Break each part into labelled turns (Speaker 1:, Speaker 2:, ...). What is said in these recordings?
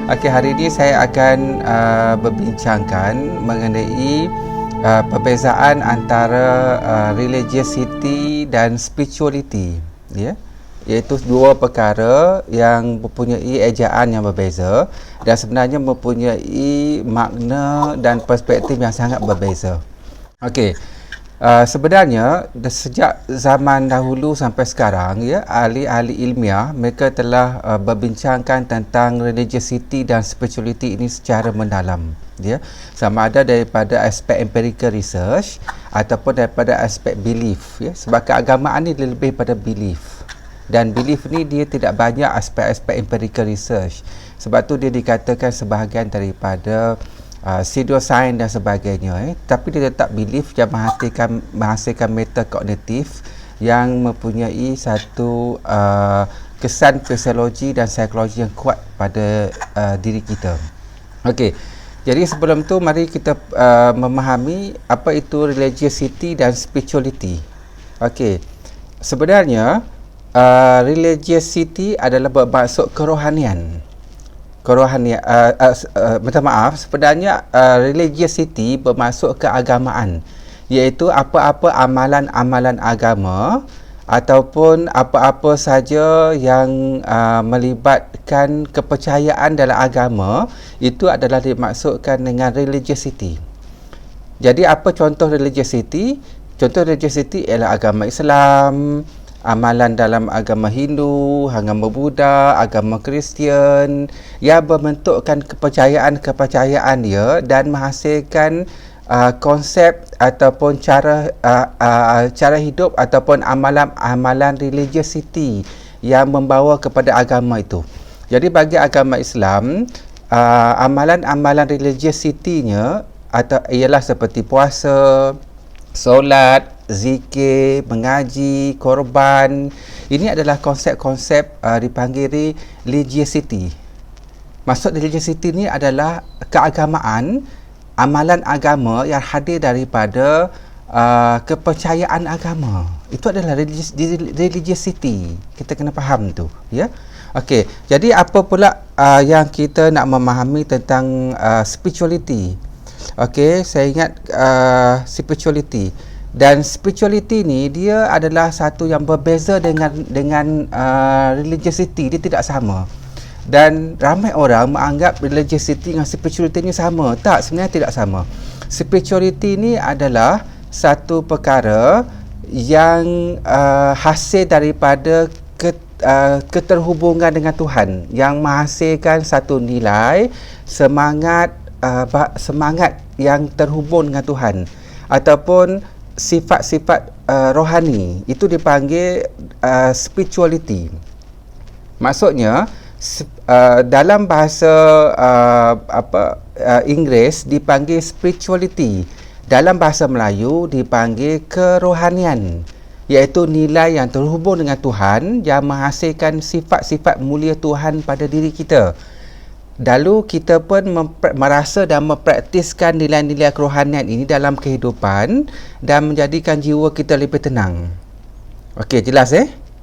Speaker 1: Okey, hari ini saya akan berbincangkan mengenai perbezaan antara religiosity dan spirituality, ya. Iaitu dua perkara yang mempunyai ejaan yang berbeza dan sebenarnya mempunyai makna dan perspektif yang sangat berbeza. Okey. Sebenarnya sejak zaman dahulu sampai sekarang, ya, ahli-ahli ilmiah mereka telah berbincangkan tentang religiosity dan spirituality ini secara mendalam, ya, sama ada daripada aspek empirical research ataupun daripada aspek belief, ya, sebab keagamaan ni lebih pada belief, dan belief ni dia tidak banyak aspek-aspek empirical research, sebab tu dia dikatakan sebahagian daripada pseudoscience dan sebagainya, tapi dia tetap belief yang menghasilkan metakognitif yang mempunyai satu kesan fisiologi dan psikologi yang kuat pada diri kita. Okey, jadi sebelum tu mari kita memahami apa itu religiosity dan spirituality. Okey, sebenarnya religiosity adalah bermaksud kerohanian. Minta maaf, sebenarnya religiosity bermaksud keagamaan, iaitu apa-apa amalan-amalan agama ataupun apa-apa saja yang melibatkan kepercayaan dalam agama, itu adalah dimaksudkan dengan religiosity. Jadi apa contoh religiosity? Contoh religiosity ialah agama Islam, amalan dalam agama Hindu, agama Buddha, agama Kristian, yang membentukkan kepercayaan dia dan menghasilkan konsep ataupun cara hidup ataupun amalan religiosity yang membawa kepada agama itu. Jadi bagi agama Islam, amalan religiosity-nya ialah seperti puasa, solat, zikir, mengaji, korban. Ini adalah konsep-konsep dipanggil religiosity. Maksud religiosity ni adalah keagamaan, amalan agama yang hadir daripada kepercayaan agama. Itu adalah religiosity. Kita kena faham tu, ya. Okey, jadi apa pula yang kita nak memahami tentang spirituality? Okey, saya ingat spirituality. Dan spirituality ni dia adalah satu yang berbeza dengan religiosity. Dia tidak sama. Dan ramai orang menganggap religiosity dengan spirituality ni sama. Tak, sebenarnya tidak sama. Spirituality ni adalah satu perkara yang hasil daripada keterhubungan dengan Tuhan, yang menghasilkan satu nilai, semangat yang terhubung dengan Tuhan, ataupun sifat-sifat rohani. Itu dipanggil spirituality. Maksudnya dalam bahasa Inggeris dipanggil spirituality, dalam bahasa Melayu dipanggil kerohanian, iaitu nilai yang terhubung dengan Tuhan yang menghasilkan sifat-sifat mulia Tuhan pada diri kita. Lalu kita pun merasa dan mempraktiskan nilai-nilai kerohanian ini dalam kehidupan dan menjadikan jiwa kita lebih tenang. Okey, jelas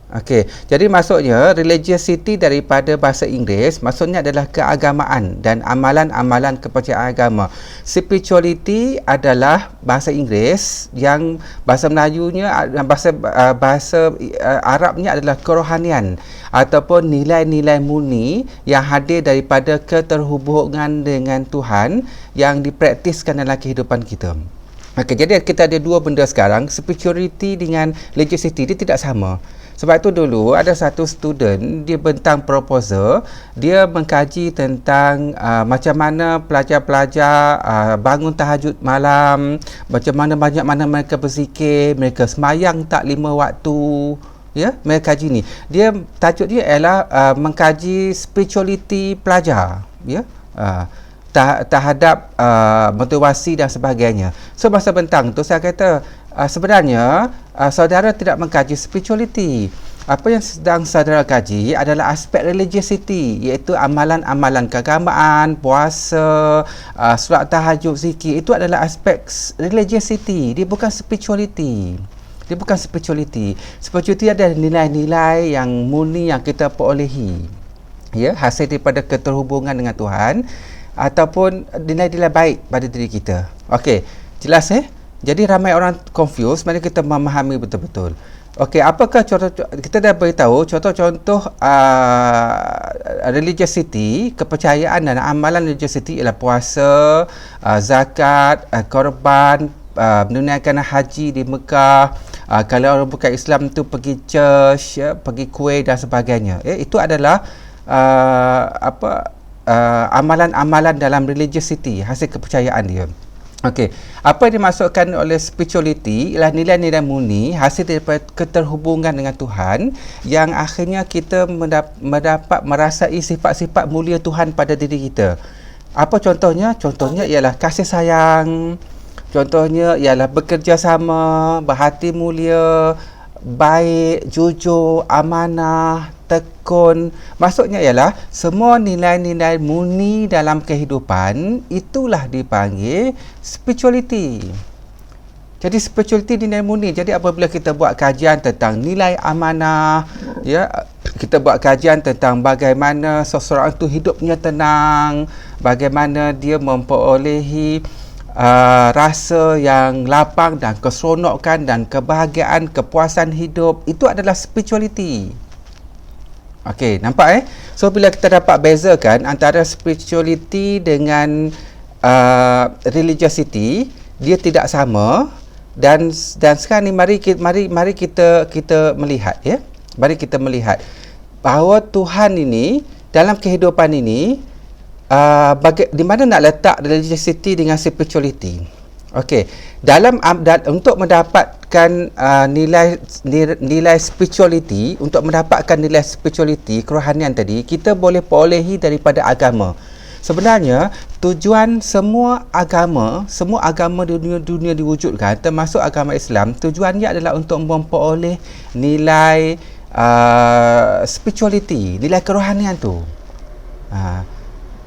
Speaker 1: Okey, jadi maksudnya religiosity daripada bahasa Inggeris maksudnya adalah keagamaan dan amalan-amalan kepercayaan agama. Spirituality adalah bahasa Inggeris, yang bahasa Melayunya, bahasa Arabnya adalah kerohanian ataupun nilai-nilai murni yang hadir daripada keterhubungan dengan Tuhan yang dipraktiskan dalam kehidupan kita. Okey, jadi kita ada dua benda sekarang, spirituality dengan religiosity. Dia tidak sama. Sebab itu dulu ada satu student, dia bentang proposal, dia mengkaji tentang macam mana pelajar-pelajar bangun tahajud malam, macam mana mereka berzikir, mereka semayang tak 5 waktu, ya, mereka kaji ni. Dia tajuk dia ialah mengkaji spirituality pelajar, ya, terhadap motivasi dan sebagainya. So masa bentang tu saya kata, sebenarnya saudara tidak mengkaji spirituality. Apa yang sedang saudara kaji adalah aspek religiosity, iaitu amalan-amalan keagamaan, puasa, solat tahajud, zikir. Itu adalah aspek religiosity. Dia bukan spirituality. Spirituality ada nilai-nilai yang murni yang kita perolehi. ya, hasil daripada keterhubungan dengan Tuhan ataupun nilai-nilai baik pada diri kita. Okey, jelas Jadi ramai orang confuse, mari kita memahami betul-betul. Okey, apakah contoh, kita dah beritahu contoh-contoh religiosity, kepercayaan dan amalan religiosity ialah puasa, zakat, korban, menunaikan haji di Mekah. Kalau orang bukan Islam tu pergi church, ya, pergi kuih dan sebagainya. Itu adalah amalan-amalan dalam religiosity, hasil kepercayaan dia. Okey, apa yang dimaksudkan oleh spirituality ialah nilai-nilai murni hasil daripada keterhubungan dengan Tuhan yang akhirnya kita mendapat merasai sifat-sifat mulia Tuhan pada diri kita. Apa contohnya? Contohnya ialah kasih sayang, contohnya ialah bekerjasama, berhati mulia, baik, jujur, amanah, tekun. Maksudnya ialah semua nilai-nilai murni dalam kehidupan itulah dipanggil spirituality. Jadi spirituality nilai murni. Jadi apabila kita buat kajian tentang nilai amanah, ya, kita buat kajian tentang bagaimana seseorang itu hidupnya tenang, bagaimana dia memperolehi rasa yang lapang dan keseronokan dan kebahagiaan, kepuasan hidup, itu adalah spirituality. Okey, nampak So bila kita dapat bezakan antara spirituality dengan religiosity, dia tidak sama, dan sekarang ni mari kita melihat, ya. Mari kita melihat bahawa Tuhan ini dalam kehidupan ini di mana nak letak religiosity dengan spirituality. Okey, untuk mendapatkan nilai spirituality, untuk mendapatkan nilai spirituality kerohanian tadi, kita boleh perolehi daripada agama. Sebenarnya tujuan semua agama di dunia diwujudkan, termasuk agama Islam, tujuannya adalah untuk memperoleh nilai spirituality, nilai kerohanian tu.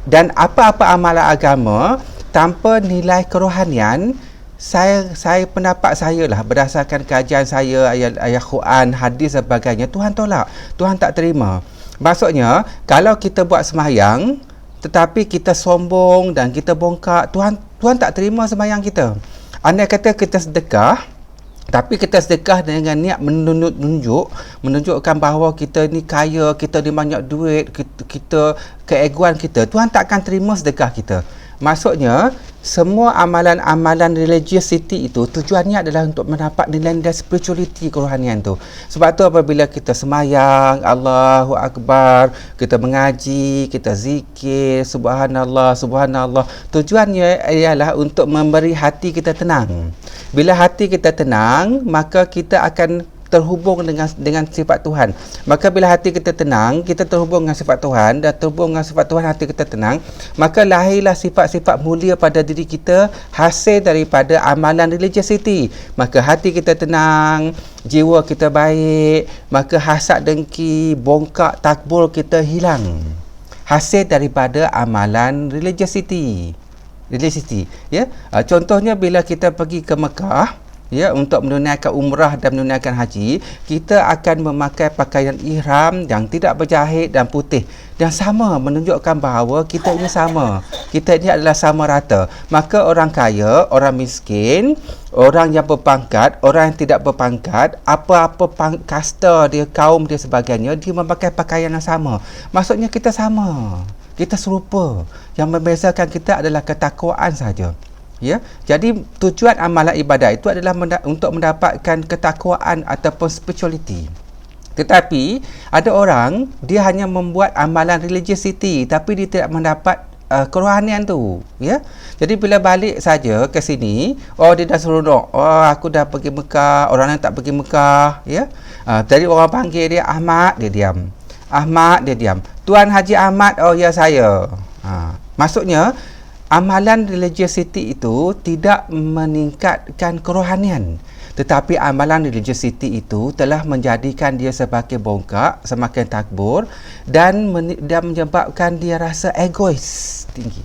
Speaker 1: Dan apa-apa amalan agama tanpa nilai kerohanian, saya pendapat saya lah, berdasarkan kajian saya, ayat Quran, hadis dan sebagainya, Tuhan tolak, Tuhan tak terima. Maksudnya, kalau kita buat sembahyang tetapi kita sombong dan kita bongkak, Tuhan tak terima sembahyang kita. Andai kata kita sedekah, tapi kita sedekah dengan niat menunjukkan bahawa kita ni kaya, kita ni banyak duit, kita keegoan kita, Tuhan tak akan terima sedekah kita. Maksudnya, semua amalan-amalan religiosity itu tujuannya adalah untuk mendapat nilai-nilai spirituality kerohanian tu. Sebab tu apabila kita semayang, Allahu Akbar, kita mengaji, kita zikir, subhanallah, subhanallah, tujuannya ialah untuk memberi hati kita tenang. Bila hati kita tenang, maka kita akan terhubung dengan sifat Tuhan. Maka bila hati kita tenang, kita terhubung dengan sifat Tuhan, dan terhubung dengan sifat Tuhan, hati kita tenang, maka lahirlah sifat-sifat mulia pada diri kita hasil daripada amalan religiosity. Maka hati kita tenang, jiwa kita baik, maka hasad, dengki, bongkak, takbur kita hilang. Hasil daripada amalan religiosity. Ya. Contohnya bila kita pergi ke Mekah, ya, untuk menunaikan umrah dan menunaikan haji, kita akan memakai pakaian ihram yang tidak berjahit dan putih, dan sama, menunjukkan bahawa kita ini sama, kita ini adalah sama rata. Maka orang kaya, orang miskin, orang yang berpangkat, orang yang tidak berpangkat, apa-apa kasta dia, kaum dia, sebagainya, dia memakai pakaian yang sama. Maksudnya kita sama, kita serupa. Yang membezakan kita adalah ketakwaan saja. Ya, jadi tujuan amalan ibadat itu adalah untuk mendapatkan ketakwaan ataupun spirituality. Tetapi ada orang, dia hanya membuat amalan religiosity tapi dia tidak mendapat kerohanian tu, ya. Jadi bila balik saja ke sini, dia dah seronok. Aku dah pergi Mekah, orang lain tak pergi Mekah, ya. Jadi orang panggil dia Ahmad, dia diam. Ahmad, dia diam. Tuan Haji Ahmad, ya saya. Maksudnya amalan religiosity itu tidak meningkatkan kerohanian, tetapi amalan religiosity itu telah menjadikan dia sebagai bongkak, semakin takbur, dan menyebabkan dia rasa egois tinggi.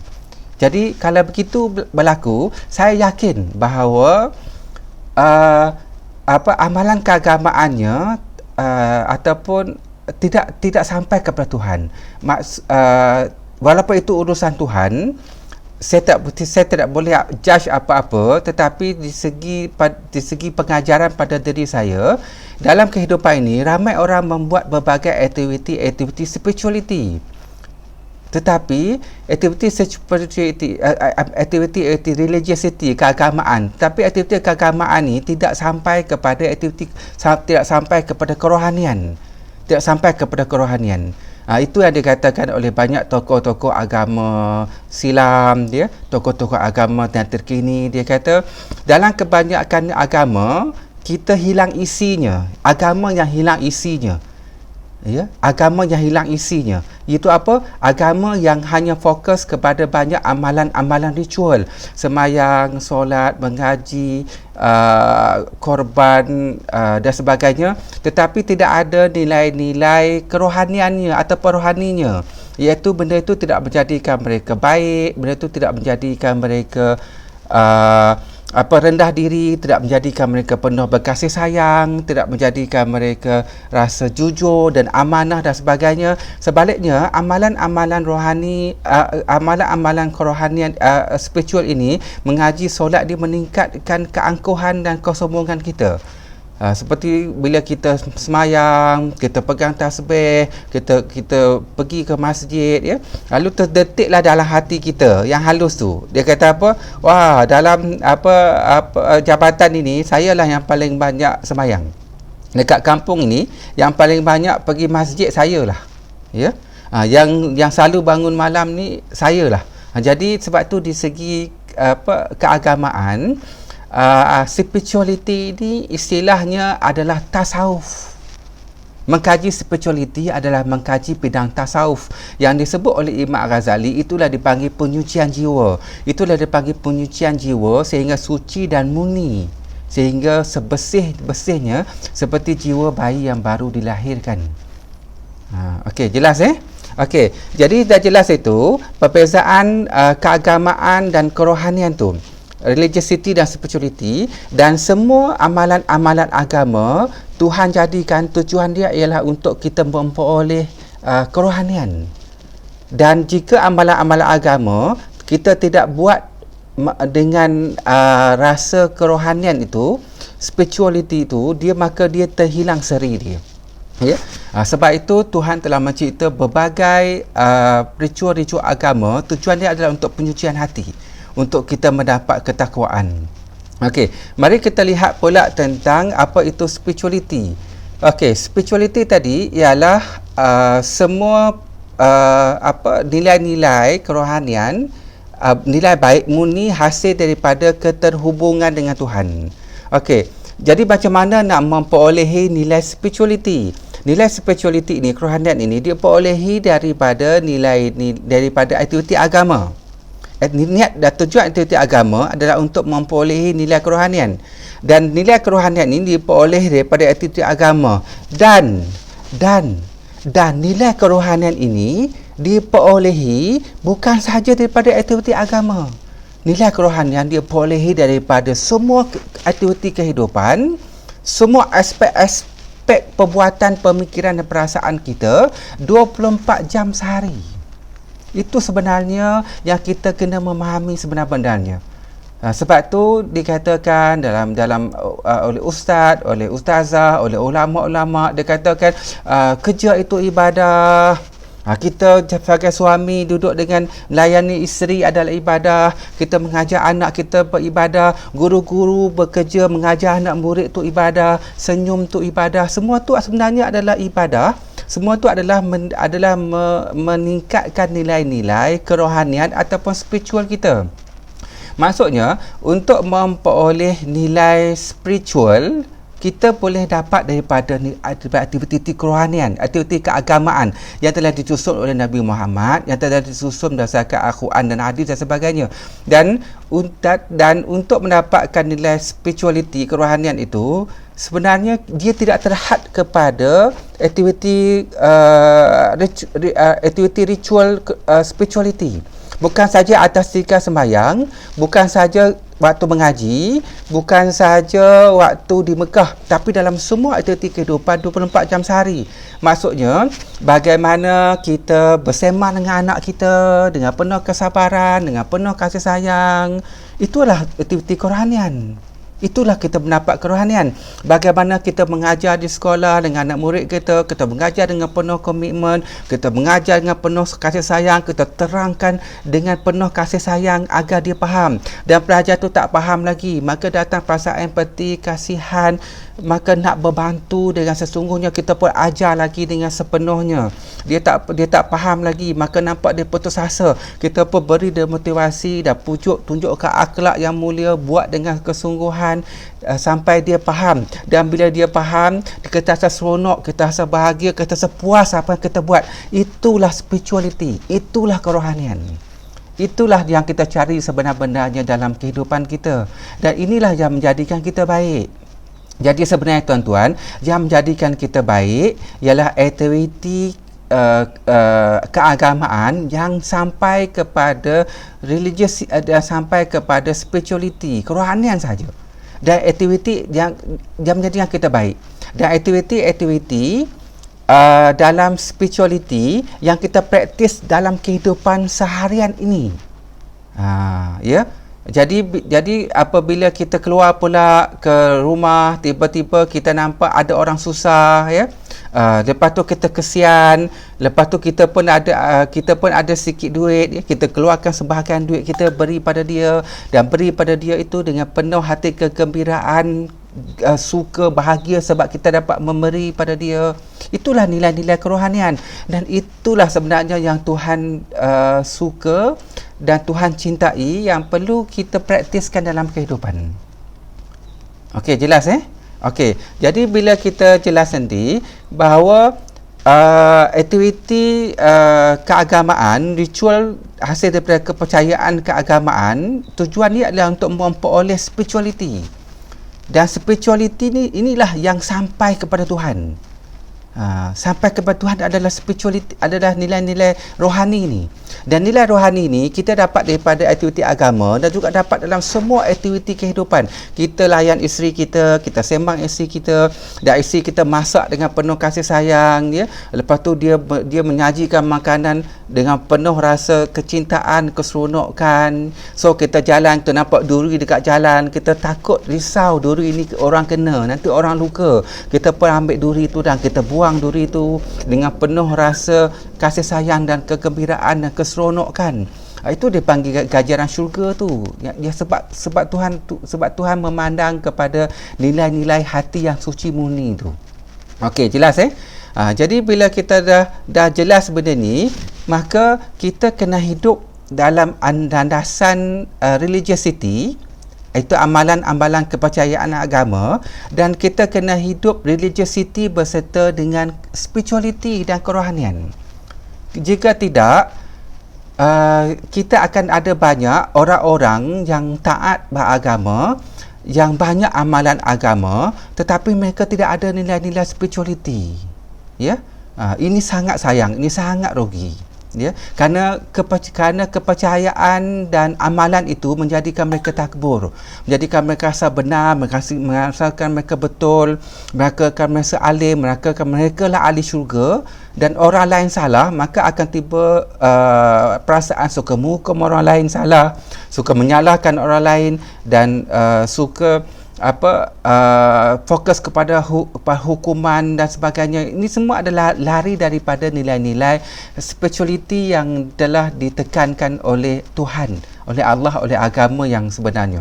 Speaker 1: Jadi kalau begitu berlaku, saya yakin bahawa amalan keagamaannya ataupun tidak sampai kepada Tuhan. Walaupun itu urusan Tuhan, saya tidak boleh judge apa-apa, tetapi di segi pengajaran pada diri saya, dalam kehidupan ini ramai orang membuat berbagai aktiviti spirituality. Tetapi aktiviti religiosity, keagamaan, tapi aktiviti keagamaan ini tidak sampai kepada kerohanian. Tidak sampai kepada kerohanian. Itu yang dikatakan oleh banyak tokoh-tokoh agama silam, tokoh-tokoh agama yang terkini. Dia kata dalam kebanyakan agama kita hilang isinya, agama yang hilang isinya. Agama yang hilang isinya. Itu apa? Agama yang hanya fokus kepada banyak amalan-amalan ritual, semayang, solat, mengaji, korban dan sebagainya, tetapi tidak ada nilai-nilai kerohaniannya atau rohaninya, iaitu benda itu tidak menjadikan mereka baik, benda itu tidak menjadikan mereka rendah diri, tidak menjadikan mereka penuh berkasih sayang, tidak menjadikan mereka rasa jujur dan amanah dan sebagainya. Sebaliknya, amalan-amalan rohani, amalan-amalan kerohanian spiritual ini, mengaji solat, dia meningkatkan keangkuhan dan kesombongan kita. Seperti bila kita semayang, kita pegang tasbih, kita pergi ke masjid, lalu terdetiklah dalam hati kita yang halus tu. Dia kata apa? Wah, dalam jabatan ini sayalah yang paling banyak semayang. Dekat kampung ini yang paling banyak pergi masjid sayalah. Yang selalu bangun malam ni sayalah. Jadi sebab tu di segi keagamaan, spirituality ini istilahnya adalah tasawuf. Mengkaji spirituality adalah mengkaji bidang tasawuf. Yang disebut oleh Imam Ghazali, itulah dipanggil penyucian jiwa. Itulah dipanggil penyucian jiwa sehingga suci dan murni, sehingga sebersih-bersihnya seperti jiwa bayi yang baru dilahirkan. Okey, jelas Okey, jadi dah jelas itu perbezaan keagamaan dan kerohanian tu, religiosity dan spirituality. Dan semua amalan-amalan agama, Tuhan jadikan tujuan dia ialah untuk kita memperoleh kerohanian. Dan jika amalan-amalan agama kita tidak buat dengan rasa kerohanian itu, spirituality itu, maka dia terhilang seri dia. Sebab itu Tuhan telah mencipta berbagai ritual-ritual agama. Tujuan dia adalah untuk penyucian hati, untuk kita mendapat ketakwaan. Okey, mari kita lihat pula tentang apa itu spirituality. Okey, spirituality tadi ialah semua nilai-nilai kerohanian, nilai baik murni hasil daripada keterhubungan dengan Tuhan. Okey, jadi macam mana nak memperolehi nilai spirituality? Nilai spirituality ini, kerohanian ini, dia perolehi daripada daripada aktiviti agama. Niat dan tujuan aktiviti agama adalah untuk memperolehi nilai kerohanian, dan nilai kerohanian ini diperoleh daripada aktiviti agama, dan nilai kerohanian ini diperolehi bukan sahaja daripada aktiviti agama. Nilai kerohanian diperolehi daripada semua aktiviti kehidupan, semua aspek perbuatan, pemikiran dan perasaan kita 24 jam sehari. Itu sebenarnya yang kita kena memahami sebenar-benarnya. Sebab tu dikatakan oleh ustaz, oleh ustazah, oleh ulama-ulama, dikatakan kerja itu ibadah. Kita sebagai suami duduk dengan melayani isteri adalah ibadah. Kita mengajar anak kita beribadah. Guru-guru bekerja mengajar anak murid tu ibadah. Senyum tu ibadah. Semua tu sebenarnya adalah ibadah. Semua itu adalah meningkatkan nilai-nilai kerohanian ataupun spiritual kita. Maksudnya, untuk memperoleh nilai spiritual, kita boleh dapat daripada aktiviti kerohanian, aktiviti keagamaan yang telah disusun oleh Nabi Muhammad, yang telah disusun berdasarkan Al-Quran dan hadis dan sebagainya. Dan untuk mendapatkan nilai spirituality, kerohanian itu, sebenarnya dia tidak terhad kepada aktiviti ritual spirituality. Bukan saja atas tika sembahyang, bukan saja waktu mengaji bukan saja waktu di Mekah, tapi dalam semua aktiviti kehidupan 24 jam sehari. Maksudnya, bagaimana kita bersema dengan anak kita dengan penuh kesabaran, dengan penuh kasih sayang. Itulah aktiviti kerohanian. Itulah kita mendapat kerohanian. Bagaimana kita mengajar di sekolah dengan anak murid kita mengajar dengan penuh komitmen, kita mengajar dengan penuh kasih sayang, kita terangkan dengan penuh kasih sayang agar dia faham. Dan pelajar tu tak faham lagi, maka datang perasaan empati, kasihan, maka nak membantu dengan sesungguhnya, kita pun ajar lagi dengan sepenuhnya. Dia tak faham lagi, maka nampak dia putus asa, kita pun beri dia motivasi dan pujuk, tunjukkan akhlak yang mulia, buat dengan kesungguhan sampai dia faham. Dan bila dia faham, kita rasa seronok, kita rasa bahagia, kita rasa puas apa yang kita buat. Itulah spirituality, itulah kerohanian. Itulah yang kita cari sebenar-benarnya dalam kehidupan kita. Dan inilah yang menjadikan kita baik. Jadi sebenarnya tuan-tuan, yang menjadikan kita baik ialah aktiviti keagamaan yang sampai kepada religious, sampai kepada spirituality, kerohanian saja. Dan aktiviti yang menjadikan kita baik. Dan aktiviti dalam spirituality yang kita praktis dalam kehidupan seharian ini. Ya. Jadi apabila kita keluar pula ke rumah, tiba-tiba kita nampak ada orang susah, ya. Lepas tu kita kesian, lepas tu kita pun ada sikit duit, ya. Kita keluarkan sebahagian duit kita beri pada dia, dan beri pada dia itu dengan penuh hati kegembiraan, suka, bahagia sebab kita dapat memberi pada dia. Itulah nilai-nilai kerohanian, dan itulah sebenarnya yang Tuhan suka dan Tuhan cintai, yang perlu kita praktiskan dalam kehidupan. Okey, jelas Okey, jadi bila kita jelas nanti bahawa aktiviti keagamaan, ritual hasil daripada kepercayaan keagamaan, tujuan dia adalah untuk memperoleh spirituality. Dan spirituality ni, inilah yang sampai kepada Tuhan. Sampai kepada Tuhan adalah spirituality, adalah nilai-nilai rohani ni. Dan nilai rohani ni kita dapat daripada aktiviti agama, dan juga dapat dalam semua aktiviti kehidupan. Kita layan isteri kita, kita sembang isteri kita, dan isteri kita masak dengan penuh kasih sayang, ya. Lepas tu dia menyajikan makanan dengan penuh rasa kecintaan, keseronokan. So kita jalan, kita nampak duri dekat jalan, kita takut, risau duri ini orang kena, nanti orang luka. Kita pun ambil duri tu dan kita buang duri tu dengan penuh rasa kasih sayang dan kegembiraan dan keseronokan. Itu dipanggil ganjaran syurga tu. Ya, sebab Tuhan memandang kepada nilai-nilai hati yang suci murni tu. Okey, jelas jadi bila kita dah jelas benda ni, maka kita kena hidup dalam landasan religiosity, itu amalan-amalan kepercayaan agama, dan kita kena hidup religiosity berserta dengan spirituality dan kerohanian. Jika tidak, kita akan ada banyak orang-orang yang taat beragama, yang banyak amalan agama, tetapi mereka tidak ada nilai-nilai spirituality. Ya, ini sangat sayang, ini sangat rugi. Ya, kerana kepercayaan dan amalan itu menjadikan mereka takbur, menjadikan mereka rasa benar, merasakan mereka betul, mereka akan merasa alim, mereka lah ahli syurga, dan orang lain salah, maka akan tiba perasaan suka menghukum orang lain salah, suka menyalahkan orang lain, dan suka fokus kepada hukuman dan sebagainya. Ini semua adalah lari daripada nilai-nilai spirituality yang telah ditekankan oleh Tuhan, oleh Allah, oleh agama yang sebenarnya.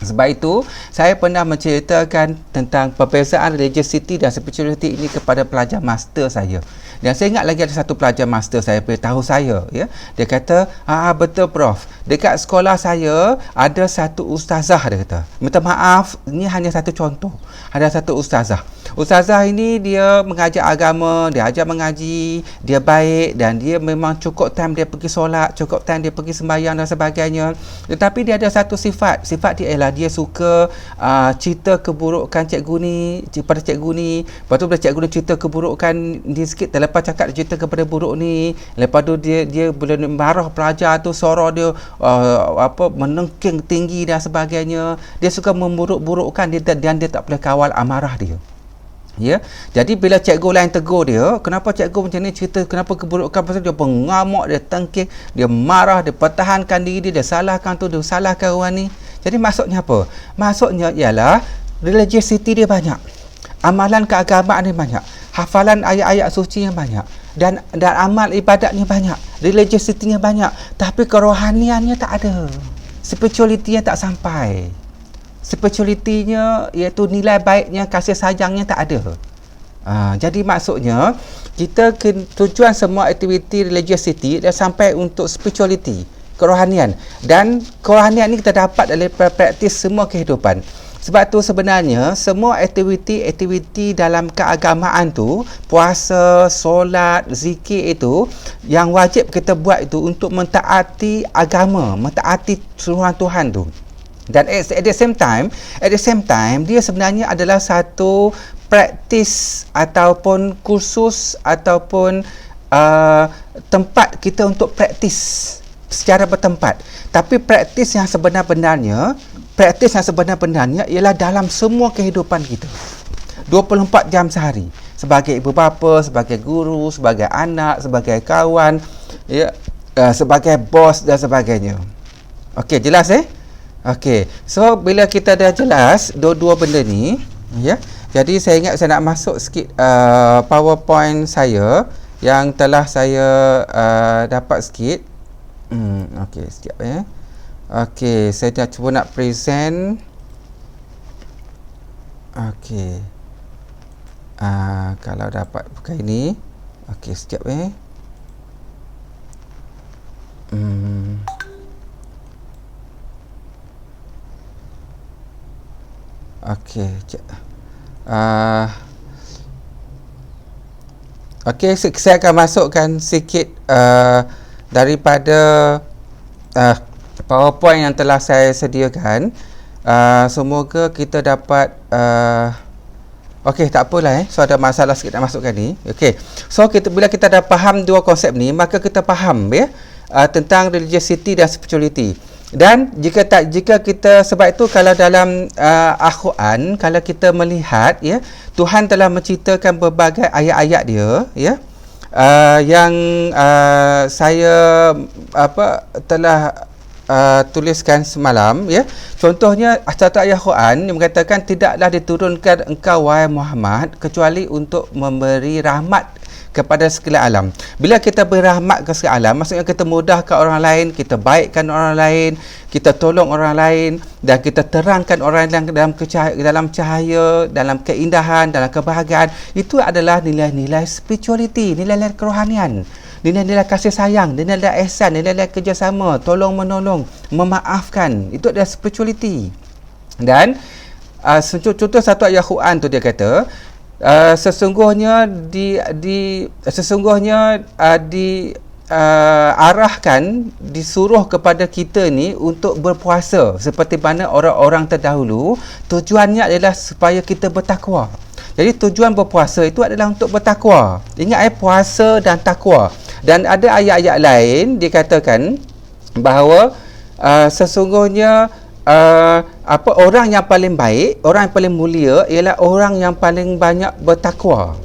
Speaker 1: Sebab itu, saya pernah menceritakan tentang perbezaan religiosity dan spirituality ini kepada pelajar master saya. Dan saya ingat lagi ada satu pelajar master saya beritahu saya, ya. Dia kata, betul Prof, dekat sekolah saya ada satu ustazah, dia kata. Minta maaf, ini hanya satu contoh. Ada satu ustazah. Ustazah ini dia mengajar agama, dia ajar mengaji, dia baik, dan dia memang cukup time dia pergi solat, cukup time dia pergi sembahyang dan sebagainya. Tetapi dia ada satu sifat dia ialah dia suka cerita keburukan cikgu ni pada cikgu ni, lepas tu bila cikgu ni cerita keburukan dia sikit, terlepas cakap dia cerita kepada buruk ni, lepas tu dia bila marah pelajar tu suara dia menengking tinggi dan sebagainya. Dia suka memburuk-burukkan dia dan dia tak boleh kawal amarah dia. Ya, jadi bila cikgu lain tegur dia, kenapa cikgu macam ni cerita kenapa keburukan, pasal dia pengamuk, dia tengking, dia marah, dia pertahankan diri dia salahkan tu, dia salahkan orang ni. Jadi maksudnya apa? Maksudnya ialah religiosity dia banyak, amalan keagamaan dia banyak, hafalan ayat-ayat suci yang banyak, dan amal ibadatnya banyak, religiosity-nya banyak, tapi kerohaniannya tak ada, spirituality-nya tak sampai. Spirituality-nya iaitu nilai baiknya, kasih sayangnya tak ada. Jadi maksudnya tujuan semua aktiviti religiosity dah sampai untuk spirituality, kerohanian, dan kerohanian ni kita dapat dari praktis semua kehidupan. Sebab tu sebenarnya semua aktiviti dalam keagamaan tu, puasa, solat, zikir itu yang wajib kita buat itu untuk mentaati agama, mentaati suruhan Tuhan tu. Dan at the same time dia sebenarnya adalah satu praktis ataupun kursus ataupun tempat kita untuk praktis secara bertempat. Tapi praktis yang sebenar-benarnya ialah dalam semua kehidupan kita, 24 jam sehari, sebagai ibu bapa, sebagai guru, sebagai anak, sebagai kawan, ya, sebagai bos dan sebagainya. Okey, jelas Okey, so bila kita dah jelas dua-dua benda ni, ya, jadi saya ingat saya nak masuk sikit PowerPoint saya yang telah saya dapat sikit. Okey, sekejap Okey, saya dah cuba nak present. Okey, kalau dapat pakai ni. Okey, sekejap Okey, okey, saya akan masukkan sikit daripada PowerPoint yang telah saya sediakan. Semoga kita dapat okey, tak apalah so ada masalah sikit nak masukkan ni. Okey, so bila kita dah faham dua konsep ni, maka kita faham tentang religiosity dan spirituality. Dan jika kita, sebab itu kalau dalam Al-Quran, kalau kita melihat, ya, Tuhan telah menceritakan berbagai ayat-ayat dia, ya, yang saya telah tuliskan semalam, ya. Contohnya satu ayat Quran yang mengatakan, tidaklah diturunkan engkau wahai Muhammad kecuali untuk memberi rahmat kepada sekalian alam. Bila kita berahmat ke sekalian alam, maksudnya kita mudahkan orang lain, kita baikkan orang lain, kita tolong orang lain, dan kita terangkan orang lain dalam cahaya, dalam keindahan, dalam kebahagiaan. Itu adalah nilai-nilai spirituality, nilai-nilai kerohanian, nilai-nilai kasih sayang, nilai-nilai ihsan, nilai-nilai kerjasama, tolong menolong, memaafkan. Itu adalah spirituality. Dan contoh satu ayat Quran tu dia kata, sesungguhnya arahkan, disuruh kepada kita ni untuk berpuasa seperti mana orang-orang terdahulu. Tujuannya adalah supaya kita bertakwa. Jadi tujuan berpuasa itu adalah untuk bertakwa. Ingat puasa dan takwa. Dan ada ayat-ayat lain dikatakan bahawa sesungguhnya orang yang paling baik, orang yang paling mulia ialah orang yang paling banyak bertakwa.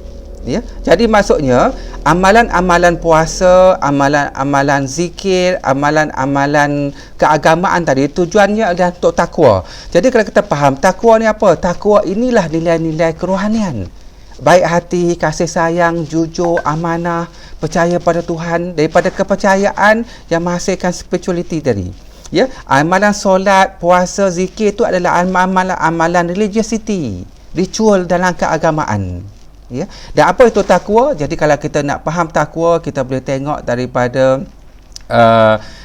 Speaker 1: Ya, jadi maksudnya amalan-amalan puasa, amalan-amalan zikir, amalan-amalan keagamaan tadi tujuannya adalah untuk takwa. Jadi kalau kita faham takwa ni apa? Takwa inilah nilai-nilai kerohanian. Baik hati, kasih sayang, jujur, amanah, percaya pada Tuhan, daripada kepercayaan yang menghasilkan spirituality tadi. Ya, amalan solat, puasa, zikir itu adalah amalan religiosity, ritual dalam keagamaan. Ya, dan apa itu takwa? Jadi kalau kita nak faham takwa, kita boleh tengok daripada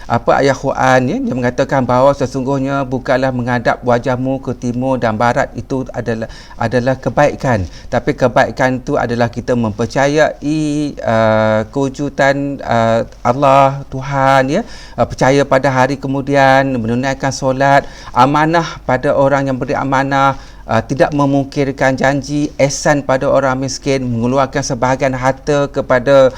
Speaker 1: ayat Quran ya, yang mengatakan bahawa sesungguhnya bukanlah menghadap wajahmu ke timur dan barat itu adalah kebaikan, tapi kebaikan itu adalah kita mempercayai kewujudan Allah Tuhan ya, percaya pada hari kemudian, menunaikan solat, amanah pada orang yang beri amanah, tidak memungkirkan janji, ihsan pada orang miskin, mengeluarkan sebahagian harta kepada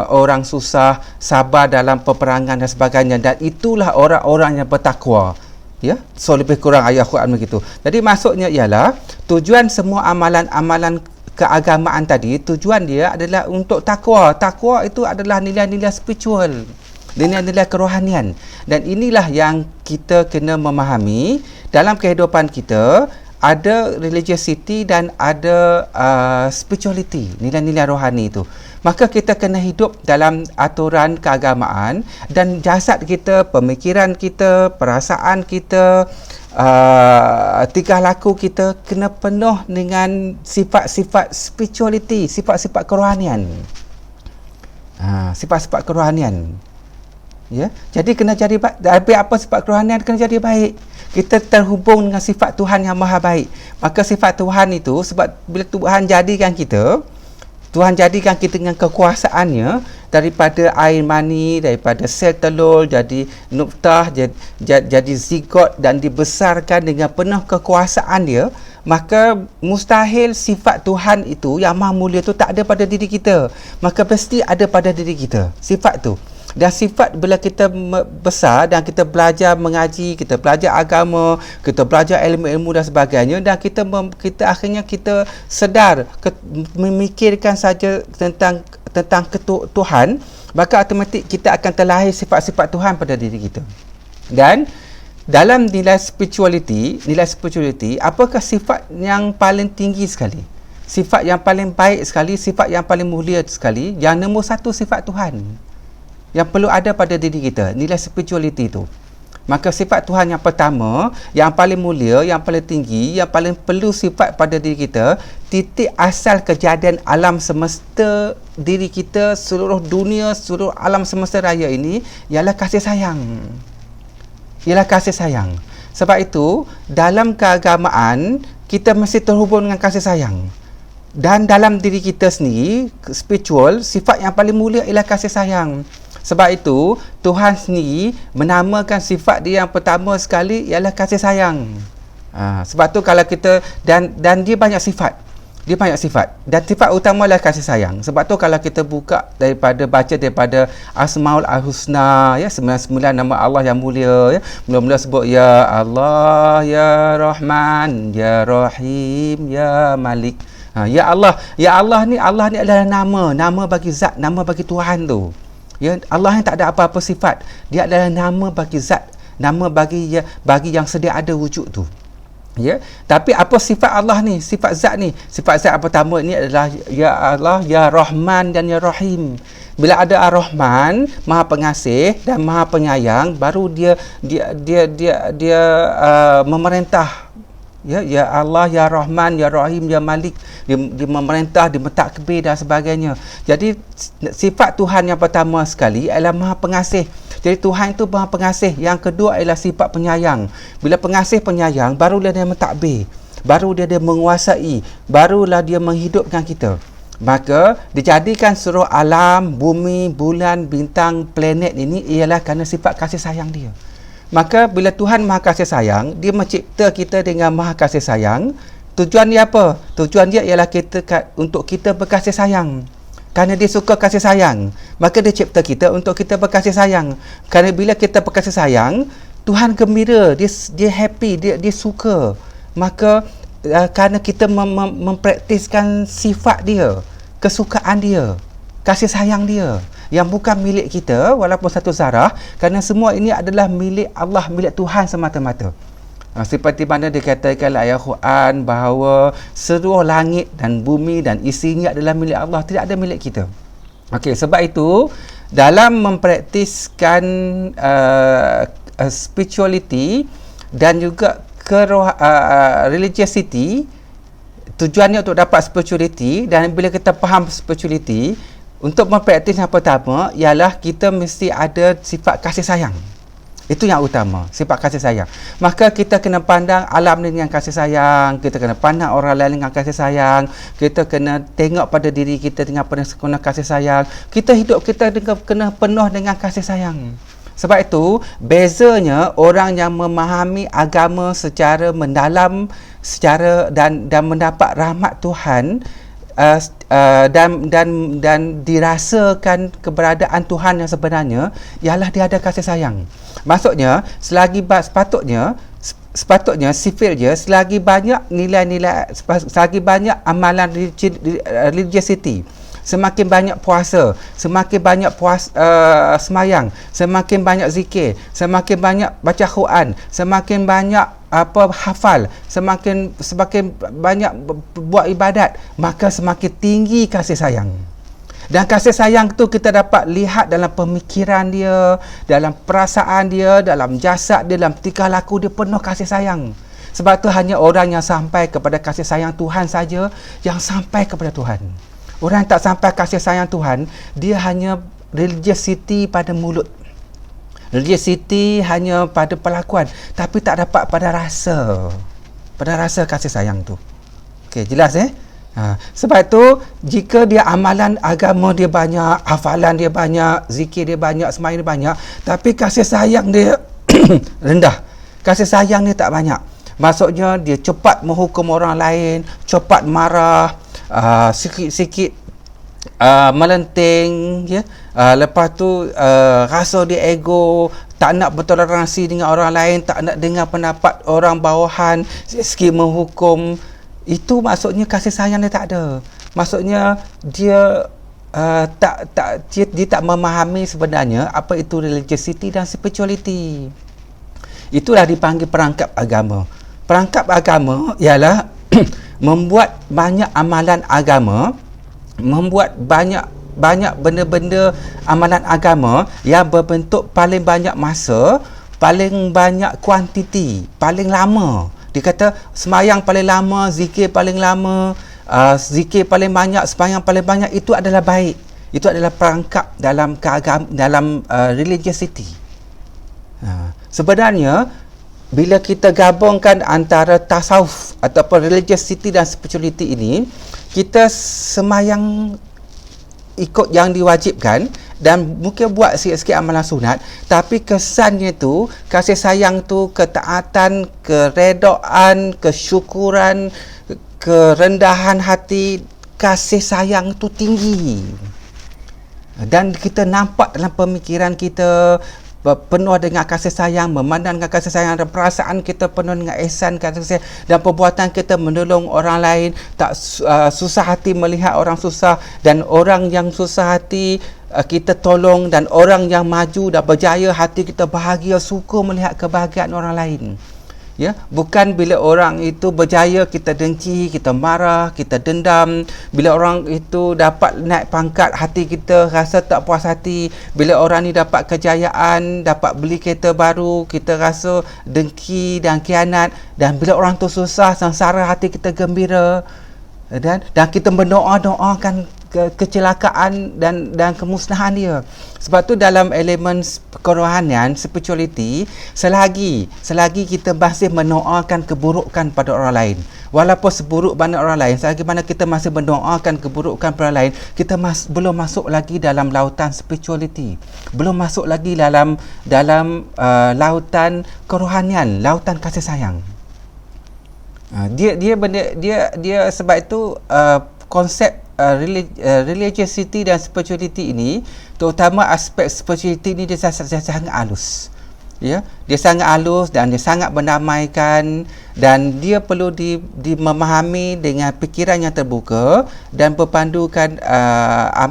Speaker 1: orang susah, sabar dalam peperangan dan sebagainya, dan itulah orang-orang yang bertakwa ya. So lebih kurang ayat Quran begitu. Jadi maksudnya ialah tujuan semua amalan-amalan keagamaan tadi, tujuan dia adalah untuk takwa. Takwa itu adalah nilai-nilai spiritual, nilai-nilai kerohanian, dan inilah yang kita kena memahami dalam kehidupan kita. Ada religiosity dan ada spirituality, nilai-nilai rohani itu. Maka kita kena hidup dalam aturan keagamaan, dan jasad kita, pemikiran kita, perasaan kita, tingkah laku kita kena penuh dengan sifat-sifat spirituality, sifat-sifat kerohanian. Sifat-sifat kerohanian. Ya, jadi kena jadi baik. Apa sifat kerohanian kena jadi baik. Kita terhubung dengan sifat Tuhan yang maha baik. Maka sifat Tuhan itu, sebab bila Tuhan jadikan kita dengan kekuasaannya, daripada air mani, daripada sel telur jadi nuktah, jadi zigot, dan dibesarkan dengan penuh kekuasaan dia, maka mustahil sifat Tuhan itu yang maha mulia itu tak ada pada diri kita. Maka pasti ada pada diri kita sifat tu. Dan sifat bila kita besar dan kita belajar mengaji, kita belajar agama, kita belajar ilmu-ilmu dan sebagainya, dan kita akhirnya kita sedar memikirkan saja tentang Tuhan, maka automatik kita akan terlahir sifat-sifat Tuhan pada diri kita. Dan dalam nilai spirituality, apakah sifat yang paling tinggi sekali? Sifat yang paling baik sekali, sifat yang paling mulia sekali, yang nombor satu sifat Tuhan yang perlu ada pada diri kita, nilai spirituality itu. Maka sifat Tuhan yang pertama, yang paling mulia, yang paling tinggi, yang paling perlu sifat pada diri kita, titik asal kejadian alam semesta diri kita, seluruh dunia, seluruh alam semesta raya ini ialah kasih sayang. Ialah kasih sayang. Sebab itu, dalam keagamaan, kita mesti terhubung dengan kasih sayang. Dan dalam diri kita sendiri, spiritual, sifat yang paling mulia ialah kasih sayang. Sebab itu, Tuhan sendiri menamakan sifat dia yang pertama sekali ialah kasih sayang. Sebab tu kalau kita, dan dia banyak sifat. Dia banyak sifat. Dan sifat utama adalah kasih sayang. Sebab tu kalau kita baca daripada Asmaul Husna, ya, 99 nama Allah yang mulia, ya. Mula-mula sebut Ya Allah, Ya Rahman, Ya Rahim, Ya Malik. Ya Allah ni adalah nama bagi zat, nama bagi Tuhan tu. Ya, Allah yang tak ada apa-apa sifat, dia adalah nama bagi zat, nama bagi yang sedia ada wujud tu. Ya, tapi apa sifat Allah ni, sifat zat ni? Sifat zat yang pertama ni adalah Ya Allah, Ya Rahman dan Ya Rahim. Bila ada Ar-Rahman, Maha Pengasih dan Maha Penyayang, baru dia memerintah. Ya Allah, Ya Rahman, Ya Rahim, Ya Malik, dia memerintah, dia mentakbir dan sebagainya. Jadi sifat Tuhan yang pertama sekali adalah Maha Pengasih. Jadi Tuhan itu Maha Pengasih. Yang kedua adalah sifat penyayang. Bila pengasih penyayang, barulah dia mentakbir, baru dia menguasai, barulah dia menghidupkan kita. Maka dijadikan seluruh alam, bumi, bulan, bintang, planet ini ialah kerana sifat kasih sayang dia. Maka bila Tuhan Maha Kasih Sayang, dia mencipta kita dengan Maha Kasih Sayang. Tujuan dia apa? Tujuan dia ialah untuk kita berkasih sayang. Kerana dia suka kasih sayang, maka dia cipta kita untuk kita berkasih sayang. Kerana bila kita berkasih sayang, Tuhan gembira, dia happy, dia suka. Maka kerana kita mempraktiskan sifat dia, kesukaan dia, kasih sayang dia, yang bukan milik kita walaupun satu zarah, kerana semua ini adalah milik Allah, milik Tuhan semata-mata. Seperti mana dikatakan dalam ayat Quran bahawa seluruh langit dan bumi dan isinya adalah milik Allah, tidak ada milik kita. Okey, sebab itu dalam mempraktiskan spirituality dan juga religiosity, tujuannya untuk dapat spirituality, dan bila kita faham spirituality, Untuk mempraktis yang pertama ialah kita mesti ada sifat kasih sayang. Itu yang utama, sifat kasih sayang. Maka kita kena pandang alam ni dengan kasih sayang, kita kena pandang orang lain dengan kasih sayang, kita kena tengok pada diri kita dengan penuh kasih sayang. Kita hidup kita kena penuh dengan kasih sayang. Sebab itu, bezanya orang yang memahami agama secara mendalam dan mendapat rahmat Tuhan dan dirasakan keberadaan Tuhan yang sebenarnya ialah dia ada kasih sayang. Maksudnya, sepatutnya sifil je selagi banyak nilai-nilai, selagi banyak amalan religiosity, semakin banyak puasa, semakin banyak semayang, semakin banyak zikir, semakin banyak baca Quran, semakin banyak hafal, semakin banyak buat ibadat, maka semakin tinggi kasih sayang. Dan kasih sayang tu kita dapat lihat dalam pemikiran dia, dalam perasaan dia, dalam jasad dia, dalam tingkah laku dia penuh kasih sayang. Sebab tu hanya orang yang sampai kepada kasih sayang Tuhan saja yang sampai kepada Tuhan. Orang yang tak sampai kasih sayang Tuhan, dia hanya religiosity pada mulut. Religiosity hanya pada perlakuan, tapi tak dapat pada rasa. Pada rasa kasih sayang tu. Okey, jelas sebab itu, jika dia amalan agama dia banyak, hafalan dia banyak, zikir dia banyak, sembahyang dia banyak, tapi kasih sayang dia rendah. Kasih sayang dia tak banyak. Maksudnya, dia cepat menghukum orang lain, cepat marah, sikit-sikit melenting, lepas tu rasa dia ego, tak nak bertoleransi dengan orang lain, tak nak dengar pendapat orang bawahan, sikit menghukum. Itu maksudnya kasih sayang dia tak ada. Maksudnya dia dia tak memahami sebenarnya apa itu religiosity dan spirituality. Itulah dipanggil perangkap agama. Perangkap agama ialah membuat banyak amalan agama, membuat banyak benda-benda amalan agama yang berbentuk paling banyak masa, paling banyak kuantiti, paling lama. Dia kata semayang paling lama, zikir paling lama, zikir paling banyak, sembahyang paling banyak, itu adalah baik. Itu adalah perangkap dalam religiosity. Sebenarnya bila kita gabungkan antara tasawuf ataupun religiosity dan spirituality ini, kita semayang ikut yang diwajibkan dan mungkin buat sikit-sikit amalan sunat, tapi kesannya tu, kasih sayang tu, ketaatan, keredaan, kesyukuran, kerendahan hati, kasih sayang tu tinggi. Dan kita nampak dalam pemikiran kita penuh dengan kasih sayang, memandang dengan kasih sayang, dan perasaan kita penuh dengan ihsan, kasih sayang, dan perbuatan kita menolong orang lain, tak susah hati melihat orang susah, dan orang yang susah hati kita tolong, dan orang yang maju dan berjaya hati kita bahagia, suka melihat kebahagiaan orang lain. Bukan bila orang itu berjaya kita dengki, kita marah, kita dendam. Bila orang itu dapat naik pangkat, hati kita rasa tak puas hati. Bila orang ni dapat kejayaan, dapat beli kereta baru, kita rasa dengki dan khianat. Dan bila orang tu susah, sengsara, hati kita gembira. Dan kita berdoa-doakan kecelakaan dan kemusnahan dia. Sebab tu dalam elemen kerohanian, spirituality, selagi kita masih mendoakan keburukan pada orang lain, walaupun seburuk mana orang lain, selagi mana kita masih mendoakan keburukan pada orang lain, kita belum masuk lagi dalam lautan spirituality, belum masuk lagi dalam lautan kerohanian, lautan kasih sayang. Dia sebab itu konsep religiosity dan spirituality ini, terutama aspek spirituality ini, dia sangat halus. Dia sangat halus dan dia sangat mendamaikan, dan dia perlu memahami dengan fikiran yang terbuka dan berpandukan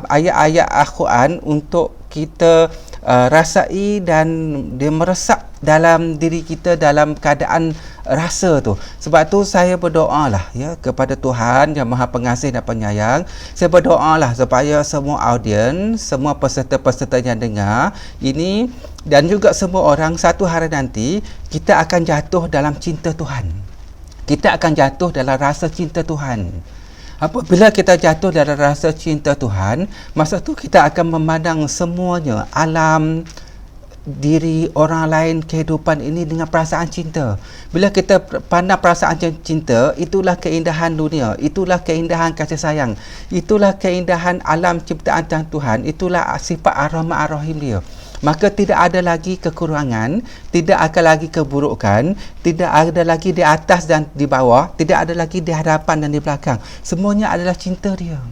Speaker 1: ayat-ayat Al-Quran untuk kita rasai, dan dia meresap dalam diri kita dalam keadaan rasa tu. Sebab tu saya berdoalah kepada Tuhan yang Maha Pengasih dan Penyayang. Saya berdoalah supaya semua audiens, semua peserta-peserta yang dengar ini, dan juga semua orang, satu hari nanti kita akan jatuh dalam cinta Tuhan. Kita akan jatuh dalam rasa cinta Tuhan. Apabila kita jatuh dalam rasa cinta Tuhan, masa tu kita akan memandang semuanya, alam, diri, orang lain, kehidupan ini dengan perasaan cinta. Bila kita pandang perasaan cinta, itulah keindahan dunia, itulah keindahan kasih sayang, itulah keindahan alam ciptaan Tuhan, itulah sifat ar-Rahman ar-Rahim dia. Maka tidak ada lagi kekurangan, tidak akan lagi keburukan, tidak ada lagi di atas dan di bawah, tidak ada lagi di hadapan dan di belakang. Semuanya adalah cinta dia.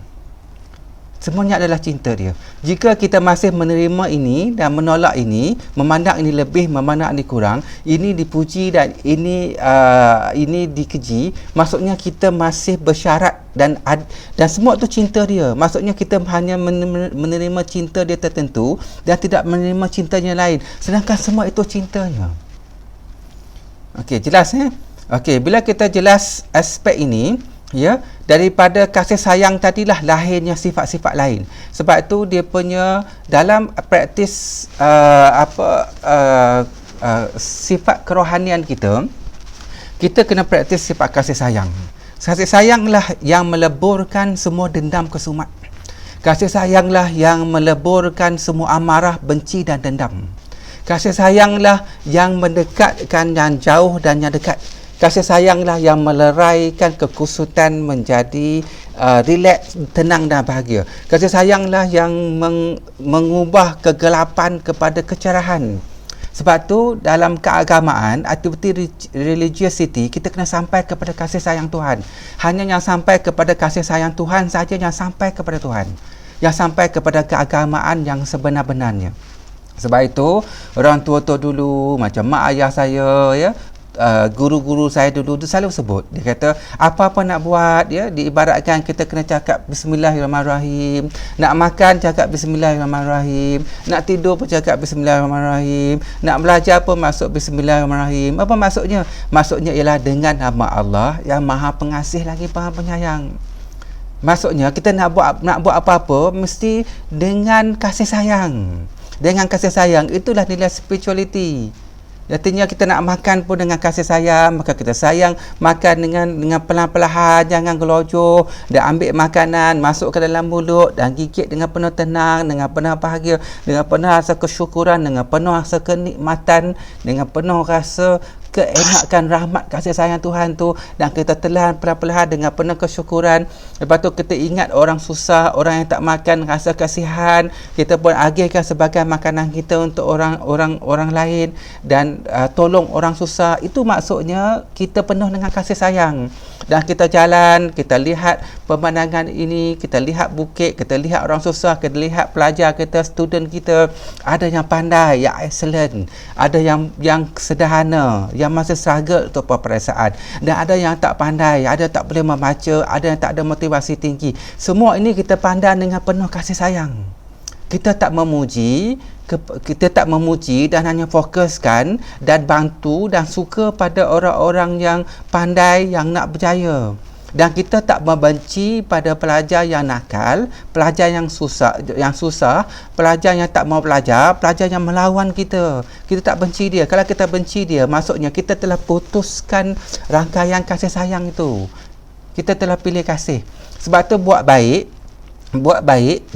Speaker 1: Semuanya adalah cinta dia. Jika kita masih menerima ini dan menolak ini, memandang ini lebih, memandang ini kurang, ini dipuji dan ini dikeji, maksudnya kita masih bersyarat dan semua itu cinta dia. Maksudnya kita hanya menerima cinta dia tertentu dan tidak menerima cintanya lain. Sedangkan semua itu cintanya. Okey, jelas Okey, bila kita jelas aspek ini, ya, daripada kasih sayang tadilah lahirnya sifat-sifat lain. Sebab itu dia punya dalam praktis sifat kerohanian kita kena praktis sifat kasih sayang. Kasih sayanglah yang meleburkan semua dendam kesumat. Kasih sayanglah yang meleburkan semua amarah, benci dan dendam. Kasih sayanglah yang mendekatkan yang jauh dan yang dekat. Kasih sayanglah yang meleraikan kekusutan menjadi rileks, tenang dan bahagia. Kasih sayanglah yang mengubah kegelapan kepada kecerahan. Sebab tu dalam keagamaan, aktiviti religiosity, kita kena sampai kepada kasih sayang Tuhan. Hanya yang sampai kepada kasih sayang Tuhan saja yang sampai kepada Tuhan. Yang sampai kepada keagamaan yang sebenar-benarnya. Sebab itu orang tua-tua dulu, macam mak ayah saya, ya, guru-guru saya dulu selalu sebut, dia kata apa-apa nak buat, ya, diibaratkan kita kena cakap Bismillahirrahmanirrahim, nak makan cakap Bismillahirrahmanirrahim, nak tidur pun cakap Bismillahirrahmanirrahim, nak belajar pun masuk Bismillahirrahmanirrahim. Apa maksudnya? Maksudnya ialah dengan nama Allah yang Maha Pengasih lagi Maha Penyayang. Maksudnya kita nak buat apa-apa mesti dengan kasih sayang. Dengan kasih sayang, itulah nilai spirituality. Artinya kita nak makan pun dengan kasih sayang, maka kita sayang makan dengan pelan-pelan, jangan gelojoh, dan ambil makanan masuk ke dalam mulut dan gigit dengan penuh tenang, dengan penuh bahagia, dengan penuh rasa kesyukuran, dengan penuh rasa kenikmatan, dengan penuh rasa keenakan rahmat kasih sayang Tuhan tu, dan kita telan pelan-pelan dengan penuh kesyukuran. Lepas tu kita ingat orang susah, orang yang tak makan, rasa kasihan, kita pun agihkan sebagai makanan kita untuk orang lain, dan tolong orang susah. Itu maksudnya kita penuh dengan kasih sayang. Dan kita jalan, kita lihat pemandangan ini, kita lihat bukit, kita lihat orang susah, kita lihat pelajar kita, student kita, ada yang pandai, yang excellent, ada yang sederhana, yang masih struggle untuk perasaan, dan ada yang tak pandai, ada tak boleh membaca, ada yang tak ada motivasi tinggi. Semua ini kita pandang dengan penuh kasih sayang. Kita tak memuji dan hanya fokuskan dan bantu dan suka pada orang-orang yang pandai, yang nak berjaya. Dan kita tak membenci pada pelajar yang nakal, pelajar yang susah, pelajar yang tak mau belajar, pelajar yang melawan kita. Kita tak benci dia. Kalau kita benci dia, maksudnya kita telah putuskan rangkaian kasih sayang itu. Kita telah pilih kasih. Sebab tu buat baik,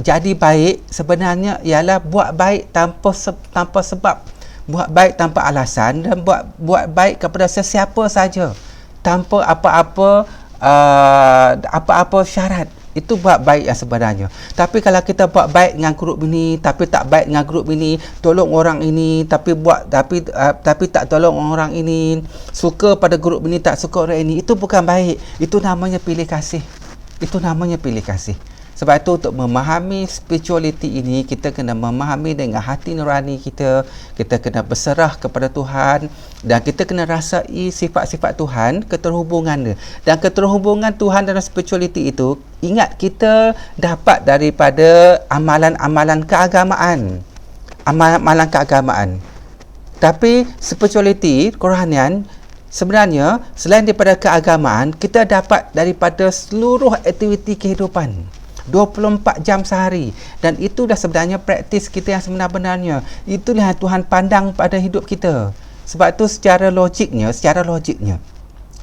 Speaker 1: jadi baik sebenarnya ialah buat baik tanpa sebab, buat baik tanpa alasan, dan buat baik kepada sesiapa saja tanpa apa-apa syarat. Itu buat baik yang sebenarnya. Tapi kalau kita buat baik dengan grup ini tapi tak baik dengan grup ini, tolong orang ini tapi tak tolong orang ini, suka pada grup ini tak suka orang ini, itu bukan baik. Itu namanya pilih kasih. Sebab itu untuk memahami spirituality ini, kita kena memahami dengan hati nurani kita. Kita kena berserah kepada Tuhan, dan kita kena rasai sifat-sifat Tuhan, keterhubungan dia. Dan keterhubungan Tuhan dalam spirituality itu, ingat, kita dapat daripada amalan-amalan keagamaan. Amalan keagamaan. Tapi spirituality, kerohanian, sebenarnya selain daripada keagamaan, kita dapat daripada seluruh aktiviti kehidupan. 24 jam sehari, dan itu dah sebenarnya praktis kita yang sebenar-benarnya. Itulah yang Tuhan pandang pada hidup kita. Sebab tu secara logiknya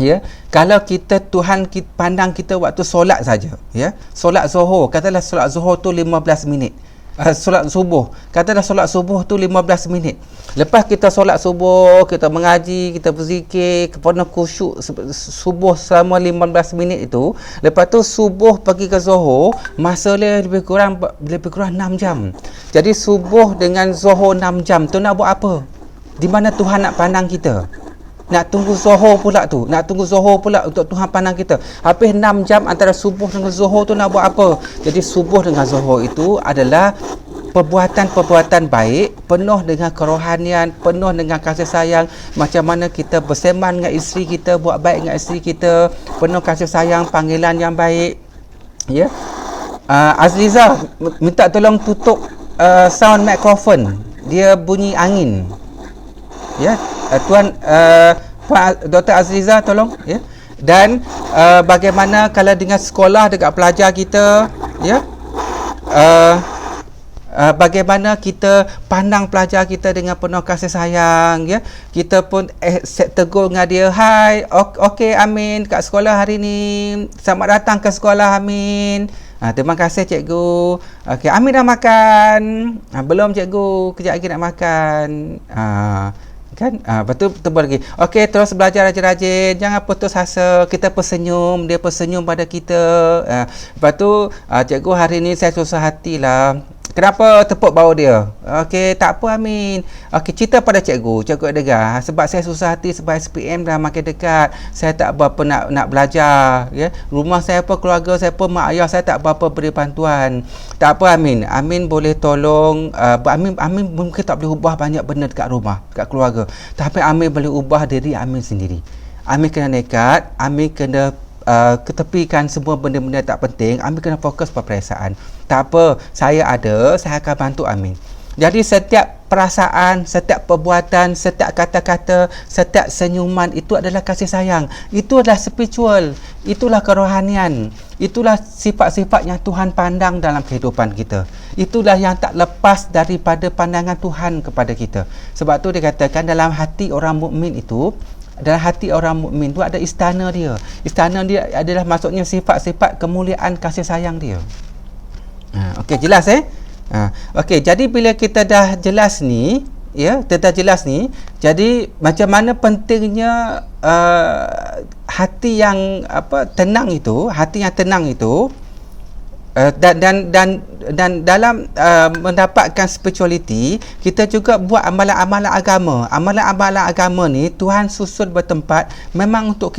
Speaker 1: Ya, kalau Tuhan kita pandang kita waktu solat saja, ya. Solat Zuhur, katalah solat Zuhur tu 15 minit. Solat subuh, katalah solat subuh tu 15 minit. Lepas kita solat subuh, kita mengaji, kita berzikir, penuh khusyuk subuh selama 15 minit itu. Lepas tu subuh pergi ke Zuhur, masa dia lebih kurang 6 jam. Jadi subuh dengan Zuhur 6 jam tu nak buat apa? Di mana Tuhan nak pandang kita? Nak tunggu Zuhur pula tu. Nak tunggu Zuhur pula untuk Tuhan pandang kita. Habis 6 jam antara subuh dengan Zuhur tu nak buat apa? Jadi subuh dengan Zuhur itu adalah perbuatan-perbuatan baik, penuh dengan kerohanian, penuh dengan kasih sayang. Macam mana kita berseman dengan isteri kita, buat baik dengan isteri kita, penuh kasih sayang, panggilan yang baik. Ya. Azliza minta tolong tutup sound mikrofon. Dia bunyi angin. Ya, Tuan Dr. Azliza tolong, ya. Dan bagaimana kalau dengan sekolah dekat pelajar kita, ya, bagaimana kita pandang pelajar kita dengan penuh kasih sayang, ya. Kita pun tegur dengan dia, hai, okey Amin kat sekolah hari ni, selamat datang ke sekolah Amin. Terima kasih cikgu. Okey, Amin dah makan? Belum cikgu, kejap lagi nak makan. Kan? Betul lagi. Okey, terus belajar rajin-rajin, jangan putus asa. Kita persenyum, dia persenyum pada kita. Lepas tu cikgu hari ni saya susah hatilah. Kenapa tepuk bau dia? Okey, tak apa Amin. Okey, cerita pada cikgu dengar. Sebab saya susah hati sebab SPM dah makin dekat. Saya tak berapa nak belajar, ya. Rumah saya pun, keluarga saya pun, mak ayah saya tak berapa beri bantuan. Tak apa Amin. Amin boleh tolong Amin mungkin tak boleh ubah banyak benda dekat rumah, dekat keluarga. Tapi Amin boleh ubah diri Amin sendiri. Amin kena nekat, Amin kena ketepikan semua benda-benda tak penting. Amin kena fokus pada perasaan. Tak apa, saya akan bantu Amin. Jadi setiap perasaan, setiap perbuatan, setiap kata-kata, setiap senyuman itu adalah kasih sayang. Itu adalah spiritual, itulah kerohanian, itulah sifat-sifat yang Tuhan pandang dalam kehidupan kita. Itulah yang tak lepas daripada pandangan Tuhan kepada kita. Sebab tu dia katakan dalam hati orang mukmin itu, dalam hati orang mukmin tu ada istana dia. Istana dia adalah maksudnya sifat-sifat kemuliaan kasih sayang dia. Okey, jelas okey, jadi bila kita dah jelas ni, ya, kita dah jelas ni, jadi macam mana pentingnya hati yang tenang itu, dan dalam mendapatkan spirituality, kita juga buat amalan-amalan agama. Amalan-amalan agama ni Tuhan susun bertempat memang untuk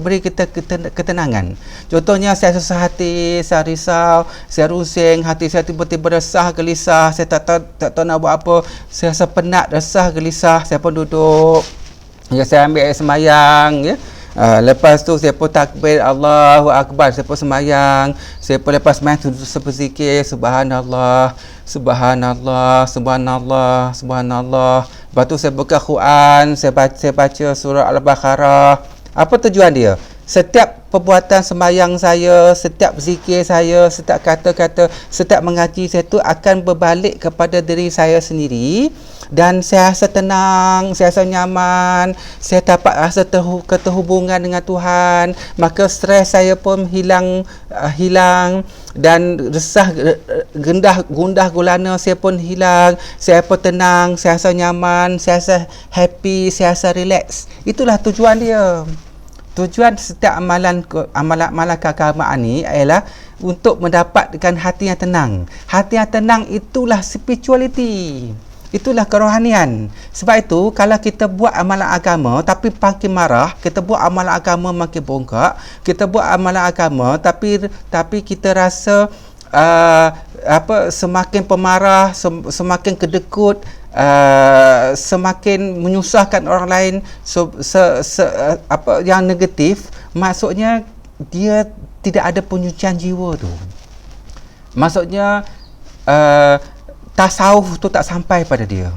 Speaker 1: beri kita ketenangan. Contohnya saya susah hati, saya risau, saya rusing, hati saya tiba-tiba resah, gelisah, saya tak tahu nak buat apa, saya rasa penat, resah, gelisah, saya pun duduk, ya, saya ambil air semayang, ya. Lepas tu saya pun takbir Allahu Akbar, saya pun semayang, saya pun lepas semayang saya berzikir subhanallah, subhanallah, subhanallah, subhanallah. Lepas tu saya buka Quran, saya baca surah Al-Baqarah. Apa tujuan dia? Setiap perbuatan sembahyang saya, setiap zikir saya, setiap kata-kata, setiap mengaji saya tu akan berbalik kepada diri saya sendiri. Dan saya rasa tenang, saya rasa nyaman, saya dapat rasa keterhubungan dengan Tuhan. Maka stres saya pun hilang, dan resah, gundah gulana saya pun hilang. Saya pun tenang, saya rasa nyaman, saya rasa happy, saya rasa relax. Itulah tujuan dia. Tujuan setiap amalan keagamaan ni ialah untuk mendapatkan hati yang tenang. Hati yang tenang itulah spirituality. Itulah kerohanian. Sebab itu kalau kita buat amalan agama tapi makin marah, kita buat amalan agama makin bongkak, kita buat amalan agama tapi kita rasa semakin pemarah, semakin kedekut, semakin menyusahkan orang lain, yang negatif, maksudnya dia tidak ada penyucian jiwa tu. Maksudnya tasawuf tu tak sampai pada dia.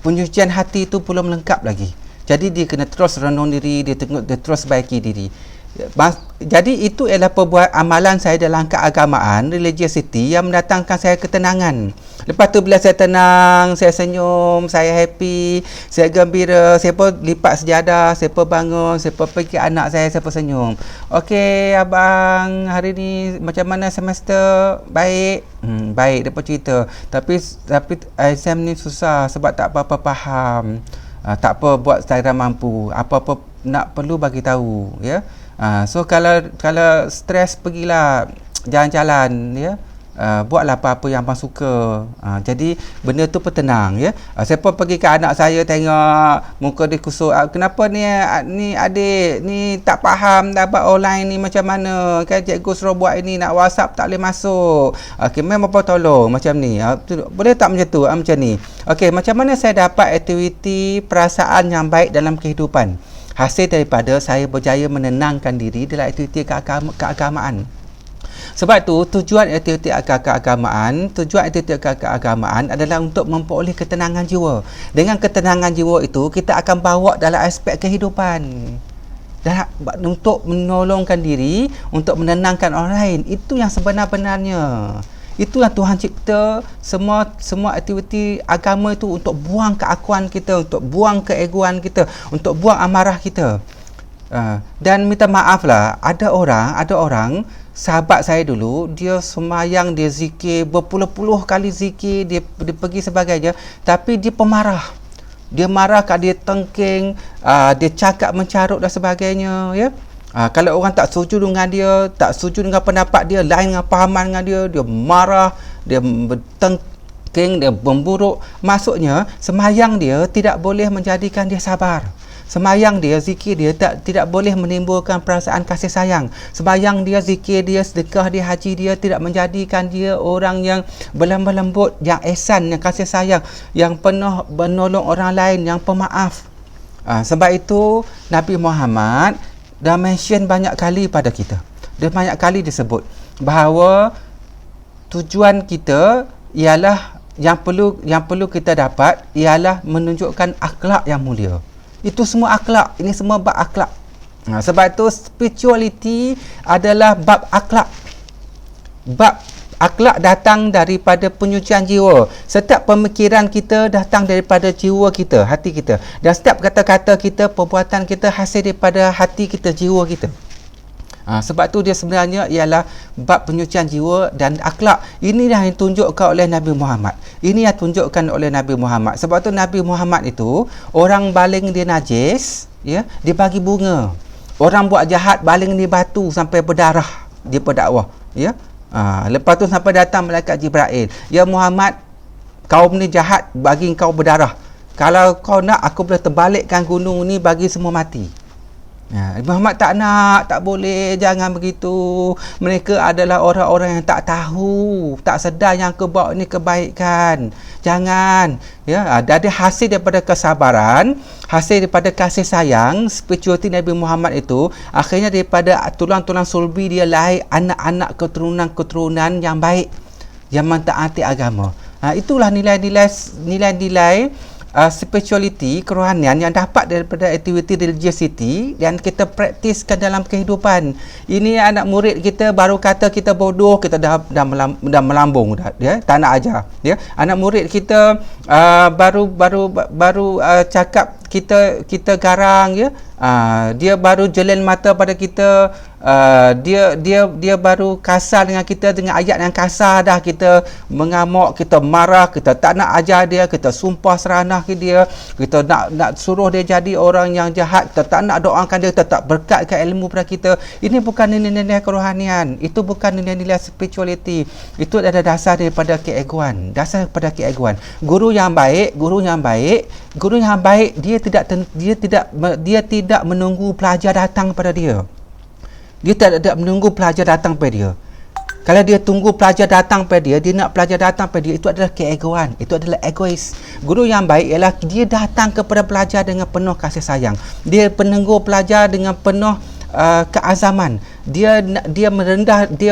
Speaker 1: Penyucian hati tu belum lengkap lagi. Jadi dia kena terus renung diri, dia terus baiki diri. Jadi itu ialah perbuatan amalan saya dalam keagamaan, religiosity, yang mendatangkan saya ketenangan. Lepas tu bila saya tenang, saya senyum, saya happy, saya gembira, saya pun lipat sejadah, saya pun bangun, saya pun pergi anak saya pun senyum. Okey abang, hari ni macam mana semester? Baik. Baik, dia pun cerita. Tapi exam ni susah sebab tak apa-apa faham. Tak apa, buat saya mampu. Apa-apa nak perlu bagi tahu, ya. So kalau stres, pergilah jalan-jalan, ya. Buatlah apa-apa yang abang suka. Jadi benda tu tenang, ya. Saya pun pergi ke anak saya, tengok muka dia kusut. Kenapa ni adik ni tak faham dapat online ni macam mana? Kan cikgu suruh buat ini, nak WhatsApp tak boleh masuk. Okey, memang apa tolong macam ni. Boleh tak macam tu? Macam ni. Okey, macam mana saya dapat aktiviti perasaan yang baik dalam kehidupan? Hasil daripada saya berjaya menenangkan diri dalam aktiviti keagamaan. Sebab tu tujuan aktiviti keagamaan adalah untuk memperoleh ketenangan jiwa. Dengan ketenangan jiwa itu, kita akan bawa dalam aspek kehidupan. Dan untuk menolongkan diri, untuk menenangkan orang lain. Itu yang sebenar-benarnya. Itu yang Tuhan cipta. Semua aktiviti agama itu untuk buang keakuan kita, untuk buang keegoan kita, untuk buang amarah kita. Dan minta maaf lah, ada orang sahabat saya dulu, dia semayang, dia zikir berpuluh-puluh kali zikir, dia pergi sebagainya, tapi dia pemarah. Dia marah, dia tengking, dia cakap mencarut dan sebagainya, ya. Kalau orang tak setuju dengan dia, tak setuju dengan pendapat dia, lain dengan pahaman dengan dia, dia marah, dia bertengking, dia memburuk. Maksudnya semayang dia tidak boleh menjadikan dia sabar. Semayang dia, zikir dia tidak boleh menimbulkan perasaan kasih sayang. Semayang dia, zikir dia, sedekah dia, haji dia tidak menjadikan dia orang yang berlembut lembut, yang ihsan, yang kasih sayang, yang penuh menolong orang lain, yang pemaaf. Sebab itu Nabi Muhammad dah mention banyak kali pada kita. Dia banyak kali disebut bahawa tujuan kita ialah yang perlu kita dapat ialah menunjukkan akhlak yang mulia. Itu semua akhlak. Ini semua bab akhlak. Sebab itu spirituality adalah bab akhlak. Bab akhlak datang daripada penyucian jiwa. Setiap pemikiran kita datang daripada jiwa kita, hati kita. Dan setiap kata-kata kita, perbuatan kita hasil daripada hati kita, jiwa kita. Sebab tu dia sebenarnya ialah bab penyucian jiwa dan akhlak. Inilah yang ditunjukkan oleh Nabi Muhammad. Ini yang ditunjukkan oleh Nabi Muhammad. Sebab tu Nabi Muhammad itu, orang baling dia najis, ya, dia bagi bunga. Orang buat jahat baling dia batu sampai berdarah, dia berdakwah, ya. Lepas tu sampai datang malaikat Jibril. Ya Muhammad, kaum ni jahat, bagi kau berdarah. Kalau kau nak, aku boleh terbalikkan gunung ni bagi semua mati. Muhammad tak nak, tak boleh, jangan begitu. Mereka adalah orang-orang yang tak tahu, tak sedar yang kau bawa ni kebaikan. Jangan, ya. Dari hasil daripada kesabaran, hasil daripada kasih sayang, spirituality Nabi Muhammad itu, akhirnya daripada tulang-tulang sulbi dia lahir anak-anak keturunan yang baik, yang mentaati agama. Itulah nilai-nilai spirituality, kerohanian yang dapat daripada aktiviti religiosity dan kita praktiskan dalam kehidupan. Ini anak murid kita baru kata kita bodoh, kita dah melambung dah, ya, tak nak ajar, ya. Anak murid kita baru cakap kita garang, ya. Dia baru jelen mata pada kita, dia baru kasar dengan kita dengan ayat yang kasar, dah kita mengamuk, kita marah, kita tak nak ajar dia, kita sumpah seranah ke dia, kita nak suruh dia jadi orang yang jahat, kita tak nak doakan dia, kita tak berkatkan ilmu pada kita. Ini bukan nilai-nilai kerohanian, itu bukan nilai-nilai spirituality. Itu adalah dasar daripada keegoan, Guru yang baik dia tidak menunggu pelajar datang pada dia. Dia tidak menunggu pelajar datang pada dia. Kalau dia tunggu pelajar datang pada dia, dia nak pelajar datang pada dia, itu adalah keegoan, itu adalah egois. Guru yang baik ialah dia datang kepada pelajar dengan penuh kasih sayang. Dia menegur pelajar dengan penuh keazaman. Dia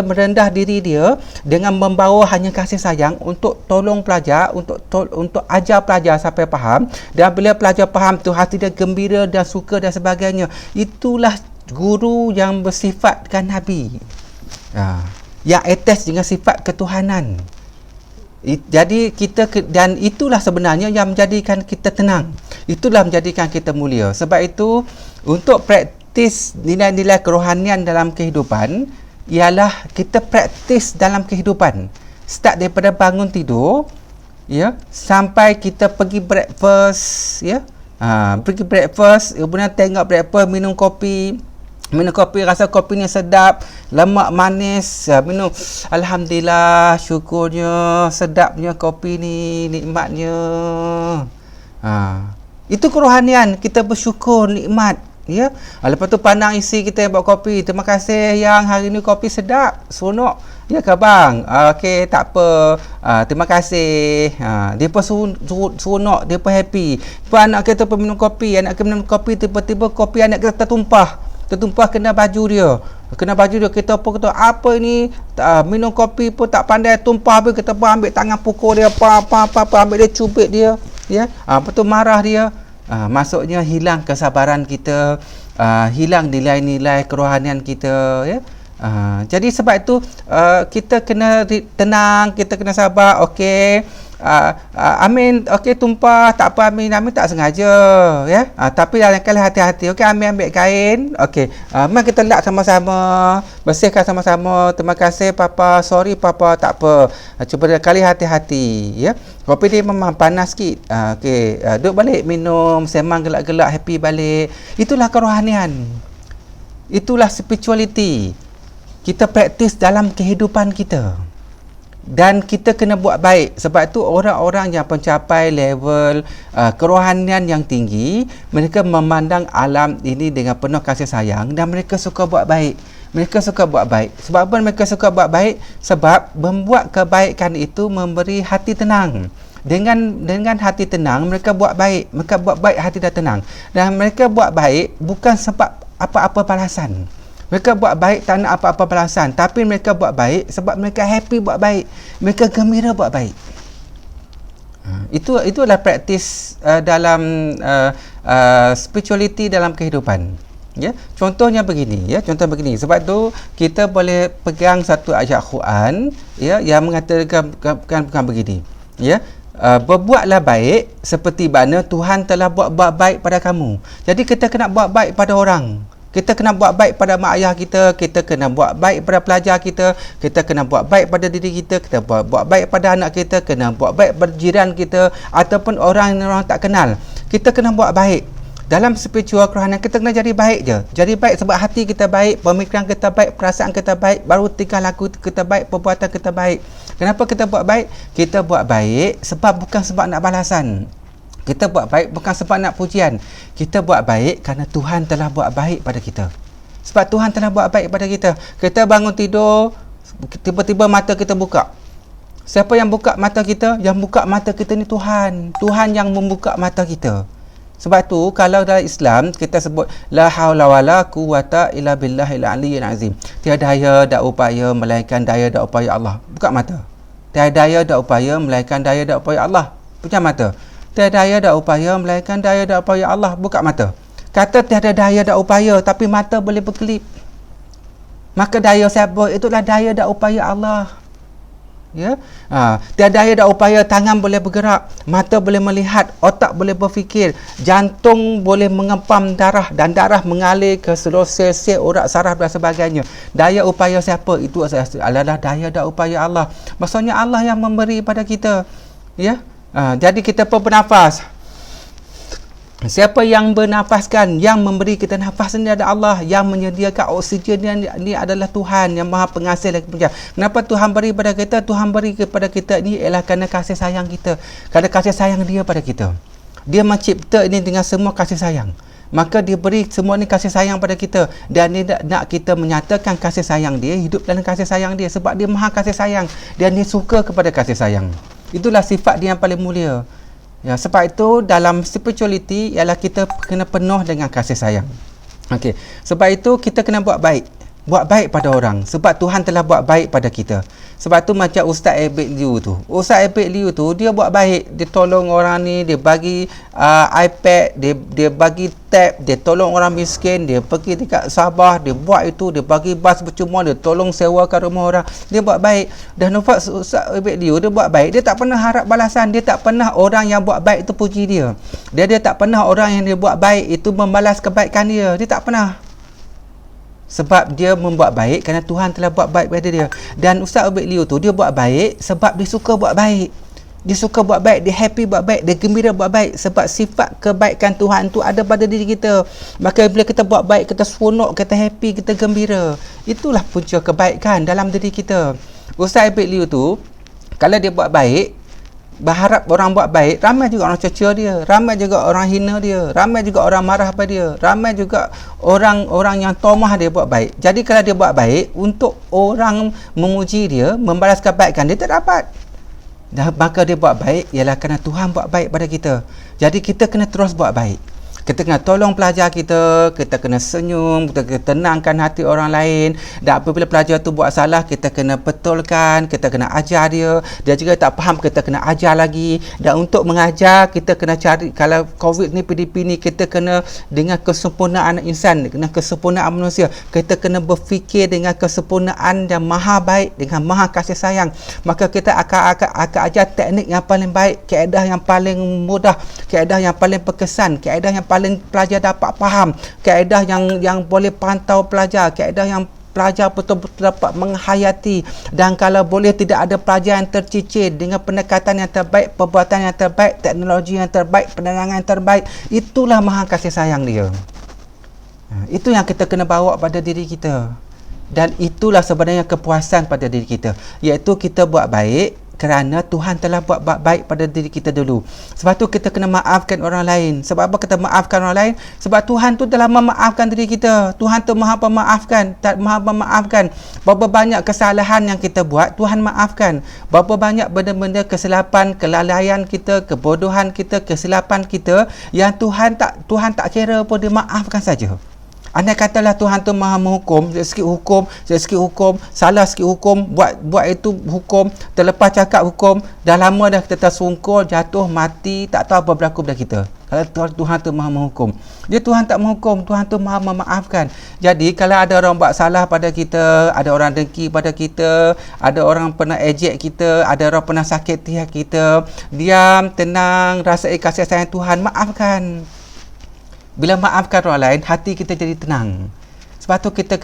Speaker 1: merendah diri dia dengan membawa hanya kasih sayang untuk tolong pelajar, untuk ajar pelajar sampai faham. Dan bila pelajar faham tu, hati dia gembira dan suka dan sebagainya. Itulah guru yang bersifatkan Nabi, yang attach dengan sifat ketuhanan. Jadi dan itulah sebenarnya yang menjadikan kita tenang, itulah menjadikan kita mulia. Sebab itu untuk praktis nilai-nilai kerohanian dalam kehidupan ialah kita praktis dalam kehidupan, start daripada bangun tidur, ya, sampai kita pergi breakfast, ya, pergi breakfast, kemudian tengok breakfast, minum kopi, rasa kopi ni sedap, lemak manis, minum, alhamdulillah, syukurnya, sedapnya kopi ni, nikmatnya. Itu kerohanian, kita bersyukur, nikmat, ya. Lepas tu pandang isi kita yang buat kopi, terima kasih yang hari ni kopi sedap, seronok, ya ke bang? Okey, tak apa, terima kasih. Dia pun seronok, dia pun happy. Lepas anak kita pun minum kopi, tiba-tiba kopi anak kita tertumpah kena baju dia, kita pun kata apa ni, minum kopi pun tak pandai, tumpah habis, kita pun ambil tangan pukul dia, ambil dia, cubit dia, ya. Lepas tu marah dia. Maksudnya hilang kesabaran kita, hilang nilai-nilai kerohanian kita, ya. Jadi sebab itu kita kena tenang, kita kena sabar. Okey, Amin, okey, tumpah, tak apa Amin tak sengaja, ya. Tapi dalam kali hati-hati. Okey, Amin ambil kain, okey, mari kita lap sama-sama, bersihkan sama-sama. Terima kasih papa, sorry papa, tak apa, cuba kali hati-hati, ya. Kopi dia memang panas sikit, okey, duduk balik minum, semang gelak-gelak, happy balik. Itulah kerohanian, itulah spirituality. Kita praktis dalam kehidupan kita, dan kita kena buat baik. Sebab tu orang-orang yang mencapai level kerohanian yang tinggi, mereka memandang alam ini dengan penuh kasih sayang, dan mereka suka buat baik. Sebab apa mereka suka buat baik? Sebab membuat kebaikan itu memberi hati tenang. Dengan hati tenang mereka buat baik. Mereka buat baik, hati dah tenang. Dan mereka buat baik bukan sebab apa-apa balasan. Mereka buat baik tak nak apa-apa balasan, tapi mereka buat baik sebab mereka happy buat baik, mereka gembira buat baik. Itu adalah praktis dalam spirituality dalam kehidupan, ya. Contohnya begini, ya, sebab tu kita boleh pegang satu ayat Quran, ya, yang mengatakan begini, ya. Berbuatlah baik seperti mana Tuhan telah buat baik pada kamu. Jadi kita kena buat baik pada orang. Kita kena buat baik pada mak ayah kita, kita kena buat baik pada pelajar kita, kita kena buat baik pada diri kita, kita buat baik pada anak kita, kena buat baik pada jiran kita, ataupun orang tak kenal. Kita kena buat baik. Dalam spiritual kerohanian kita kena jadi baik je. Jadi baik sebab hati kita baik, pemikiran kita baik, perasaan kita baik, baru tingkah laku kita baik, perbuatan kita baik. Kenapa kita buat baik? Kita buat baik bukan sebab nak balasan. Kita buat baik bukan sebab nak pujian. Kita buat baik kerana Tuhan telah buat baik pada kita. Sebab Tuhan telah buat baik pada kita. Kita bangun tidur, tiba-tiba mata kita buka. Siapa yang buka mata kita? Yang buka mata kita ni Tuhan. Tuhan yang membuka mata kita. Sebab tu kalau dalam Islam kita sebut la haula wala quwata illa billahil aliyyil azim. Tiada daya dan upaya melainkan daya dan upaya Allah. Buka mata. Tiada daya dan upaya melainkan daya dan upaya Allah. Punya mata. Tiada daya dan upaya melainkan daya dan upaya Allah. Buka mata. Kata tiada daya dan upaya, tapi mata boleh berkelip. Maka daya siapa? Itulah daya dan upaya Allah. Ya. Tiada daya dan upaya, tangan boleh bergerak, mata boleh melihat, otak boleh berfikir, jantung boleh mengempam darah, dan darah mengalir ke seluruh sel-sel urat saraf dan sebagainya. Daya upaya siapa? Itu adalah daya dan upaya Allah. Maksudnya Allah yang memberi pada kita. Ya. Jadi kita pun bernafas. Siapa yang bernafaskan, yang memberi kita nafas ni adalah Allah. Yang menyediakan oksigen ni adalah Tuhan yang Maha Pengasih lagi Penjaga. Kenapa Tuhan beri pada kita? Tuhan beri kepada kita ni ialah kerana kasih sayang kita, kerana kasih sayang dia pada kita. Dia mencipta ini dengan semua kasih sayang. Maka dia beri semua ni kasih sayang pada kita, dan dia nak kita menyatakan kasih sayang dia, hidup dalam kasih sayang dia, sebab dia Maha kasih sayang dan dia suka kepada kasih sayang. Itulah sifat dia yang paling mulia. Ya, sebab itu dalam spirituality ialah kita kena penuh dengan kasih sayang. Okey, sebab itu kita kena buat baik pada orang, sebab Tuhan telah buat baik pada kita. Sebab tu macam Ustaz Ebek Liu tu. Ustaz Ebek Liu tu dia buat baik, dia tolong orang ni, dia bagi iPad, dia bagi tab, dia tolong orang miskin, dia pergi dekat Sabah, dia buat itu, dia bagi bas percuma, dia tolong sewakan rumah orang. Dia buat baik. Dan Ustaz Ebek Liu dia buat baik, dia tak pernah harap balasan, dia tak pernah orang yang buat baik tu puji dia. Dia tak pernah orang yang dia buat baik itu membalas kebaikan dia. Dia tak pernah. Sebab dia membuat baik kerana Tuhan telah buat baik pada dia. Dan Ustaz Ebek Liu tu dia buat baik sebab dia suka buat baik. Dia suka buat baik, dia happy buat baik, dia gembira buat baik. Sebab sifat kebaikan Tuhan tu ada pada diri kita. Maka bila kita buat baik, kita seronok, kita happy, kita gembira. Itulah punca kebaikan dalam diri kita. Ustaz Ebek Liu tu kalau dia buat baik, berharap orang buat baik, ramai juga orang cerca dia, ramai juga orang hina dia, ramai juga orang marah pada dia, ramai juga orang yang tomah dia buat baik. Jadi kalau dia buat baik, untuk orang memuji dia, membalas kebaikan dia tak dapat. Dan maka dia buat baik ialah kerana Tuhan buat baik pada kita. Jadi kita kena terus buat baik. Kita kena tolong pelajar kita kena senyum, kita kena tenangkan hati orang lain. Dan apabila pelajar tu buat salah, kita kena betulkan, kita kena ajar dia. Dia juga tak faham, kita kena ajar lagi. Dan untuk mengajar, kita kena cari, kalau COVID ni, PDP ni, kita kena dengan kesempurnaan insan, dengan kesempurnaan manusia. Kita kena berfikir dengan kesempurnaan yang maha baik, dengan maha kasih sayang. Maka kita akan ajar teknik yang paling baik, kaedah yang paling mudah, kaedah yang paling berkesan, kaedah yang paling pelajar dapat faham, kaedah yang boleh pantau pelajar, kaedah yang pelajar betul-betul dapat menghayati. Dan kalau boleh tidak ada pelajar yang tercicir, dengan pendekatan yang terbaik, perbuatan yang terbaik, teknologi yang terbaik, penerangan yang terbaik. Itulah maha kasih sayang dia. Itu yang kita kena bawa pada diri kita. Dan itulah sebenarnya kepuasan pada diri kita, iaitu kita buat baik kerana Tuhan telah buat baik pada diri kita dulu. Sebab tu kita kena maafkan orang lain. Sebab apa kita maafkan orang lain? Sebab Tuhan tu telah memaafkan diri kita. Tuhan tu maha pemaafkan, maha memaafkan. Berapa banyak kesalahan yang kita buat, Tuhan maafkan. Berapa banyak benda-benda kesilapan, kelalaian kita, kebodohan kita, kesilapan kita yang Tuhan tak kira pun, dia maafkan saja. Andai katalah Tuhan tu maha menghukum, sikit hukum, salah sikit hukum, buat itu hukum, terlepas cakap hukum, dah lama dah kita tersungkur, jatuh, mati, tak tahu apa berlaku pada kita. Kalau Tuhan tu maha menghukum, dia Tuhan tak menghukum, Tuhan tu maha memaafkan. Jadi kalau ada orang buat salah pada kita, ada orang dengki pada kita, ada orang pernah ejek kita, ada orang pernah sakiti kita, diam, tenang, rasai kasih sayang Tuhan, maafkan. Bila maafkan orang lain, hati kita jadi tenang. Sebab tu kita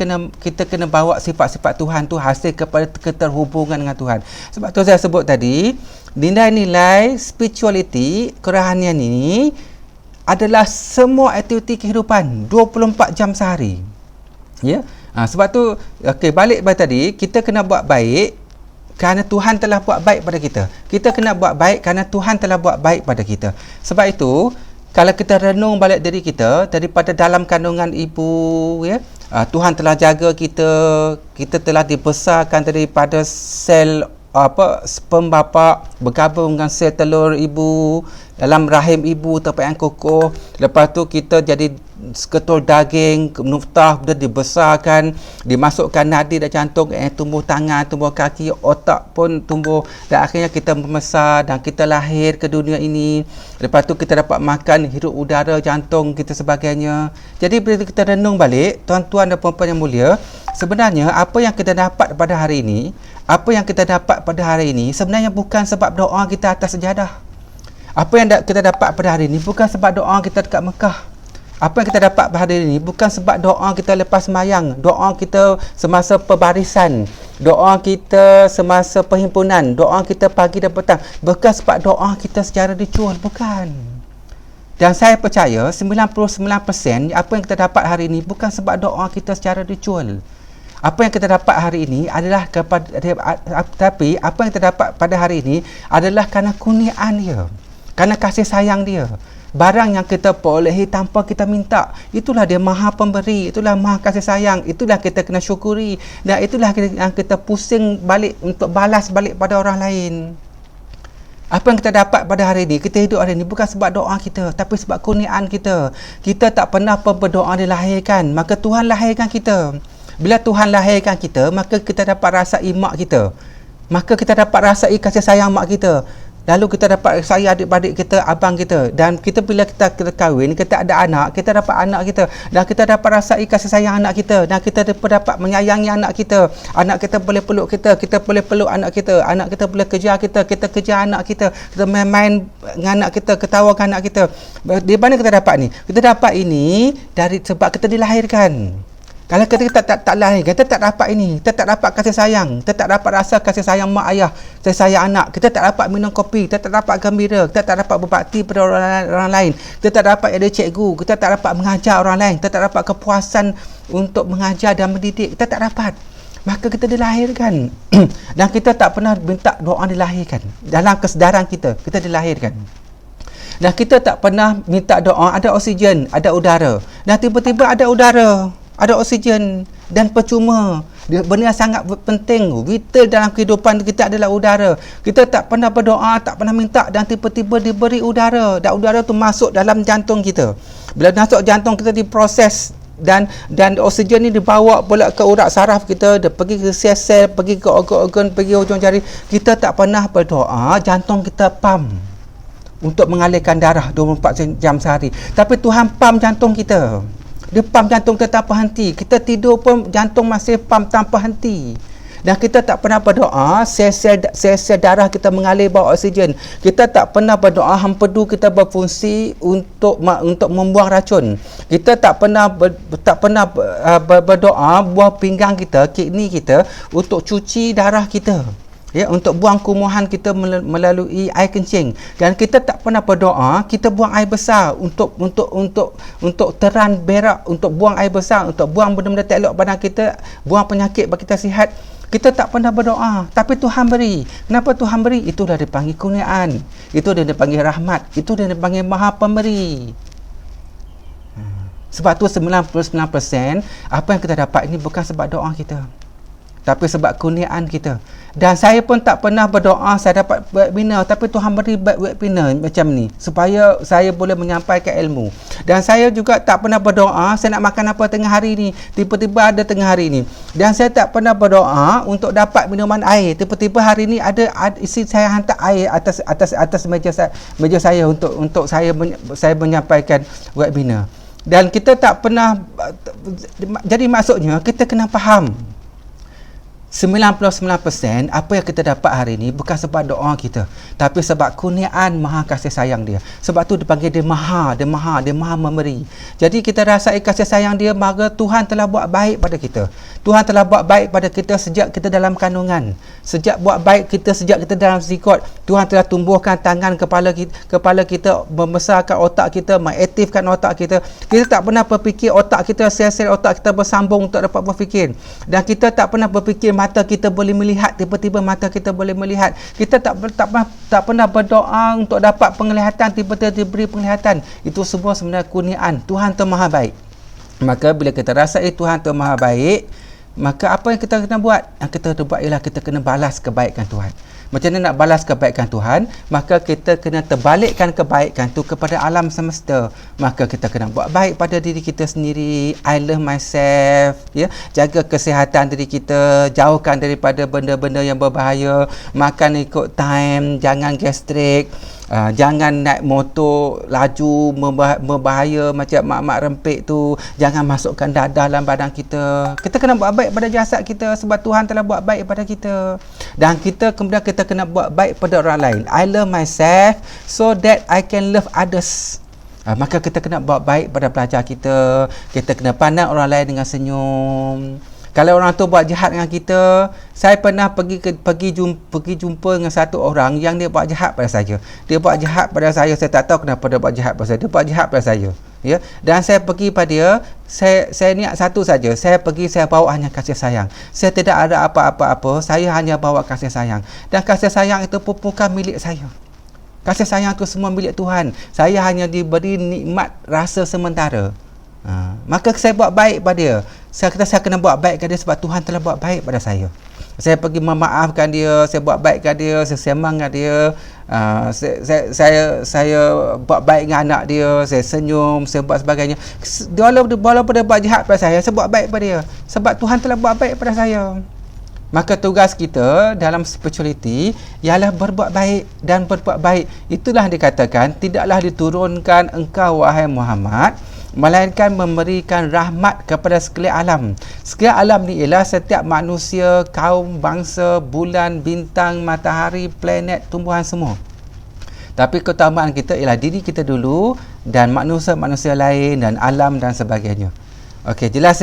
Speaker 1: kena bawa sifat-sifat Tuhan tu hasil kepada keterhubungan dengan Tuhan. Sebab tu saya sebut tadi, nilai-nilai spirituality, kerohanian ini adalah semua aktiviti kehidupan 24 jam sehari. Ya. Sebab tu balik pada tadi, kita kena buat baik kerana Tuhan telah buat baik pada kita. Kita kena buat baik kerana Tuhan telah buat baik pada kita. Sebab itu, kalau kita renung balik diri kita daripada dalam kandungan ibu, ya, Tuhan telah jaga kita, kita telah dibesarkan daripada sel sperm bapa bergabung dengan sel telur ibu dalam rahim ibu tempat yang kokoh. Lepas tu kita jadi seketul daging, nuftah, sudah dibesarkan, dimasukkan nadi dan jantung, tumbuh tangan, tumbuh kaki, otak pun tumbuh, dan akhirnya kita membesar dan kita lahir ke dunia ini. Lepas tu kita dapat makan, hirup udara, jantung kita sebagainya. Jadi bila kita renung balik, tuan-tuan dan puan-puan yang mulia, sebenarnya apa yang kita dapat pada hari ini, sebenarnya bukan sebab doa kita atas sejadah. Apa yang kita dapat pada hari ini bukan sebab doa kita dekat Mekah. Apa yang kita dapat pada hari ini bukan sebab doa kita lepas sembahyang, doa kita semasa pembarisan, doa kita semasa perhimpunan, doa kita pagi dan petang. Bukan sebab doa kita secara ritual, bukan. Dan saya percaya 99% apa yang kita dapat hari ini bukan sebab doa kita secara ritual. Apa yang kita dapat hari ini adalah tapi apa yang kita dapat pada hari ini adalah kerana kurniaan dia, kerana kasih sayang dia. Barang yang kita perolehi tanpa kita minta, itulah dia maha pemberi, itulah maha kasih sayang, itulah kita kena syukuri, dan itulah yang kita pusing balik untuk balas balik pada orang lain. Apa yang kita dapat pada hari ini, kita hidup hari ini bukan sebab doa kita, tapi sebab kurniaan kita. Kita tak pernah berdoa dilahirkan, maka Tuhan lahirkan kita. Bila Tuhan lahirkan kita, maka kita dapat rasa imak kita. maka kita dapat rasai kasih sayang mak kita. Lalu kita dapat sayang adik-adik kita, abang kita. Dan kita bila kita kahwin, kita ada anak, kita dapat anak kita. Dan kita dapat rasai kasih sayang anak kita. Dan kita dapat menyayangi anak kita. Anak kita boleh peluk kita boleh peluk anak kita. Anak kita boleh kejar kita kejar anak kita. Kita main-main dengan anak kita, ketawa dengan anak kita. Di mana kita dapat ni? Kita dapat ini dari sebab kita dilahirkan. Kalau kita tak lahir, kita tak dapat ini, kita tak dapat kasih sayang, kita tak dapat rasa kasih sayang mak ayah, kasih sayang anak, kita tak dapat minum kopi, kita tak dapat gembira, kita tak dapat berbakti pada orang lain, kita tak dapat ada cikgu, kita tak dapat mengajar orang lain, kita tak dapat kepuasan untuk mengajar dan mendidik, kita tak dapat. Maka kita dilahirkan dan kita tak pernah minta doa dilahirkan. Dalam kesedaran kita dilahirkan. Dan kita tak pernah minta doa, ada oksigen, ada udara. Dan tiba-tiba ada udara, ada oksigen dan percuma. Benda yang sangat penting, vital dalam kehidupan kita adalah udara. Kita tak pernah berdoa, tak pernah minta dan tiba-tiba diberi udara. Dan udara tu masuk dalam jantung kita. Bila masuk jantung kita diproses dan oksigen ni dibawa pula ke urat saraf kita, dia pergi ke sel-sel, pergi ke organ-organ, pergi hujung jari. Kita tak pernah berdoa, jantung kita pump untuk mengalirkan darah 24 jam sehari. Tapi Tuhan pump jantung kita. Dia pump jantung kita tanpa henti. Kita tidur pun jantung masih pump tanpa henti. Dan kita tak pernah berdoa, sel-sel darah kita mengalir bawa oksigen. Kita tak pernah berdoa, empedu kita berfungsi untuk membuang racun. Kita tak pernah berdoa, buah pinggang kita, kidney kita untuk cuci darah kita. Ya, untuk buang kumuhan kita melalui air kencing. Dan kita tak pernah berdoa, kita buang air besar untuk teran berak, untuk buang air besar, untuk buang benda-benda tak elok badan kita, buang penyakit bagi kita sihat. Kita tak pernah berdoa, tapi Tuhan beri. Kenapa Tuhan beri? Itu dah dipanggil kurniaan. Itu dah dipanggil rahmat. Itu dah dipanggil Maha Pemberi. Sebab tu 99% apa yang kita dapat ini bukan sebab doa kita, tapi sebab kurniaan kita. Dan saya pun tak pernah berdoa saya dapat webinar, tapi Tuhan beri webinar macam ni supaya saya boleh menyampaikan ilmu. Dan saya juga tak pernah berdoa saya nak makan apa tengah hari ni, tiba-tiba ada tengah hari ni. Dan saya tak pernah berdoa untuk dapat minuman air, tiba-tiba hari ni ada isi saya hantar air atas meja saya untuk saya menyampaikan webinar. Dan kita tak pernah, jadi maksudnya kita kena faham 99% apa yang kita dapat hari ini bukan sebab doa kita, tapi sebab kurniaan Maha kasih sayang dia. Sebab tu dipanggil dia Maha memberi. Jadi kita rasai kasih sayang dia, maka Tuhan telah buat baik pada kita. Tuhan telah buat baik pada kita sejak kita dalam kandungan. Sejak kita dalam zigot. Tuhan telah tumbuhkan tangan kepala kita, membesarkan otak kita, mengaktifkan otak kita. Kita tak pernah berfikir otak kita, sel-sel otak kita bersambung untuk dapat berfikir. Dan kita tak pernah berfikir mata kita boleh melihat, tiba-tiba mata kita boleh melihat. Kita tak pernah berdoa untuk dapat penglihatan, tiba-tiba diberi penglihatan. Itu semua sebenarnya kurniaan. Tuhan tu Maha baik. Maka bila kita rasai Tuhan tu Maha baik, maka apa yang kita kena buat? Yang kita kena buat ialah kita kena balas kebaikan Tuhan. Macam mana nak balas kebaikan Tuhan? Maka kita kena terbalikkan kebaikan tu kepada alam semesta. Maka kita kena buat baik pada diri kita sendiri. I love myself, ya. Jaga kesihatan diri kita, jauhkan daripada benda-benda yang berbahaya, makan ikut time, jangan gastrik. Jangan naik motor laju berbahaya macam mak-mak rempik tu. Jangan masukkan dadah dalam badan kita. Kita kena buat baik pada jasad kita sebab Tuhan telah buat baik pada kita. Dan kemudian kita kena buat baik pada orang lain. I love myself so that I can love others. Maka kita kena buat baik pada pelajar kita. Kita kena pandang orang lain dengan senyum. Kalau orang tu buat jahat dengan kita, saya pernah pergi jumpa dengan satu orang yang dia buat jahat pada saya. Dia buat jahat pada saya tak tahu kenapa dia buat jahat pada saya. Dia buat jahat pada saya, ya. Dan saya pergi pada dia, saya niat satu saja. Saya bawa hanya kasih sayang. Saya tidak ada apa-apa, saya hanya bawa kasih sayang. Dan kasih sayang itu pun bukan milik saya. Kasih sayang itu semua milik Tuhan. Saya hanya diberi nikmat rasa sementara. Maka saya buat baik pada dia. Saya kena buat baik pada dia sebab Tuhan telah buat baik pada saya. Saya pergi memaafkan dia, saya buat baik pada dia, saya sembang dengan dia, saya buat baik dengan anak dia, saya senyum, saya buat sebagainya. Walaupun dia buat jahat pada saya buat baik pada dia sebab Tuhan telah buat baik pada saya. Maka tugas kita dalam spirituality ialah berbuat baik dan berbuat baik. Itulah dikatakan, tidaklah diturunkan engkau wahai Muhammad, melainkan memberikan rahmat kepada sekalian alam. Sekalian alam ni ialah setiap manusia, kaum, bangsa, bulan, bintang, matahari, planet, tumbuhan semua. Tapi keutamaan kita ialah diri kita dulu dan manusia-manusia lain dan alam dan sebagainya. Okey, jelas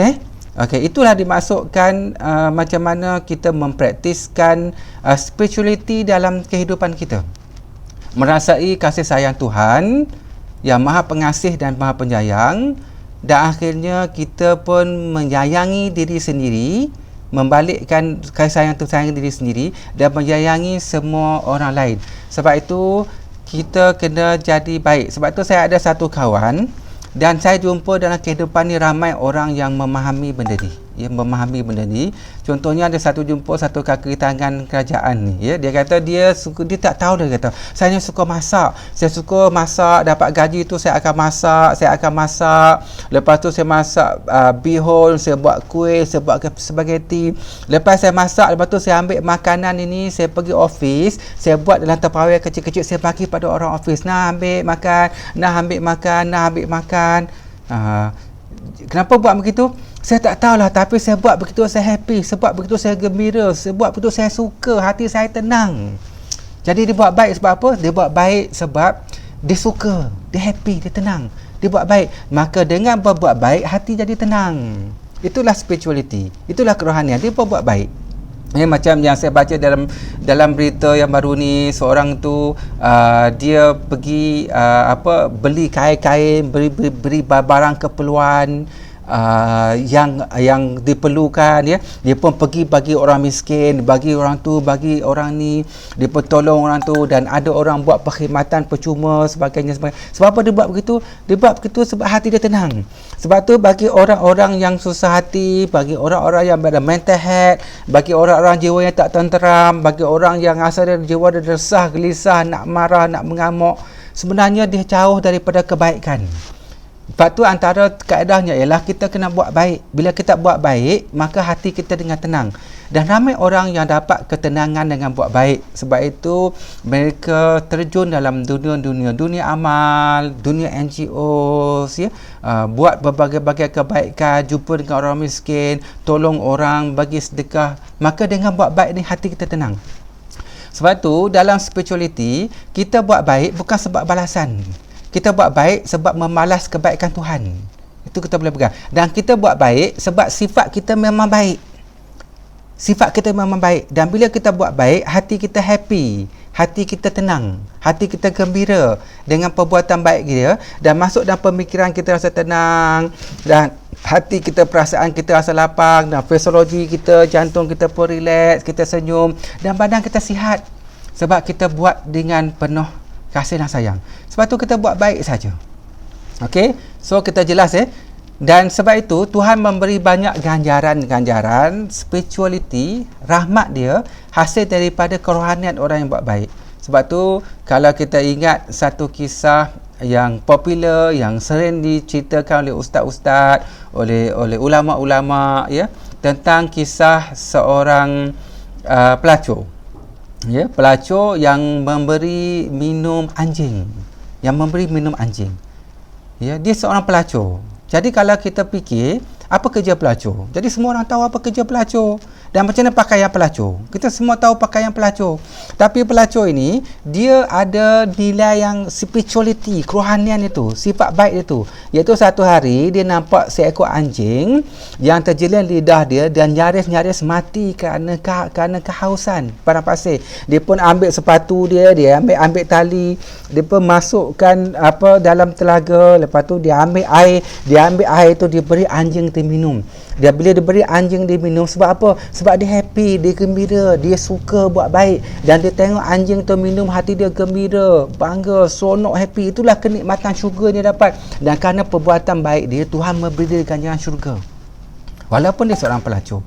Speaker 1: Okey, itulah dimaksudkan macam mana kita mempraktiskan spirituality dalam kehidupan kita. Merasai kasih sayang Tuhan yang Maha Pengasih dan Maha Penyayang, dan akhirnya kita pun menyayangi diri sendiri, membalikkan kasih sayang Tuhan diri sendiri dan menyayangi semua orang lain. Sebab itu kita kena jadi baik. Sebab itu saya ada satu kawan dan saya jumpa dalam kehidupan ni ramai orang yang memahami benda ni. Memahami benda ni. Contohnya ada satu kaki tangan kerajaan ni. Dia kata dia tak tahu, dia kata saya suka masak. Saya suka masak, dapat gaji tu saya akan masak. Lepas tu saya masak bihun, saya buat kuih, saya buat spaghetti. Lepas saya masak, lepas tu saya ambil makanan ini, saya pergi office, saya buat dalam tupperware kecil-kecil, saya bagi pada orang office. Nah, ambil makan. Kenapa buat begitu? Saya tak tahulah, tapi saya buat begitu saya happy, sebab begitu saya gembira, sebab begitu saya suka, hati saya tenang. Jadi dia buat baik sebab apa? Dia buat baik sebab dia suka, dia happy, dia tenang. Dia buat baik. Maka dengan berbuat baik, hati jadi tenang. Itulah spirituality, itulah kerohanian. Dia buat baik. Macam yang saya baca dalam berita yang baru ni, seorang tu dia pergi beli kain-kain, beri barang keperluan yang diperlukan, dia pun pergi bagi orang miskin, bagi orang tu, bagi orang ni, dia pun tolong orang tu, dan ada orang buat perkhidmatan percuma sebagainya. Sebab apa dia buat begitu? Dia buat begitu sebab hati dia tenang. Sebab tu bagi orang-orang yang susah hati, bagi orang-orang yang ada mental health, bagi orang-orang jiwa yang tak tenteram, bagi orang yang rasa dia jiwa dia resah, gelisah, nak marah, nak mengamuk, sebenarnya dia jauh daripada kebaikan. Sebab tu antara kaedahnya ialah kita kena buat baik. Bila kita buat baik, maka hati kita dengan tenang. Dan ramai orang yang dapat ketenangan dengan buat baik. Sebab itu mereka terjun dalam dunia amal, dunia NGOs, buat berbagai-bagai kebaikan, jumpa dengan orang miskin, tolong orang, bagi sedekah. Maka dengan buat baik ni hati kita tenang. Sebab tu dalam spirituality, kita buat baik bukan sebab balasan. Kita buat baik sebab memalas kebaikan Tuhan. Itu kita boleh pegang. Dan kita buat baik sebab sifat kita memang baik. Sifat kita memang baik. Dan bila kita buat baik, hati kita happy, hati kita tenang, hati kita gembira dengan perbuatan baik kita, dan masuk dalam pemikiran kita rasa tenang, dan hati kita, perasaan kita rasa lapang, dan fisiologi kita, jantung kita pun relax, kita senyum, dan badan kita sihat. Sebab kita buat dengan penuh kasih dan sayang. Sebab tu kita buat baik saja. Okey, so kita jelas dan sebab itu Tuhan memberi banyak ganjaran spirituality, rahmat dia hasil daripada kerohanian orang yang buat baik. Sebab tu kalau kita ingat satu kisah yang popular, yang sering diceritakan oleh ustaz-ustaz, oleh ulama-ulama, tentang kisah seorang pelacur. Pelacur yang memberi minum anjing. Dia seorang pelacur. Jadi kalau kita fikir, apa kerja pelacur? Jadi semua orang tahu apa kerja pelacur. Dan macam mana pakaian pelacur? Kita semua tahu pakaian pelacur. Tapi pelacur ini, dia ada nilai yang spirituality, kerohanian itu, sifat baik itu. Iaitu satu hari, dia nampak seekor anjing yang terjeling lidah dia dan nyaris mati kerana kehausan padang pasir. Dia pun ambil sepatu dia ambil tali, dia pun masukkan dalam telaga, lepas tu dia ambil air itu, dia beri anjing dia minum. Bila dia beri anjing dia minum, sebab apa? Sebab dia happy, dia gembira, dia suka buat baik, dan dia tengok anjing tu minum, hati dia gembira, bangga, seronok, happy. Itulah kenikmatan syurga dia dapat. Dan kerana perbuatan baik dia, Tuhan memberi dia ganjaran syurga, walaupun dia seorang pelacur.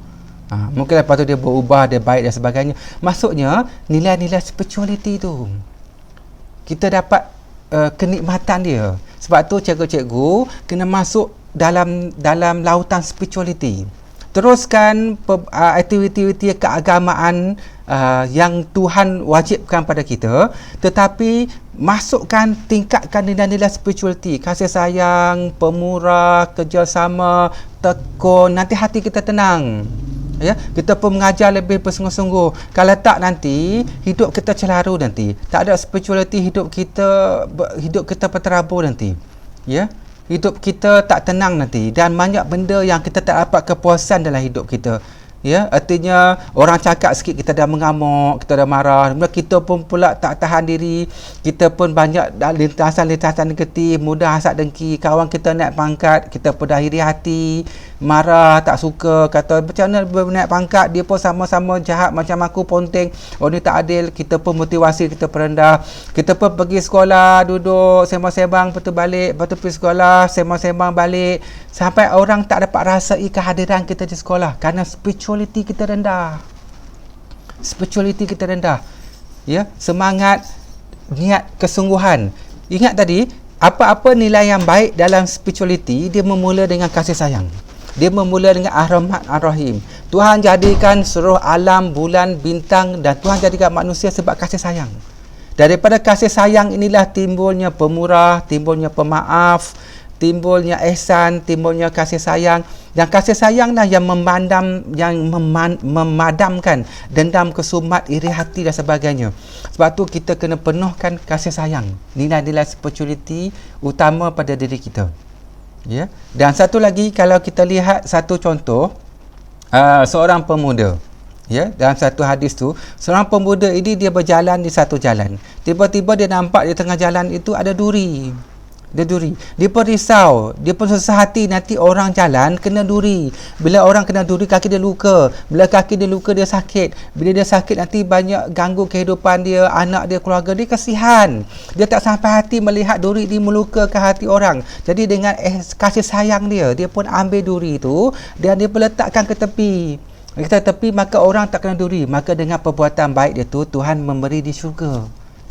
Speaker 1: Mungkin lepas tu dia berubah, dia baik dan sebagainya. Maksudnya nilai-nilai spirituality tu kita dapat kenikmatan dia. Sebab tu cikgu-cikgu kena masuk dalam lautan spirituality. teruskan aktiviti-aktiviti keagamaan yang Tuhan wajibkan pada kita, tetapi tingkatkan nilai-nilai spirituality, kasih sayang, pemurah, kerjasama, tekun. Nanti hati kita tenang. Ya, kita pun mengajar lebih bersungguh-sungguh. Kalau tak, nanti hidup kita celaru nanti. Tak ada spirituality, hidup kita berterabur nanti. Ya, hidup kita tak tenang nanti, dan banyak benda yang kita tak dapat kepuasan dalam hidup kita. Ya, artinya orang cakap sikit kita dah mengamuk, kita dah marah. Kita pun pula tak tahan diri. Kita pun banyak lintasan-lintasan negatif, mudah hasad dengki. Kawan kita naik pangkat, kita pun dah iri hati, marah, tak suka, kata macam mana naik pangkat, dia pun sama-sama jahat macam aku, ponteng. Oh, ni tak adil. Kita pun motivasi kita perendah. Kita pun pergi sekolah, duduk sembang-sembang, lepas tu balik, lepas tu pergi sekolah, sembang-sembang balik, sampai orang tak dapat rasai kehadiran kita di sekolah kerana spirituality kita rendah. Spirituality kita rendah. Ya, semangat, niat, kesungguhan. Ingat tadi, apa-apa nilai yang baik dalam spirituality, dia memula dengan kasih sayang. Dia memula dengan ar-Rahman ar-Rahim. Tuhan jadikan seluruh alam, bulan, bintang, dan Tuhan jadikan manusia sebab kasih sayang. Daripada kasih sayang inilah timbulnya pemurah, timbulnya pemaaf, timbulnya ihsan, timbulnya kasih sayang. Dan kasih sayanglah yang memadamkan dendam, kesumat, iri hati dan sebagainya. Sebab tu kita kena penuhkan kasih sayang, nilai-nilai spirituality utama pada diri kita. Ya. Dan satu lagi, kalau kita lihat satu contoh, seorang pemuda. Ya, dalam satu hadis tu, seorang pemuda ini dia berjalan di satu jalan. Tiba-tiba dia nampak di tengah jalan itu ada duri. Dia pun risau, dia pun susah hati, nanti orang jalan kena duri. Bila orang kena duri, kaki dia luka. Bila kaki dia luka, dia sakit. Bila dia sakit, nanti banyak ganggu kehidupan dia, anak dia, keluarga dia, kesian. Dia tak sampai hati melihat duri ini melukakan hati orang. Jadi dengan kasih sayang dia pun ambil duri itu dan dia pun letakkan ke tepi. Maka orang tak kena duri. Maka dengan perbuatan baik dia tu, Tuhan memberi di syurga.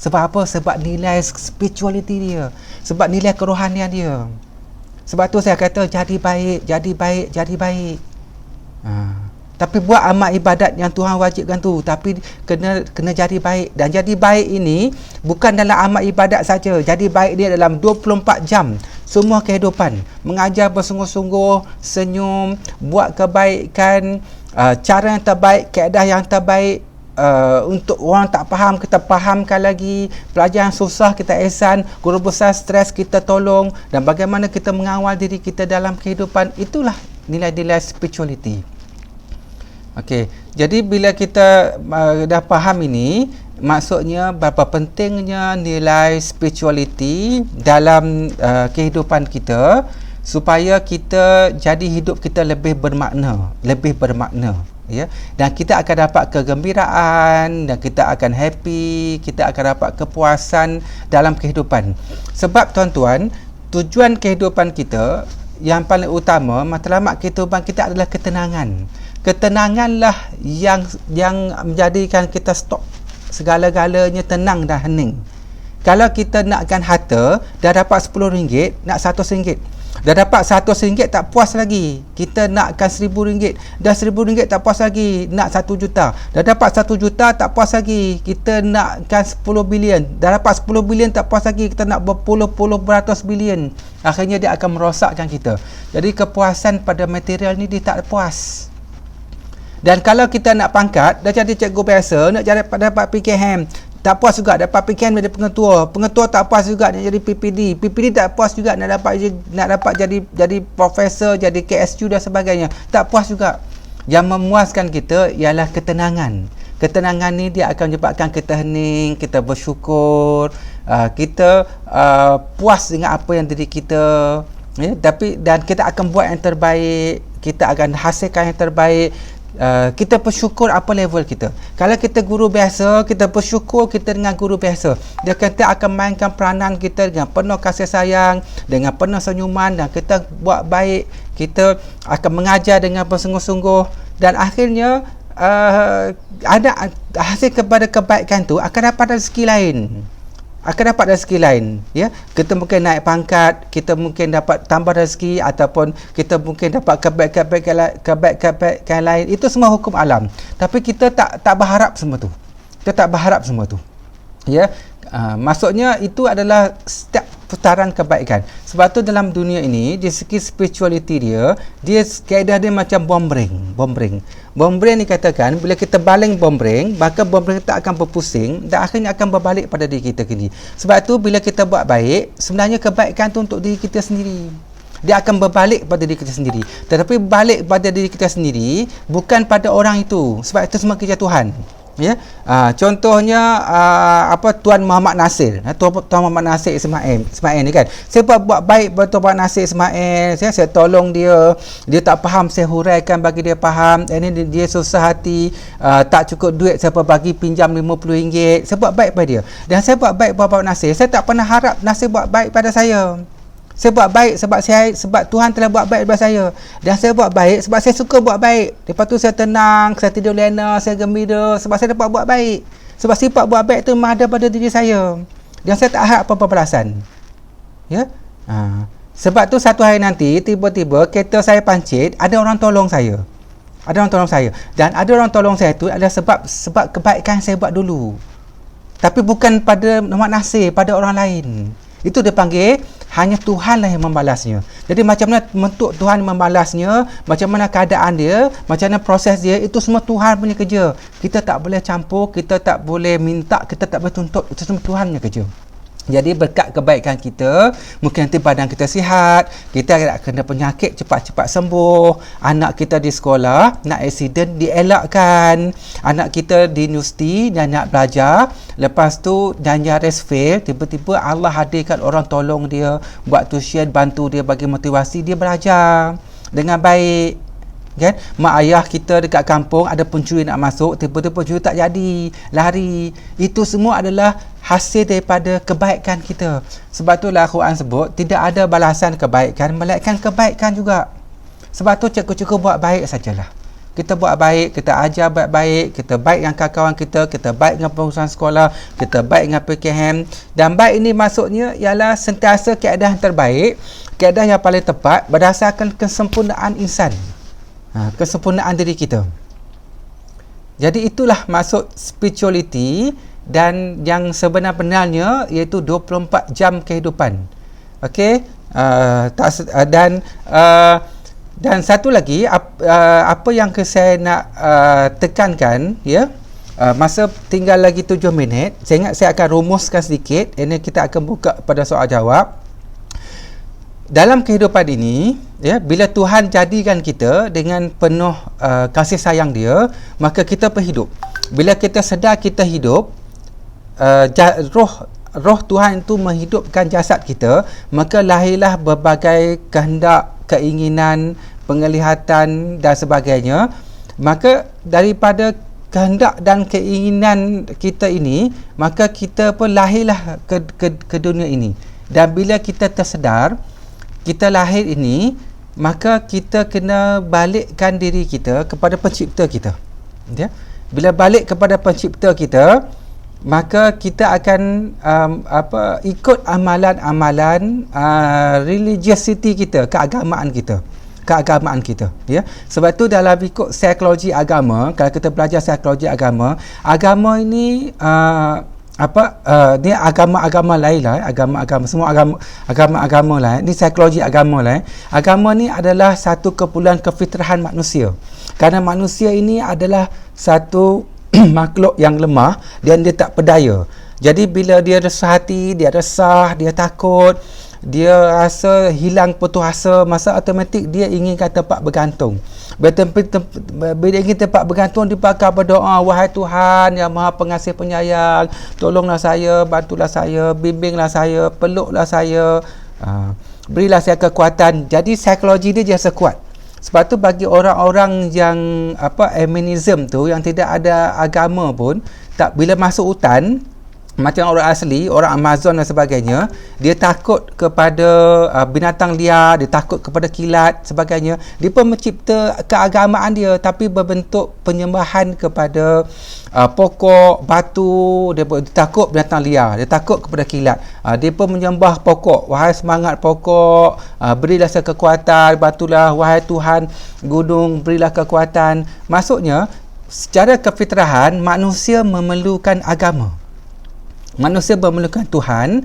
Speaker 1: Sebab apa? Sebab nilai spirituality dia, sebab nilai kerohanian dia. Sebab tu saya kata jadi baik. Tapi buat amal ibadat yang Tuhan wajibkan tu, tapi kena jadi baik. Dan jadi baik ini bukan dalam amal ibadat saja. Jadi baik dia dalam 24 jam semua kehidupan. Mengajar bersungguh-sungguh, senyum, buat kebaikan, cara yang terbaik, kaedah yang terbaik. Untuk orang tak faham, kita fahamkan lagi. Pelajaran susah, kita ihsan. Guru besar stres, kita tolong. Dan bagaimana kita mengawal diri kita dalam kehidupan. Itulah nilai-nilai spirituality. Okey, jadi bila kita dah faham ini, maksudnya berapa pentingnya nilai spirituality dalam kehidupan kita, supaya kita jadi hidup kita lebih bermakna. Ya, dan kita akan dapat kegembiraan, dan kita akan happy, kita akan dapat kepuasan dalam kehidupan. Sebab tuan-tuan, tujuan kehidupan kita yang paling utama, matlamat kehidupan kita adalah ketenangan. Ketenanganlah yang menjadikan kita stop segala-galanya, tenang dan hening. Kalau kita nakkan harta, dah dapat RM10, nak RM100. Dah dapat RM100 tak puas lagi, kita nakkan RM1000. Dah RM1000 tak puas lagi, nak RM1 juta. Dah dapat RM1 juta tak puas lagi, kita nakkan 10 bilion. Dah dapat 10 bilion tak puas lagi, kita nak berpuluh-puluh beratus bilion. Akhirnya dia akan merosakkan kita. Jadi kepuasan pada material ni dia tak puas. Dan kalau kita nak pangkat, dah jadi cikgu biasa, nak dapat PKM, tak puas juga dapat PKM jadi pengetua tak puas juga nak jadi PPD tak puas juga nak dapat jadi profesor, jadi KSU dan sebagainya, tak puas juga. Yang memuaskan kita ialah ketenangan. Ketenangan ni dia akan menyebabkan kita hening, kita bersyukur, kita puas dengan apa yang diri kita, ya, dan kita akan buat yang terbaik, kita akan hasilkan yang terbaik. Kita bersyukur apa level kita. Kalau kita guru biasa, kita bersyukur kita dengan guru biasa. Kita akan mainkan peranan kita dengan penuh kasih sayang, dengan penuh senyuman, dan kita buat baik. Kita akan mengajar dengan bersungguh-sungguh, dan akhirnya ada hasil kepada kebaikan tu akan dapat rezeki lain. akan dapat rezeki lain, ya. Kita mungkin naik pangkat, kita mungkin dapat tambah rezeki, ataupun kita mungkin dapat kebaikan lain. Itu semua hukum alam. Tapi kita tak berharap semua tu. Kita tak berharap semua tu. Ya. Maksudnya itu adalah setiap putaran kebaikan. Sebab tu dalam dunia ini, di segi spirituality dia kaedah dia macam bombreng dikatakan, bila kita baling bombreng, maka bombreng tak akan berpusing dan akhirnya akan berbalik pada diri kita sendiri. Sebab tu bila kita buat baik, sebenarnya kebaikan tu untuk diri kita sendiri. Dia akan berbalik pada diri kita sendiri. Tetapi balik pada diri kita sendiri bukan pada orang itu. Sebab itu semua kerja Tuhan. Ya, contohnya Tuan Muhammad Nasir, Tuan Muhammad Nasir Ismail ni kan, saya buat baik pada Tuan Muhammad Nasir Ismail, saya tolong dia tak faham, saya huraikan bagi dia faham. Ini dia susah hati, tak cukup duit, saya bagi pinjam RM50, saya buat baik pada dia. Dan saya buat baik pada Muhammad Nasir, saya tak pernah harap Nasir buat baik pada saya. Saya buat baik sebab Tuhan telah buat baik kepada saya. Dan saya buat baik sebab saya suka buat baik. Lepas tu saya tenang, saya tidur lena, saya gembira sebab saya dapat buat baik. Sebab sifat buat baik tu memang ada pada diri saya. Dan saya tak harap apa-apa balasan. Ya? Sebab tu satu hari nanti, tiba-tiba kereta saya pancit, ada orang tolong saya. Dan ada orang tolong saya tu adalah sebab kebaikan saya buat dulu. Tapi bukan pada Muhammad Nasir, pada orang lain. Itu dia panggil hanya Tuhanlah yang membalasnya. Jadi macam mana bentuk Tuhan membalasnya, macam mana keadaan dia, macam mana proses dia, itu semua Tuhan punya kerja. Kita tak boleh campur, kita tak boleh minta, kita tak boleh tuntut. Itu semua Tuhan punya kerja. Jadi berkat kebaikan kita, mungkin nanti badan kita sihat, kita tak kena penyakit, cepat-cepat sembuh, anak kita di sekolah nak accident dielakkan, anak kita di universiti dan nak belajar, lepas tu dan nyaris fail, tiba-tiba Allah hadirkan orang tolong dia, buat tuition, bantu dia, bagi motivasi dia belajar dengan baik. Kan? Mak ayah kita dekat kampung ada pencuri nak masuk, tiba-tiba pencuri tak jadi, lari. Itu semua adalah hasil daripada kebaikan kita. Sebab itulah Quran sebut tidak ada balasan kebaikan melainkan kebaikan juga. Sebab tu cikgu-cikgu buat baik sajalah. Kita buat baik, kita ajar baik-baik, kita baik dengan kawan-kawan kita baik dengan pengurusan sekolah, kita baik dengan PKM. Dan baik ini maksudnya ialah sentiasa keadaan terbaik, keadaan yang paling tepat berdasarkan kesempurnaan insan. Kesempurnaan diri kita. Jadi itulah maksud spirituality, dan yang sebenar-benarnya iaitu 24 jam kehidupan. Okey, dan satu lagi apa yang saya nak tekankan, ya, masa tinggal lagi 7 minit, saya ingat saya akan rumuskan sedikit. Ini kita akan buka pada soal jawab. Dalam kehidupan ini, ya, bila Tuhan jadikan kita dengan penuh kasih sayang dia, maka kita berhidup. Bila kita sedar kita hidup, roh Tuhan itu menghidupkan jasad kita, maka lahirlah berbagai kehendak, keinginan, penglihatan dan sebagainya. Maka daripada kehendak dan keinginan kita ini, maka kita pun lahirlah ke dunia ini. Dan bila kita tersedar kita lahir ini, maka kita kena balikkan diri kita kepada pencipta kita. Ya? Bila balik kepada pencipta kita, maka kita akan ikut amalan-amalan religiosity kita, keagamaan kita, ya. Sebab tu dalam ikut psikologi agama, kalau kita belajar psikologi agama ini ni agama-agama lain lah, semua agama lah, ni psikologi agama lah. Agama ni adalah satu kumpulan kefitrahan manusia, kerana manusia ini adalah satu makhluk yang lemah dan dia tak berdaya. Jadi bila dia resah hati, dia resah, dia takut, dia rasa hilang putus asa, masa automatik dia inginkan tempat bergantung. Bila ingin tempat bergantung, dia bakal berdoa, wahai Tuhan yang Maha Pengasih Penyayang, tolonglah saya, bantulah saya, bimbinglah saya, peluklah saya, berilah saya kekuatan. Jadi psikologi dia jasa kuat. Sebab tu bagi orang-orang yang animism tu, yang tidak ada agama pun, tak, bila masuk hutan, macam orang asli, orang Amazon dan sebagainya, dia takut kepada binatang liar, dia takut kepada kilat sebagainya. Dia pun mencipta keagamaan dia tapi berbentuk penyembahan kepada pokok, batu. Dia takut binatang liar, dia takut kepada kilat. Dia pun menyembah pokok. Wahai semangat pokok, berilah kekuatan. Batulah, wahai Tuhan gunung, berilah kekuatan. Maksudnya, secara kefitrahan manusia memerlukan agama. Manusia memerlukan Tuhan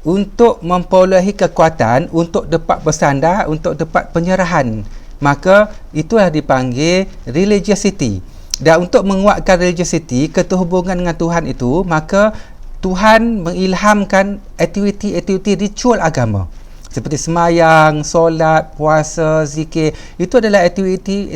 Speaker 1: untuk memperolehi kekuatan, untuk dapat bersandar, untuk dapat penyerahan. Maka itulah dipanggil religiosity. Dan untuk menguatkan religiosity, keterhubungan dengan Tuhan itu, maka Tuhan mengilhamkan aktiviti-aktiviti ritual agama. Seperti semayang, solat, puasa, zikir. Itu adalah aktiviti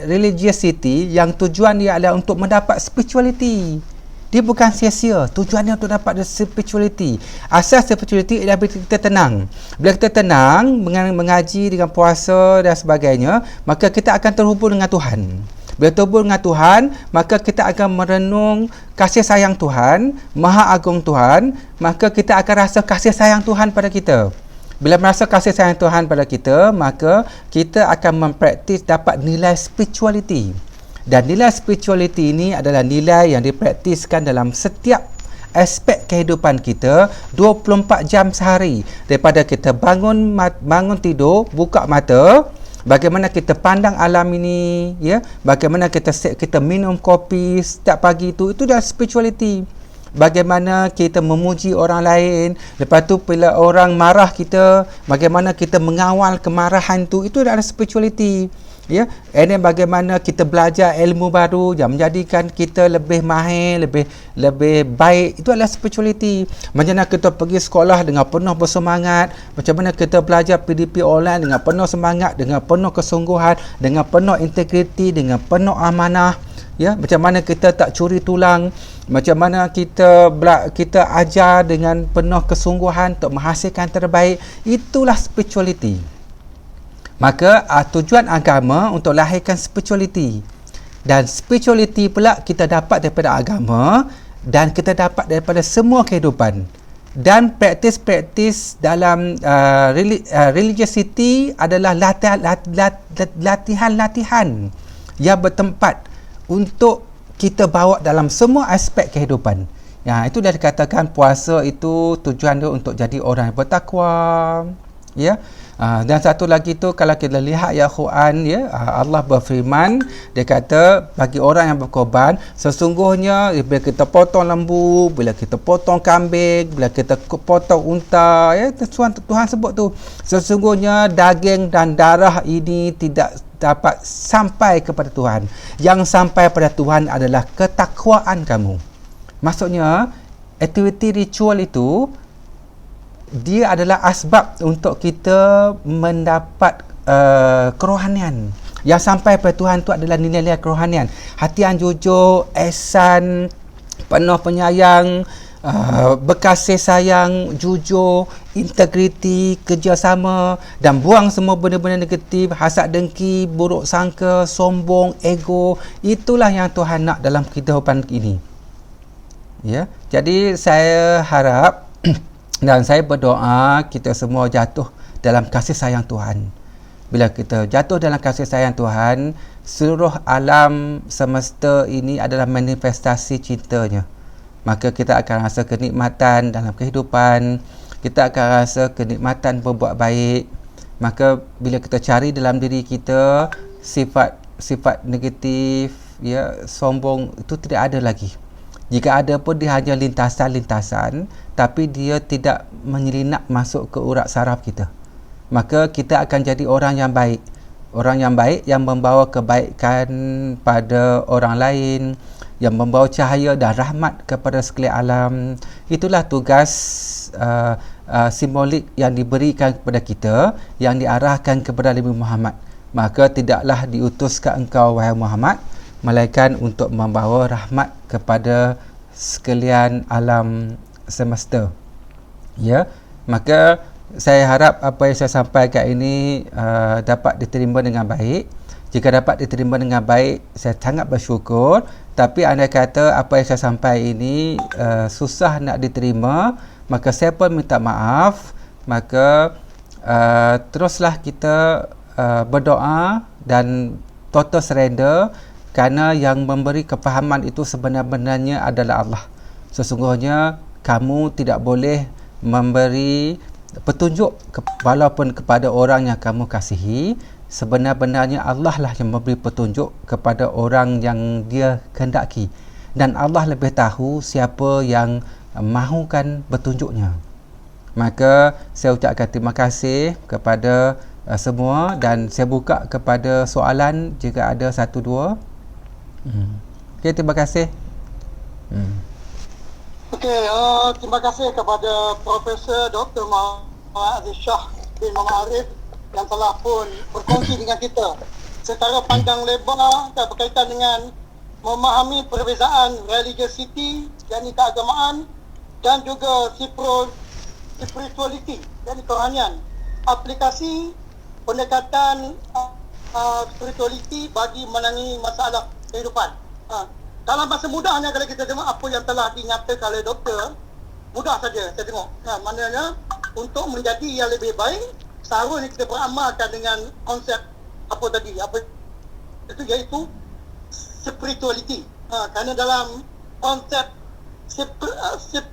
Speaker 1: religiosity yang tujuan dia adalah untuk mendapat spirituality. Dia bukan sia-sia. Tujuannya untuk dapat spirituality. Asas spirituality ialah bila kita tenang. Bila kita tenang, mengaji dengan puasa dan sebagainya, maka kita akan terhubung dengan Tuhan. Bila terhubung dengan Tuhan, maka kita akan merenung kasih sayang Tuhan, Maha Agung Tuhan, maka kita akan rasa kasih sayang Tuhan pada kita. Bila merasa kasih sayang Tuhan pada kita, maka kita akan mempraktis dapat nilai spirituality. Dan nilai spirituality ini adalah nilai yang dipraktiskan dalam setiap aspek kehidupan kita 24 jam sehari. Daripada kita bangun tidur, buka mata, bagaimana kita pandang alam ini, ya, bagaimana kita minum kopi setiap pagi itu dah spirituality. Bagaimana kita memuji orang lain, lepas tu bila orang marah kita, bagaimana kita mengawal kemarahan itu adalah spirituality. Ya, and then bagaimana kita belajar ilmu baru yang menjadikan kita lebih mahir, lebih baik, itu adalah spirituality. Macam mana kita pergi sekolah dengan penuh bersemangat, macam mana kita belajar PDP online dengan penuh semangat, dengan penuh kesungguhan, dengan penuh integriti, dengan penuh amanah. Ya, macam mana kita tak curi tulang, macam mana kita ajar dengan penuh kesungguhan untuk menghasilkan terbaik. Itulah spirituality. Maka tujuan agama untuk lahirkan spirituality. Dan spirituality pula kita dapat daripada agama dan kita dapat daripada semua kehidupan. Dan praktis-praktis dalam religiosity adalah latihan-latihan yang bertempat untuk kita bawa dalam semua aspek kehidupan. Ya, itu dah dikatakan puasa itu tujuan dia untuk jadi orang yang bertakwa. Ya. Dan satu lagi tu, kalau kita lihat ya Quran, ya, Allah berfirman, dia kata bagi orang yang berkorban, sesungguhnya bila kita potong lembu, bila kita potong kambing, bila kita potong unta, ya, Tuhan sebut tu, sesungguhnya daging dan darah ini tidak dapat sampai kepada Tuhan. Yang sampai pada Tuhan adalah ketakwaan kamu. Maksudnya aktiviti ritual itu dia adalah asbab untuk kita mendapat kerohanian. Yang sampai pada Tuhan itu adalah nilai-nilai kerohanian. Hati yang jujur, ihsan, penuh penyayang, berkasih sayang, jujur, integriti, kerjasama, dan buang semua benda-benda negatif, hasad dengki, buruk sangka, sombong, ego. Itulah yang Tuhan nak dalam kehidupan ini. Ya, jadi saya harap dan saya berdoa kita semua jatuh dalam kasih sayang Tuhan. Bila kita jatuh dalam kasih sayang Tuhan, seluruh alam semesta ini adalah manifestasi cintanya. Maka kita akan rasa kenikmatan dalam kehidupan, kita akan rasa kenikmatan berbuat baik. Maka bila kita cari dalam diri kita sifat negatif, ya, sombong, itu tidak ada lagi. Jika ada pun dia hanya lintasan-lintasan, tapi dia tidak menyelinap masuk ke urat saraf kita. Maka kita akan jadi orang yang baik. Orang yang baik yang membawa kebaikan pada orang lain, yang membawa cahaya dan rahmat kepada sekalian alam. Itulah tugas simbolik yang diberikan kepada kita, yang diarahkan kepada Nabi Muhammad. Maka tidaklah diutuskan engkau, wahai Muhammad, melainkan untuk membawa rahmat kepada sekalian alam semesta. Ya, maka saya harap apa yang saya sampaikan ini dapat diterima dengan baik. Jika dapat diterima dengan baik, saya sangat bersyukur. Tapi andai kata apa yang saya sampai ini susah nak diterima, maka saya pun minta maaf. Maka teruslah kita berdoa dan total surrender, kerana yang memberi kefahaman itu sebenar-benarnya adalah Allah. Sesungguhnya kamu tidak boleh memberi petunjuk walaupun kepada orang yang kamu kasihi. Sebenar-benarnya Allah lah yang memberi petunjuk kepada orang yang dia kehendaki, dan Allah lebih tahu siapa yang mahukan petunjuknya. Maka saya ucapkan terima kasih kepada semua, dan saya buka kepada soalan jika ada satu dua. Okey, terima kasih.
Speaker 2: Okey, terima kasih kepada Profesor Dr. Muhammad Aziz Shah bin Muhammad Arif yang telah pun berkongsi dengan kita secara pandang lebar berkaitan dengan memahami perbezaan religiosity, yakni keagamaan, dan juga spirituality, yakni kerohanian. Aplikasi pendekatan spirituality bagi menangani masalah kehidupan. Dalam bahasa mudahnya, kalau kita tengok apa yang telah dinyatakan oleh doktor, mudah saja saya tengok. Maknanya untuk menjadi yang lebih baik, seharusnya kita beramalkan dengan konsep apa tadi, apa itu, iaitu spirituality. Kerana dalam konsep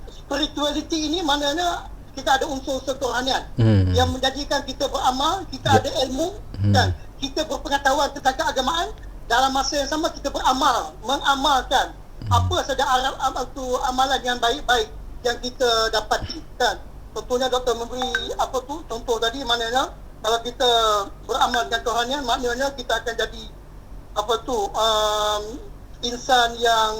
Speaker 2: spirituality ini maknanya kita ada unsur-unsur kerohanian yang menjadikan kita beramal, kita ada ilmu, dan kita berpengetahuan tentang keagamaan. Dalam masa yang sama kita mengamalkan apa saja amalan yang baik-baik yang kita dapati, kan. Contohnya doktor memberi contoh tadi, maknanya kalau kita beramal dengan kerohanian, maknanya kita akan jadi insan yang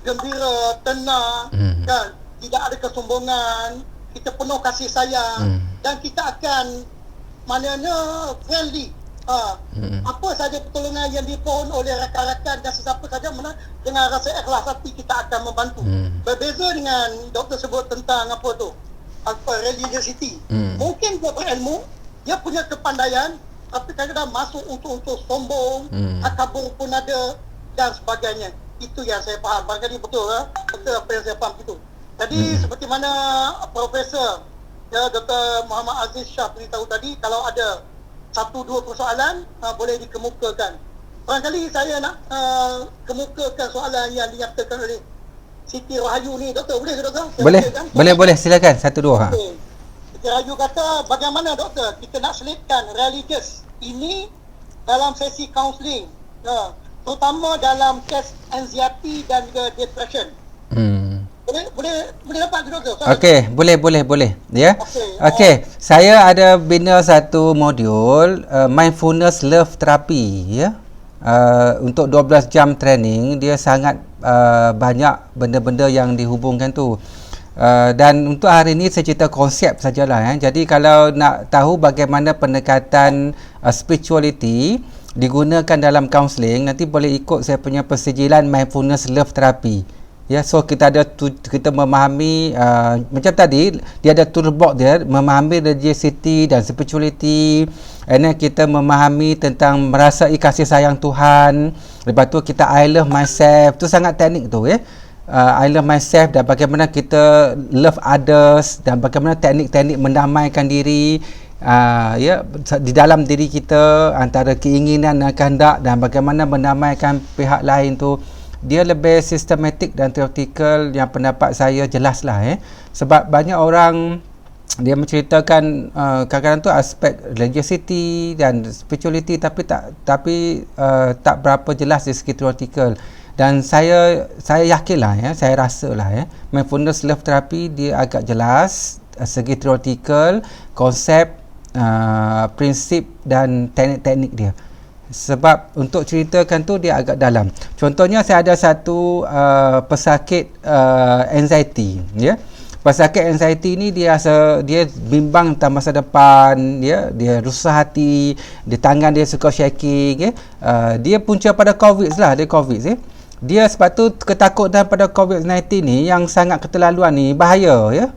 Speaker 2: gembira, tenang, kan, tidak ada kesombongan, kita penuh kasih sayang, dan kita akan maknanya friendly. Apa saja pertolongan yang dipohon oleh rakan-rakan dan sesiapa saja, dengan rasa ikhlas hati kita akan membantu. Berbeza dengan doktor sebut tentang religiosity. Mungkin dia berilmu, dia punya kepandaian, tapi kadang-kadang masuk unsur-unsur sombong, takabur pun ada, dan sebagainya. Itu yang saya faham. Barangkali betul apa yang saya faham itu. Jadi seperti mana Profesor Dr. Muhammad Aziz Shah beritahu tadi, kalau ada satu dua persoalan boleh dikemukakan. Barangkali saya nak kemukakan soalan yang dinyatakan oleh Siti Rahayu ni, doktor, boleh ke doktor?
Speaker 1: Boleh, silakan satu dua.
Speaker 2: Okay. Siti Rahayu kata, bagaimana doktor kita nak selitkan religious ini dalam sesi kaunseling, terutama dalam kes anxiety dan juga depression. Boleh dapat doktor?
Speaker 1: Okey, boleh. Ya. Okey, saya ada bina satu modul mindfulness love therapy, ya. Untuk 12 jam training, dia sangat banyak benda-benda yang dihubungkan tu. Dan untuk hari ini saya cerita konsep sajalah, ya. Jadi kalau nak tahu bagaimana pendekatan spirituality digunakan dalam kaunseling, nanti boleh ikut saya punya persijilan mindfulness love therapy. Ya, so kita memahami macam tadi, dia ada toolbox dia, memahami religiosity dan spirituality, and then kita memahami tentang merasai kasih sayang Tuhan. Lepas tu kita I love myself, tu sangat teknik tu, ya. I love myself, dan bagaimana kita love others, dan bagaimana teknik-teknik mendamaikan diri, ya, di dalam diri kita, antara keinginan dan kehendak, dan bagaimana mendamaikan pihak lain tu. Dia lebih sistematik dan teoretikal, yang pendapat saya jelaslah, sebab banyak orang dia menceritakan kadang-kadang tu aspek religiosity dan spirituality, tapi tak berapa jelas dari segi teoretikal. Dan saya yakinlah, ya, saya rasalah, mindfulness love therapy dia agak jelas segi teoretikal, konsep, prinsip dan teknik-teknik dia. Sebab untuk ceritakan tu dia agak dalam. Contohnya saya ada satu pesakit anxiety, ya. Pesakit anxiety ni dia bimbang tentang masa depan, ya. Dia susah hati, di tangan dia suka shaking, ya. Dia punca pada COVID lah, dia sebab tu ketakutan pada COVID-19 ni yang sangat keterlaluan ni bahaya, ya.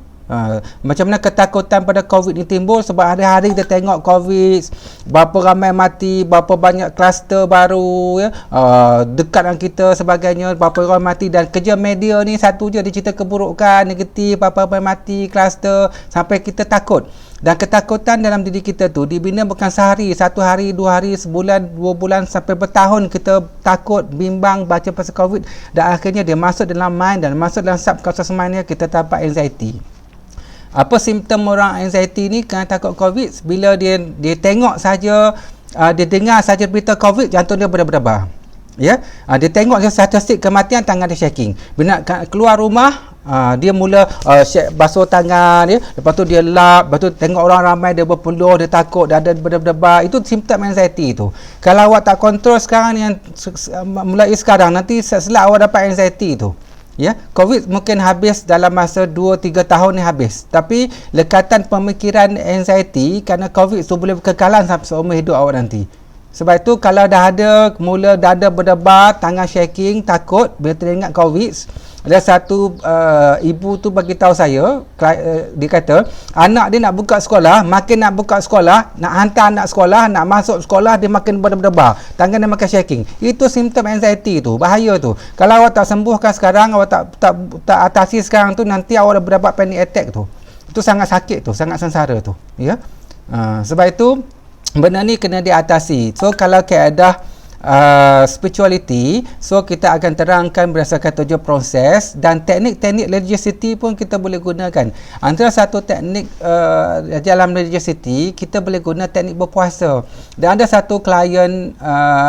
Speaker 1: Macam mana ketakutan pada COVID ni timbul sebab hari-hari kita tengok COVID, berapa ramai mati, berapa banyak kluster baru ya, dekat dengan kita sebagainya, berapa orang mati, dan kerja media ni satu je, dia cerita keburukan, negatif, apa-apa mati, kluster, sampai kita takut. Dan ketakutan dalam diri kita tu dibina bukan sehari, 1 hari, 2 hari, sebulan, 2 bulan, sampai bertahun kita takut, bimbang baca pasal COVID, dan akhirnya dia masuk dalam mind dan masuk dalam subconscious mind dia, kita dapat anxiety. Apa simptom orang anxiety ni kerana takut COVID? Bila dia tengok saja, dia dengar saja berita COVID, jantung dia berdebar. Ya, dia tengok statistik kematian, tangan dia shaking. Bila nak keluar rumah, dia mula basuh tangan dia, lepas tu dia lap, lepas tu tengok orang ramai dia berpeluh, dia takut, dada berdebar. Itu simptom anxiety tu. Kalau awak tak kontrol sekarang yang mulai sekarang, nanti selak awak dapat anxiety tu. Ya, COVID mungkin habis dalam masa 2-3 tahun ni habis. Tapi lekatan pemikiran anxiety kerana COVID tu boleh berkekalan sampai seumur hidup awak nanti. Sebab itu kalau dah ada mula dada berdebar, tangan shaking, takut bila teringat COVID, ada satu ibu tu bagi tahu saya, dia kata anak dia nak buka sekolah, makin nak buka sekolah, nak hantar anak sekolah, nak masuk sekolah, dia makin berdebar, tangan dia makin shaking. Itu simptom anxiety tu, bahaya tu. Kalau awak tak sembuhkan sekarang, awak tak atasi sekarang tu, nanti awak dah berdapat panic attack tu. Itu sangat sakit tu, sangat sengsara tu, ya. Sebab itu benda ni kena diatasi. So kalau keadaan spirituality, so kita akan terangkan berdasarkan 7 proses, dan teknik-teknik religiosity pun kita boleh gunakan. Antara satu teknik dalam religiosity, kita boleh guna teknik berpuasa. Dan ada satu klien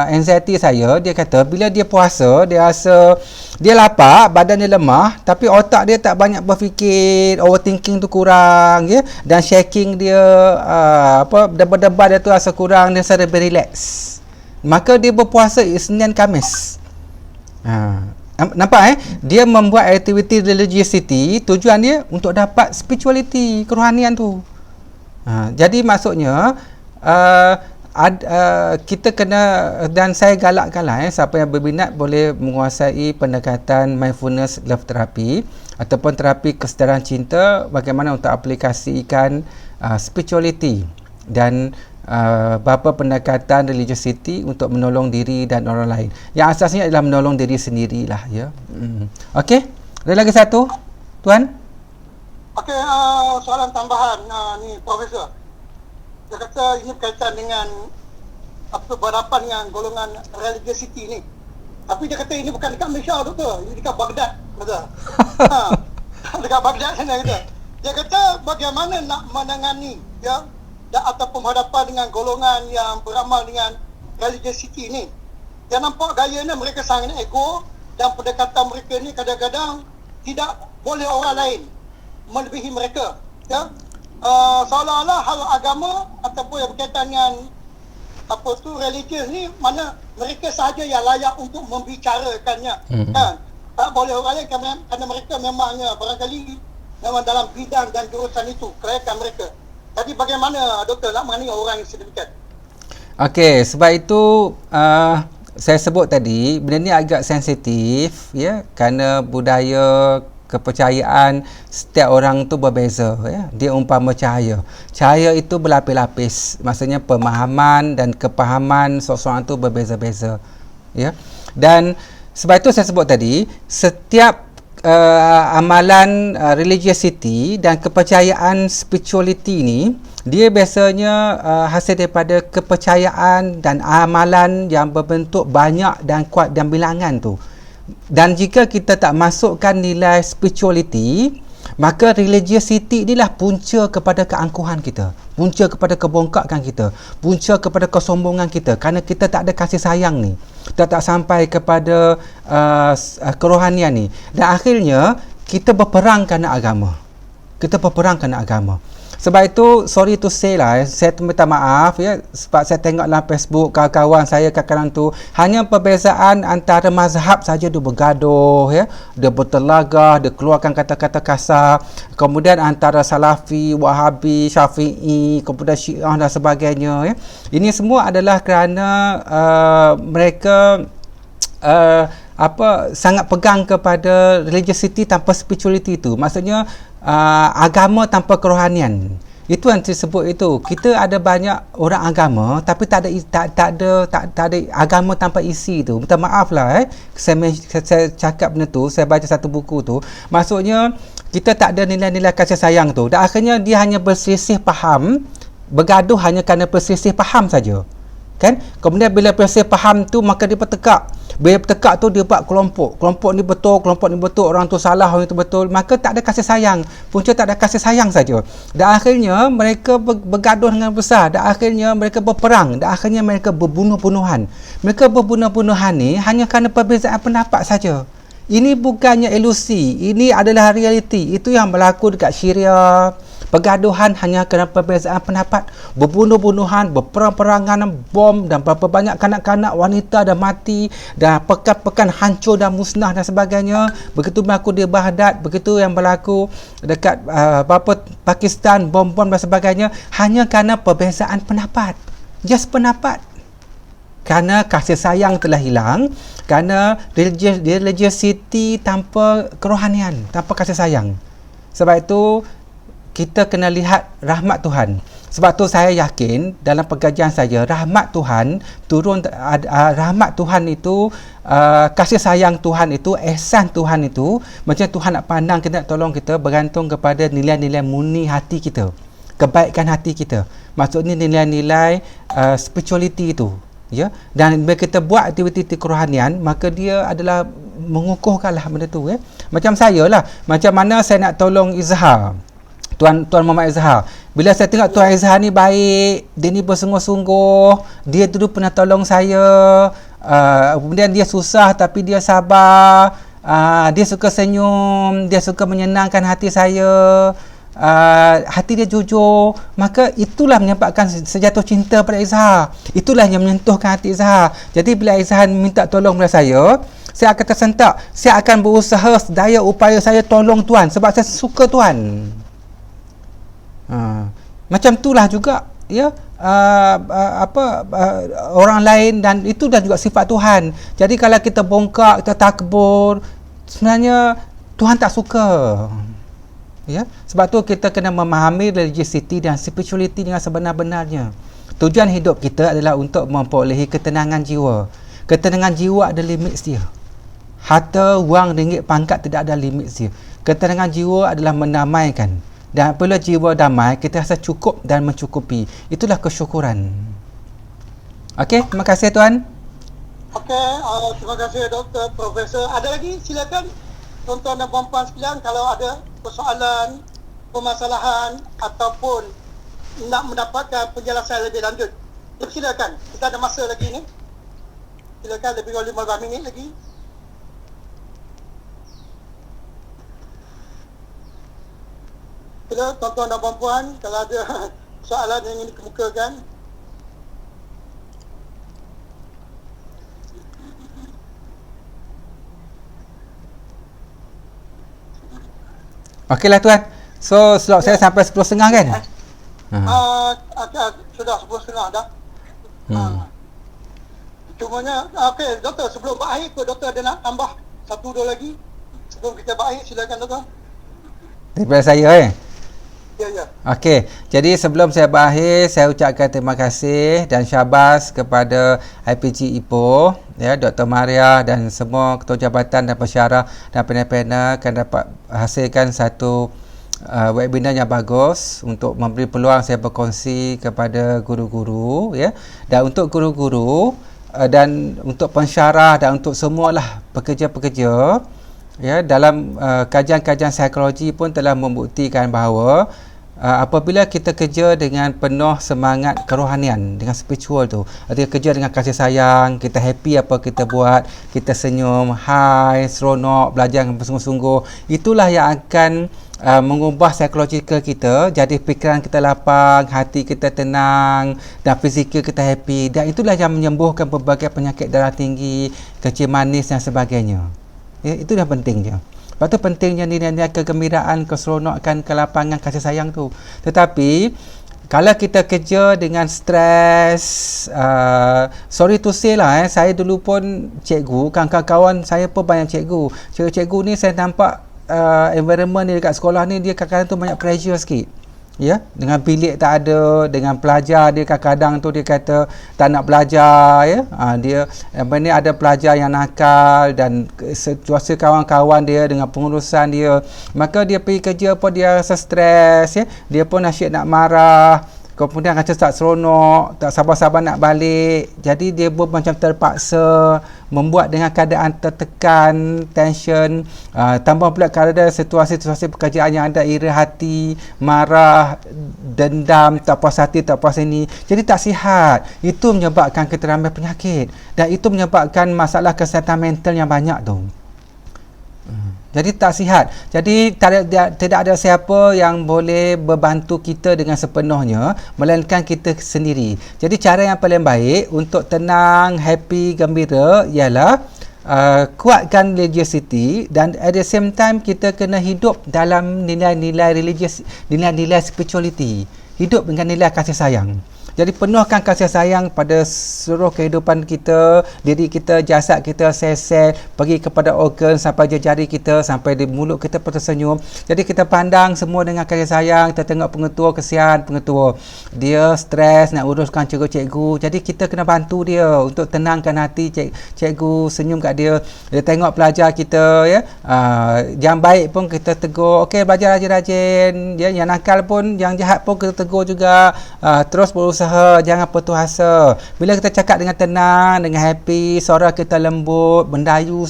Speaker 1: anxiety saya, dia kata bila dia puasa, dia rasa dia lapar, badan dia lemah, tapi otak dia tak banyak berfikir, overthinking tu kurang, ya, dan shaking dia debar-debar dia tu rasa kurang, dia rasa lebih relax. Maka dia berpuasa Isnin Khamis. Nampak dia membuat aktiviti religiosity, tujuan dia untuk dapat spirituality, kerohanian tu. Jadi maksudnya kita kena, dan saya galakkanlah siapa yang berminat boleh menguasai pendekatan mindfulness love therapy ataupun terapi kesedaran cinta, bagaimana untuk aplikasikan spirituality dan beberapa pendekatan religiosity untuk menolong diri dan orang lain. Yang asasnya adalah menolong diri sendirilah, ya. Okey, ada lagi satu, tuan?
Speaker 2: Okey, soalan tambahan ni Profesor. Dia kata ini berkaitan dengan berhadapan dengan golongan religiosity ni. Tapi dia kata ini bukan dekat Malaysia, doktor. Ini dekat Baghdad, betul. Dekat Baghdad sana kata. Dia kata bagaimana nak menangani, ya, ataupun berhadapan dengan golongan yang beramal dengan religiosity ni. Yang nampak gayanya mereka sangat ego, dan pendekatan mereka ni kadang-kadang tidak boleh orang lain melebihi mereka, ya. Seolah-olah hal agama ataupun yang berkaitan dengan religius ni, mana mereka sahaja yang layak untuk membicarakannya, kan. Tak boleh orang lain kerana mereka memangnya barangkali memang dalam bidang dan jurusan itu, kelayakan mereka. Jadi bagaimana doktor nak mengenai orang yang sedemikian? Okey,
Speaker 1: sebab itu saya sebut tadi, benda ni agak sensitif, ya, kerana budaya, kepercayaan setiap orang tu berbeza, ya. Dia umpama cahaya. Cahaya itu berlapis-lapis. Maksudnya pemahaman dan kepahaman seseorang tu berbeza-beza, ya. Dan sebab itu saya sebut tadi, setiap amalan religiosity dan kepercayaan spirituality ni, dia biasanya hasil daripada kepercayaan dan amalan yang berbentuk banyak dan kuat dan bilangan tu. Dan jika kita tak masukkan nilai spirituality, maka religiosity inilah punca kepada keangkuhan kita, punca kepada kebongkakan kita, punca kepada kesombongan kita, kerana kita tak ada kasih sayang ni, kita tak sampai kepada kerohanian ni, dan akhirnya kita berperang kerana agama. Sebab itu, sorry to say lah, saya minta maaf, ya, sebab saya tengok dalam Facebook kawan-kawan saya kadang-kadang tu hanya perbezaan antara mazhab saja dia bergaduh, ya, dia bertelagah, dia keluarkan kata-kata kasar, kemudian antara Salafi, Wahabi, Syafi'i, kemudian Syiah dan sebagainya, ya. Ini semua adalah kerana mereka sangat pegang kepada religiosity tanpa spirituality tu. Maksudnya agama tanpa kerohanian. Itu yang disebut itu. Kita ada banyak orang agama tapi tak ada agama tanpa isi tu. Minta maaf lah saya cakap benda tu, saya baca satu buku tu. Maksudnya kita tak ada nilai-nilai kasih sayang tu. Dan akhirnya dia hanya berselisih faham, bergaduh hanya kerana berselisih faham saja. Kan? Kemudian bila berselisih faham tu maka dia bertekak. Bila bertekak tu dia buat kelompok. Kelompok ni betul, orang tu salah, orang tu betul. Maka tak ada kasih sayang. Punca tak ada kasih sayang saja. Dan akhirnya mereka bergaduh dengan besar. Dan akhirnya mereka berperang. Dan akhirnya mereka berbunuh-bunuhan. Mereka berbunuh-bunuhan ni hanya kerana perbezaan pendapat saja. Ini bukannya ilusi. Ini adalah realiti. Itu yang berlaku dekat Syria. Pergaduhan hanya kerana perbezaan pendapat, berbunuh-bunuhan, berperang-perangan, bom dan berapa banyak kanak-kanak wanita dah mati, dah pekan-pekan hancur dan musnah dan sebagainya. Begitu berlaku di Baghdad, begitu yang berlaku dekat Pakistan, bom-bom dan sebagainya, hanya kerana perbezaan pendapat. Just pendapat. Kerana kasih sayang telah hilang, kerana religiosity tanpa kerohanian, tanpa kasih sayang. Sebab itu kita kena lihat rahmat Tuhan. Sebab tu saya yakin dalam pengajian saya, rahmat Tuhan turun, rahmat Tuhan itu, kasih sayang Tuhan itu, ihsan Tuhan itu, macam Tuhan nak pandang kita, nak tolong kita, bergantung kepada nilai-nilai murni hati kita, kebaikan hati kita. Maksudnya nilai-nilai spirituality itu, ya. Dan bila kita buat aktiviti kerohanian, maka dia adalah mengukuhkanlah benda tu, ya. Macam saya lah, macam mana saya nak tolong Izhar, Tuan Muhammad Izhar. Bila saya tengok Tuan Izhar ni baik, dia ni bersungguh-sungguh, dia dulu pernah tolong saya, kemudian dia susah tapi dia sabar, dia suka senyum, dia suka menyenangkan hati saya, hati dia jujur, maka itulah menyebabkan sejatuh cinta pada Izhar. Itulah yang menyentuhkan hati Izhar. Jadi bila Izhar minta tolong pada saya akan tersentak. Saya akan berusaha sedaya upaya saya tolong Tuan sebab saya suka Tuan. Macam itulah juga, ya, orang lain, dan itu dah juga sifat Tuhan. Jadi kalau kita bongkak, kita takbur, sebenarnya Tuhan tak suka, ya. Sebab tu kita kena memahami religiosity dan spirituality dengan sebenar-benarnya. Tujuan hidup kita adalah untuk memperolehi ketenangan jiwa. Ketenangan jiwa ada limit dia. Harta, wang, ringgit, pangkat tidak ada limit dia. Ketenangan jiwa adalah mendamaikan. Dan apabila jiwa damai, kita rasa cukup dan mencukupi. Itulah kesyukuran. Okey, terima kasih Tuan.
Speaker 2: Okey, terima kasih Doktor, Profesor. Ada lagi? Silakan tuan-tuan dan puan-puan sekalian, kalau ada persoalan, permasalahan ataupun nak mendapatkan penjelasan lebih lanjut, silakan. Kita ada masa lagi ni. Silakan, lebih kurang 15 minit lagi. Sila tuan-tuan dan puan-puan, kalau ada soalan yang ingin dikemukakan.
Speaker 1: Okeylah Tuan. So slot saya sampai 10.30 kan?
Speaker 2: Sudah 10.30 dah. Cumanya, okey Doktor, sebelum berakhir ke Doktor ada nak tambah 1-2 lagi? Sebelum kita berakhir, silakan Doktor.
Speaker 1: Daripada saya
Speaker 2: Ya.
Speaker 1: Okey, jadi sebelum saya berakhir, saya ucapkan terima kasih dan syabas kepada IPG Ipoh, ya, Dr. Maria dan semua ketua jabatan dan pensyarah dan panel-panel akan dapat hasilkan satu webinar yang bagus untuk memberi peluang saya berkongsi kepada guru-guru, ya, dan untuk guru-guru dan untuk pensyarah dan untuk semualah pekerja-pekerja, ya, dalam kajian-kajian psikologi pun telah membuktikan bahawa apabila kita kerja dengan penuh semangat kerohanian, dengan spiritual tu, artinya kerja dengan kasih sayang, kita happy apa kita buat, kita senyum, hai, seronok, belajar dengan bersungguh-sungguh, itulah yang akan mengubah psikologikal kita, jadi fikiran kita lapang, hati kita tenang dan fizikal kita happy, dan itulah yang menyembuhkan berbagai penyakit darah tinggi, kencing manis dan sebagainya. Ya, itu dah pentingnya. Lepas tu pentingnya nilai-nilai kegembiraan, keseronokan, kelapangan, kasih sayang tu. Tetapi kalau kita kerja dengan stres, sorry to say lah, saya dulu pun cikgu, kawan-kawan saya pun banyak cikgu. Cikgu-cikgu ni saya nampak environment ni dekat sekolah ni, dia kadang-kadang tu banyak pressure sikit. Ya, dengan bilik tak ada, dengan pelajar dia kadang-kadang tu dia kata tak nak belajar, ya. Dia ni ada pelajar yang nakal dan situasi kawan-kawan dia dengan pengurusan dia, maka dia pergi kerja pun dia rasa stres, ya. Dia pun asyik nak marah, kemudian rasa tak seronok, tak sabar-sabar nak balik. Jadi dia pun macam terpaksa, membuat dengan keadaan tertekan, tension, tambah pula kerana situasi-situasi pekerjaan yang ada ira hati, marah, dendam, tak puas hati, tak puas ini. Jadi tak sihat. Itu menyebabkan keterampilan penyakit dan itu menyebabkan masalah kesihatan mental yang banyak tu. Jadi tak sihat. Jadi tidak ada siapa yang boleh membantu kita dengan sepenuhnya melainkan kita sendiri. Jadi cara yang paling baik untuk tenang, happy, gembira ialah kuatkan religiosity dan at the same time kita kena hidup dalam nilai-nilai religious, nilai-nilai spirituality. Hidup dengan nilai kasih sayang. Jadi penuhkan kasih sayang pada seluruh kehidupan kita, diri kita, jasad kita, sel-sel, pergi kepada organ sampai jari kita, sampai di mulut kita pun tersenyum. Jadi kita pandang semua dengan kasih sayang. Kita tengok pengetua, kesian pengetua. Dia stres nak uruskan cikgu-cikgu. Jadi kita kena bantu dia untuk tenangkan hati cikgu, senyum kat dia. Dia tengok pelajar kita, ya. Yang baik pun kita tegur, okey belajar rajin-rajin, ya. Yang nakal pun, yang jahat pun kita tegur juga. Terus berusaha, jangan putus asa. Bila kita cakap dengan tenang, dengan happy, suara kita lembut, mendayu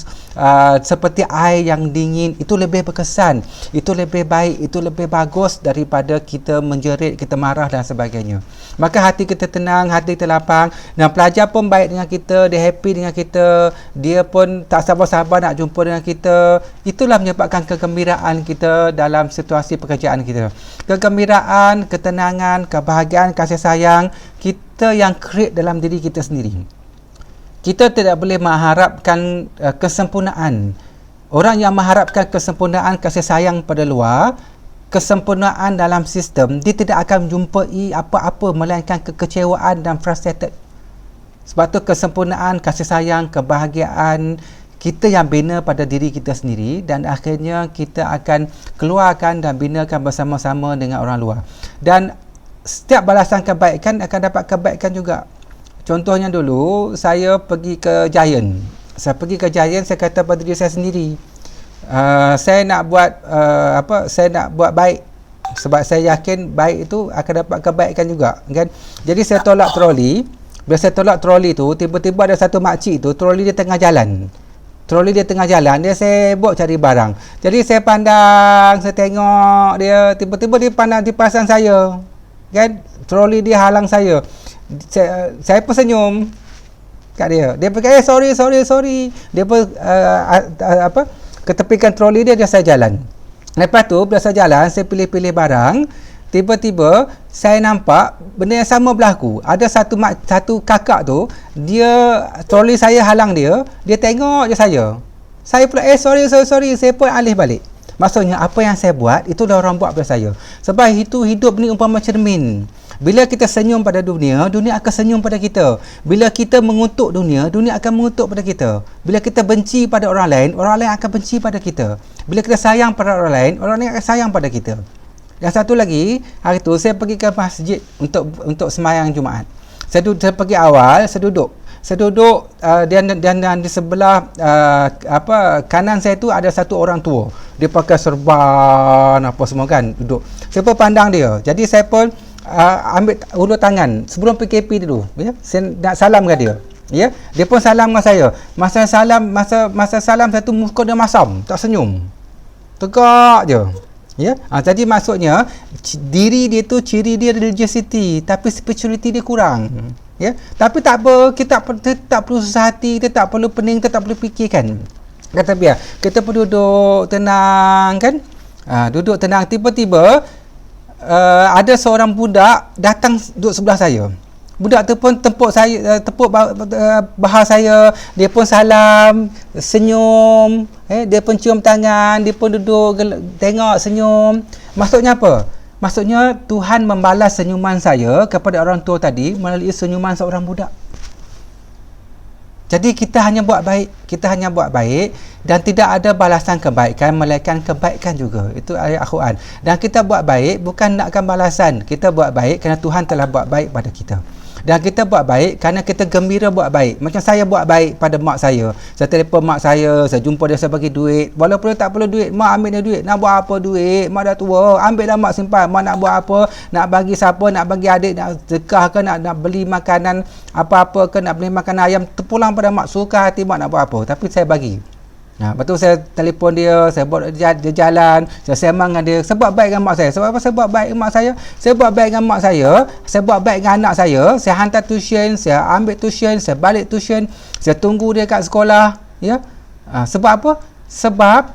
Speaker 1: seperti air yang dingin, itu lebih berkesan, itu lebih baik, itu lebih bagus daripada kita menjerit, kita marah dan sebagainya. Maka hati kita tenang, hati kita lapang, dan pelajar pun baik dengan kita, dia happy dengan kita, dia pun tak sabar-sabar nak jumpa dengan kita. Itulah menyebabkan kegembiraan kita dalam situasi pekerjaan kita. Kegembiraan, ketenangan, kebahagiaan, kasih sayang, kita yang create dalam diri kita sendiri. Kita tidak boleh mengharapkan kesempurnaan. Orang yang mengharapkan kesempurnaan kasih sayang pada luar, kesempurnaan dalam sistem, dia tidak akan jumpai apa-apa melainkan kekecewaan dan frustrated. Sebab tu kesempurnaan, kasih sayang, kebahagiaan kita yang bina pada diri kita sendiri, dan akhirnya kita akan keluarkan dan binakan bersama-sama dengan orang luar. Dan setiap balasan kebaikan akan dapat kebaikan juga. Contohnya dulu saya pergi ke Giant. Saya pergi ke Giant, saya kata pada diri saya sendiri, saya nak buat saya nak buat baik, sebab saya yakin baik itu akan dapat kebaikan juga, kan. Jadi saya tolak troli. Bila saya tolak troli tu, tiba-tiba ada satu makcik tu, troli dia tengah jalan. Dia sibuk cari barang. Jadi saya pandang, saya tengok dia, tiba-tiba dia pandang di pasang saya, kan. Troli dia halang saya. Saya pun senyum kat dia. Dia pergi, sorry. Dia pun ketepikan troli dia saya jalan. Lepas tu bila saya jalan, saya pilih-pilih barang, tiba-tiba saya nampak benda yang sama berlaku. Ada satu kakak tu, dia troli saya halang dia tengok je saya. Saya pula sorry, saya pun alih balik. Maksudnya apa yang saya buat itu dah orang buat pada saya. Sebab itu hidup ni umpama cermin. Bila kita senyum pada dunia, dunia akan senyum pada kita. Bila kita mengutuk dunia, dunia akan mengutuk pada kita. Bila kita benci pada orang lain akan benci pada kita. Bila kita sayang pada orang lain akan sayang pada kita. Yang satu lagi, hari tu saya pergi ke masjid untuk sembahyang Jumaat. Saya pergi awal, saya duduk dan di sebelah kanan saya tu ada satu orang tua. Dia pakai serban apa semua, kan, duduk. Saya pun pandang dia. Jadi saya pun ambil ulur tangan sebelum PKP dulu, ya. Saya nak salam ke dia. Ya, dia pun salam dengan saya. Masa salam saya tu muka dia masam, tak senyum. Tegak je. Ya. Jadi maksudnya diri dia tu ciri dia religiosity, tapi spirituality dia kurang. Ya. Tapi tak apa, kita tak perlu susah hati, kita tak perlu pening, kita tak perlu fikirkan. Kata biar kita pun duduk tenang, kan. Duduk tenang, tiba-tiba ada seorang budak datang duduk sebelah saya. Budak tu pun tepuk baha saya, dia pun salam, senyum, dia pun cium tangan, dia pun duduk tengok, senyum. Maksudnya apa? Maksudnya Tuhan membalas senyuman saya kepada orang tua tadi melalui senyuman seorang budak. Jadi kita hanya buat baik dan tidak ada balasan kebaikan melainkan kebaikan juga. Itu ayat Al-Quran. Dan kita buat baik bukan nakkan balasan. Kita buat baik kerana Tuhan telah buat baik pada kita. Dan kita buat baik kerana kita gembira buat baik. Macam saya buat baik pada mak saya. Saya telefon mak saya jumpa dia, saya bagi duit. Walaupun dia tak perlu duit, mak ambil dia duit. Nak buat apa duit? Mak dah tua. Ambil dah mak simpan. Mak nak buat apa? Nak bagi siapa? Nak bagi adik? Nak sedekah ke? Nak beli makanan apa-apa ke? Nak beli makanan ayam? Terpulang pada mak. Suka hati mak nak buat apa. Tapi saya bagi. Lepas tu saya telefon dia, saya buat dia jalan, saya sembang dengan dia. Saya buat baik dengan mak saya. Sebab apa saya buat baik dengan mak saya? Saya buat baik dengan mak saya buat baik dengan anak saya hantar tuition, saya ambil tuition, saya balik tuition, saya tunggu dia kat sekolah, ya. Sebab apa? Sebab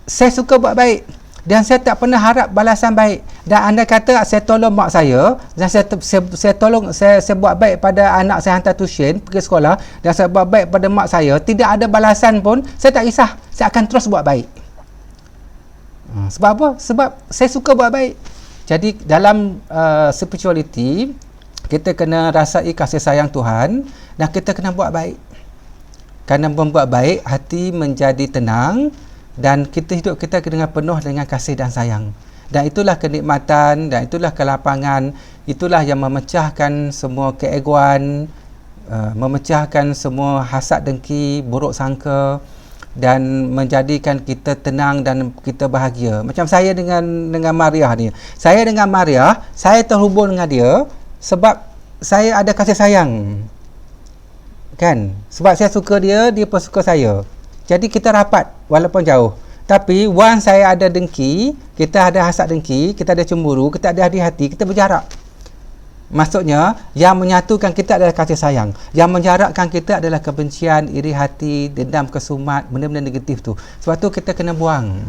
Speaker 1: saya suka buat baik dan saya tak pernah harap balasan baik. Dan anda kata saya tolong mak saya dan saya buat baik pada anak saya hantar tuition pergi sekolah dan saya buat baik pada mak saya, tidak ada balasan pun, saya tak kisah, saya akan terus buat baik. Sebab apa? Sebab saya suka buat baik. Jadi dalam spirituality kita kena rasai kasih sayang Tuhan dan kita kena buat baik. Kerana membuat baik, hati menjadi tenang dan hidup kita dengan penuh dengan kasih dan sayang. Dan itulah kenikmatan, dan itulah kelapangan, itulah yang memecahkan semua keegoan, memecahkan semua hasad dengki, buruk sangka dan menjadikan kita tenang dan kita bahagia. Macam saya dengan Mariah ni. Saya dengan Mariah, saya terhubung dengan dia sebab saya ada kasih sayang. Kan? Sebab saya suka dia, dia pun suka saya. Jadi kita rapat walaupun jauh. Tapi once saya ada dengki, kita ada hasad dengki, kita ada cemburu, kita ada hati-hati, kita berjarak. Maksudnya, yang menyatukan kita adalah kasih sayang. Yang menjarakkan kita adalah kebencian, iri hati, dendam, kesumat, benda-benda negatif tu. Sebab tu kita kena buang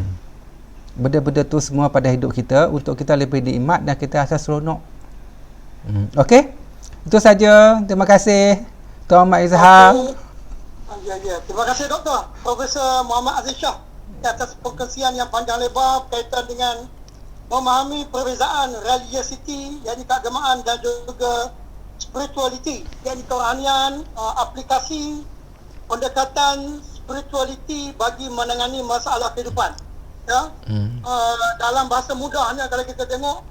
Speaker 1: benda-benda tu semua pada hidup kita untuk kita lebih nikmat dan kita rasa seronok. Okey? Itu saja. Terima kasih Tuan Mak Izhar.
Speaker 2: Ya. Terima kasih Doktor Profesor Muhammad Aziz Shah atas perkongsian yang panjang lebar berkaitan dengan memahami perbezaan religiosity, yakni keagamaan, dan juga spirituality, yakni kerohanian, aplikasi pendekatan spirituality bagi menangani masalah kehidupan. Ya, dalam bahasa mudahnya kalau kita tengok,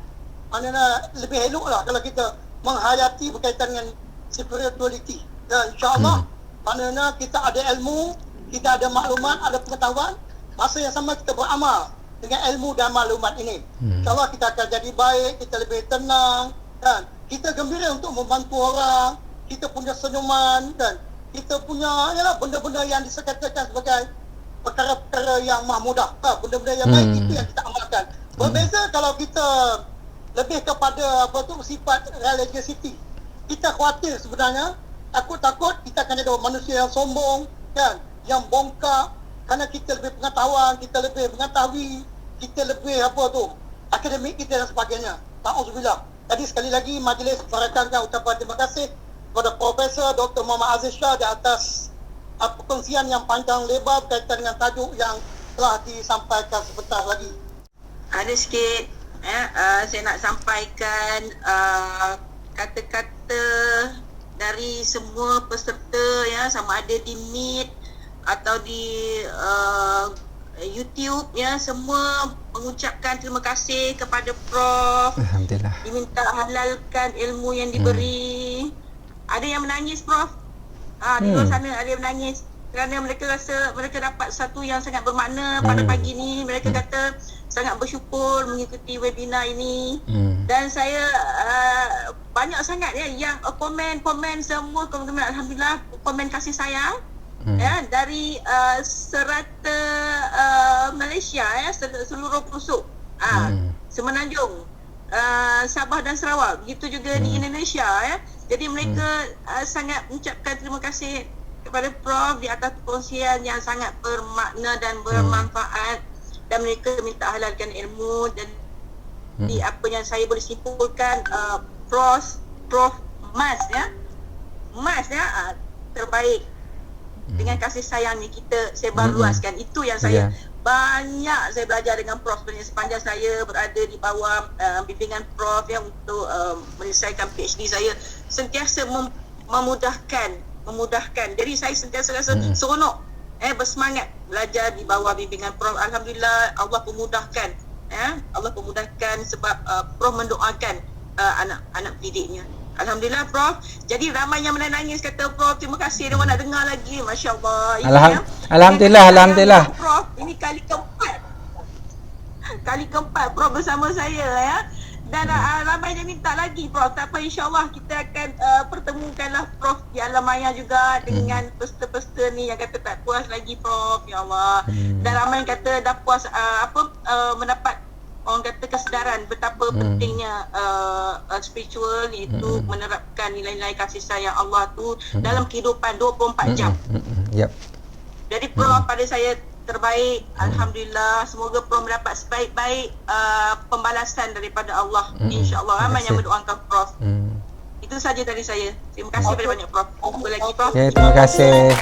Speaker 2: maknanya lebih eloklah kalau kita menghayati berkaitan dengan spirituality. Dan insya-Allah maknanya kita ada ilmu, kita ada maklumat, ada pengetahuan, masa yang sama kita beramal dengan ilmu dan maklumat ini. InsyaAllah kita akan jadi baik, kita lebih tenang dan kita gembira untuk membantu orang, kita punya senyuman dan kita punya benda-benda yang disekatakan sebagai perkara-perkara yang mahmudah, benda-benda yang baik itu yang kita amalkan. Berbeza kalau kita lebih kepada sifat religiosity. Kita khawatir sebenarnya, takut kita akan jadi manusia yang sombong kan, yang bongkak kerana kita lebih pengetahuan, kita lebih mengetahui, kita lebih akademik kita dan sebagainya. Ta'udzubillah. Jadi sekali lagi majlis merekankan ucapan terima kasih kepada Profesor Dr. Muhammad Aziz Shah di atas perkongsian yang panjang lebar berkaitan dengan tajuk yang telah disampaikan sebentar lagi.
Speaker 3: Ada sikit saya nak sampaikan kata-kata dari semua peserta, ya, sama ada di Meet atau di YouTube, ya, semua mengucapkan terima kasih kepada Prof.
Speaker 1: Alhamdulillah.
Speaker 3: Diminta halalkan ilmu yang diberi. Ada yang menangis, Prof. Di luar sana ada yang menangis kerana mereka rasa mereka dapat satu yang sangat bermakna pada pagi ni. Mereka kata sangat bersyukur mengikuti webinar ini. Dan saya banyak sangat yang komen semua komen, alhamdulillah, komen kasih sayang. Ya, dari serata Malaysia, ya, seluruh pelosok, Semenanjung, Sabah dan Sarawak, begitu juga di Indonesia, ya. Jadi mereka sangat mengucapkan terima kasih kepada Prof di atas perkongsian yang sangat bermakna dan bermanfaat, dan mereka minta halalkan ilmu. Dan di apa yang saya boleh simpulkan, Prof Mas, ya, terbaik. Dengan kasih sayang ni kita sebarluaskan. Itu yang saya banyak saya belajar dengan Prof sepanjang saya berada di bawah bimbingan Prof, yang untuk menyelesaikan PhD saya. Sentiasa memudahkan memudahkan. Jadi saya sentiasa rasa seronok, bersemangat belajar di bawah bimbingan Prof. Alhamdulillah Allah pemudahkan, Allah pemudahkan sebab Prof mendoakan anak-anak didiknya. Alhamdulillah Prof. Jadi ramai yang menangis kata Prof, terima kasih, dia nak dengar lagi. Masya-Allah.
Speaker 1: Alhamdulillah.
Speaker 3: Prof, ini kali keempat Prof bersama saya ya. Dan ramai yang minta lagi Prof. Tak apa, insya-Allah kita akan pertemukanlah Prof di alam maya juga dengan peserta-peserta ni yang kata tak puas lagi Prof. Ya Allah. Dan ramai yang kata dah puas mendapat orang kata kesedaran betapa pentingnya spiritual, iaitu menerapkan nilai-nilai kasih sayang Allah tu dalam kehidupan 24 jam.
Speaker 1: Yep.
Speaker 3: Jadi Prof pada saya terbaik. Alhamdulillah, semoga Prof mendapat sebaik-baik pembalasan daripada Allah. InsyaAllah ramai yang mendoakan Prof. Itu saja dari saya. Terima kasih banyak-banyak Prof. Jumpa lagi Prof.
Speaker 1: Okay, terima kasih.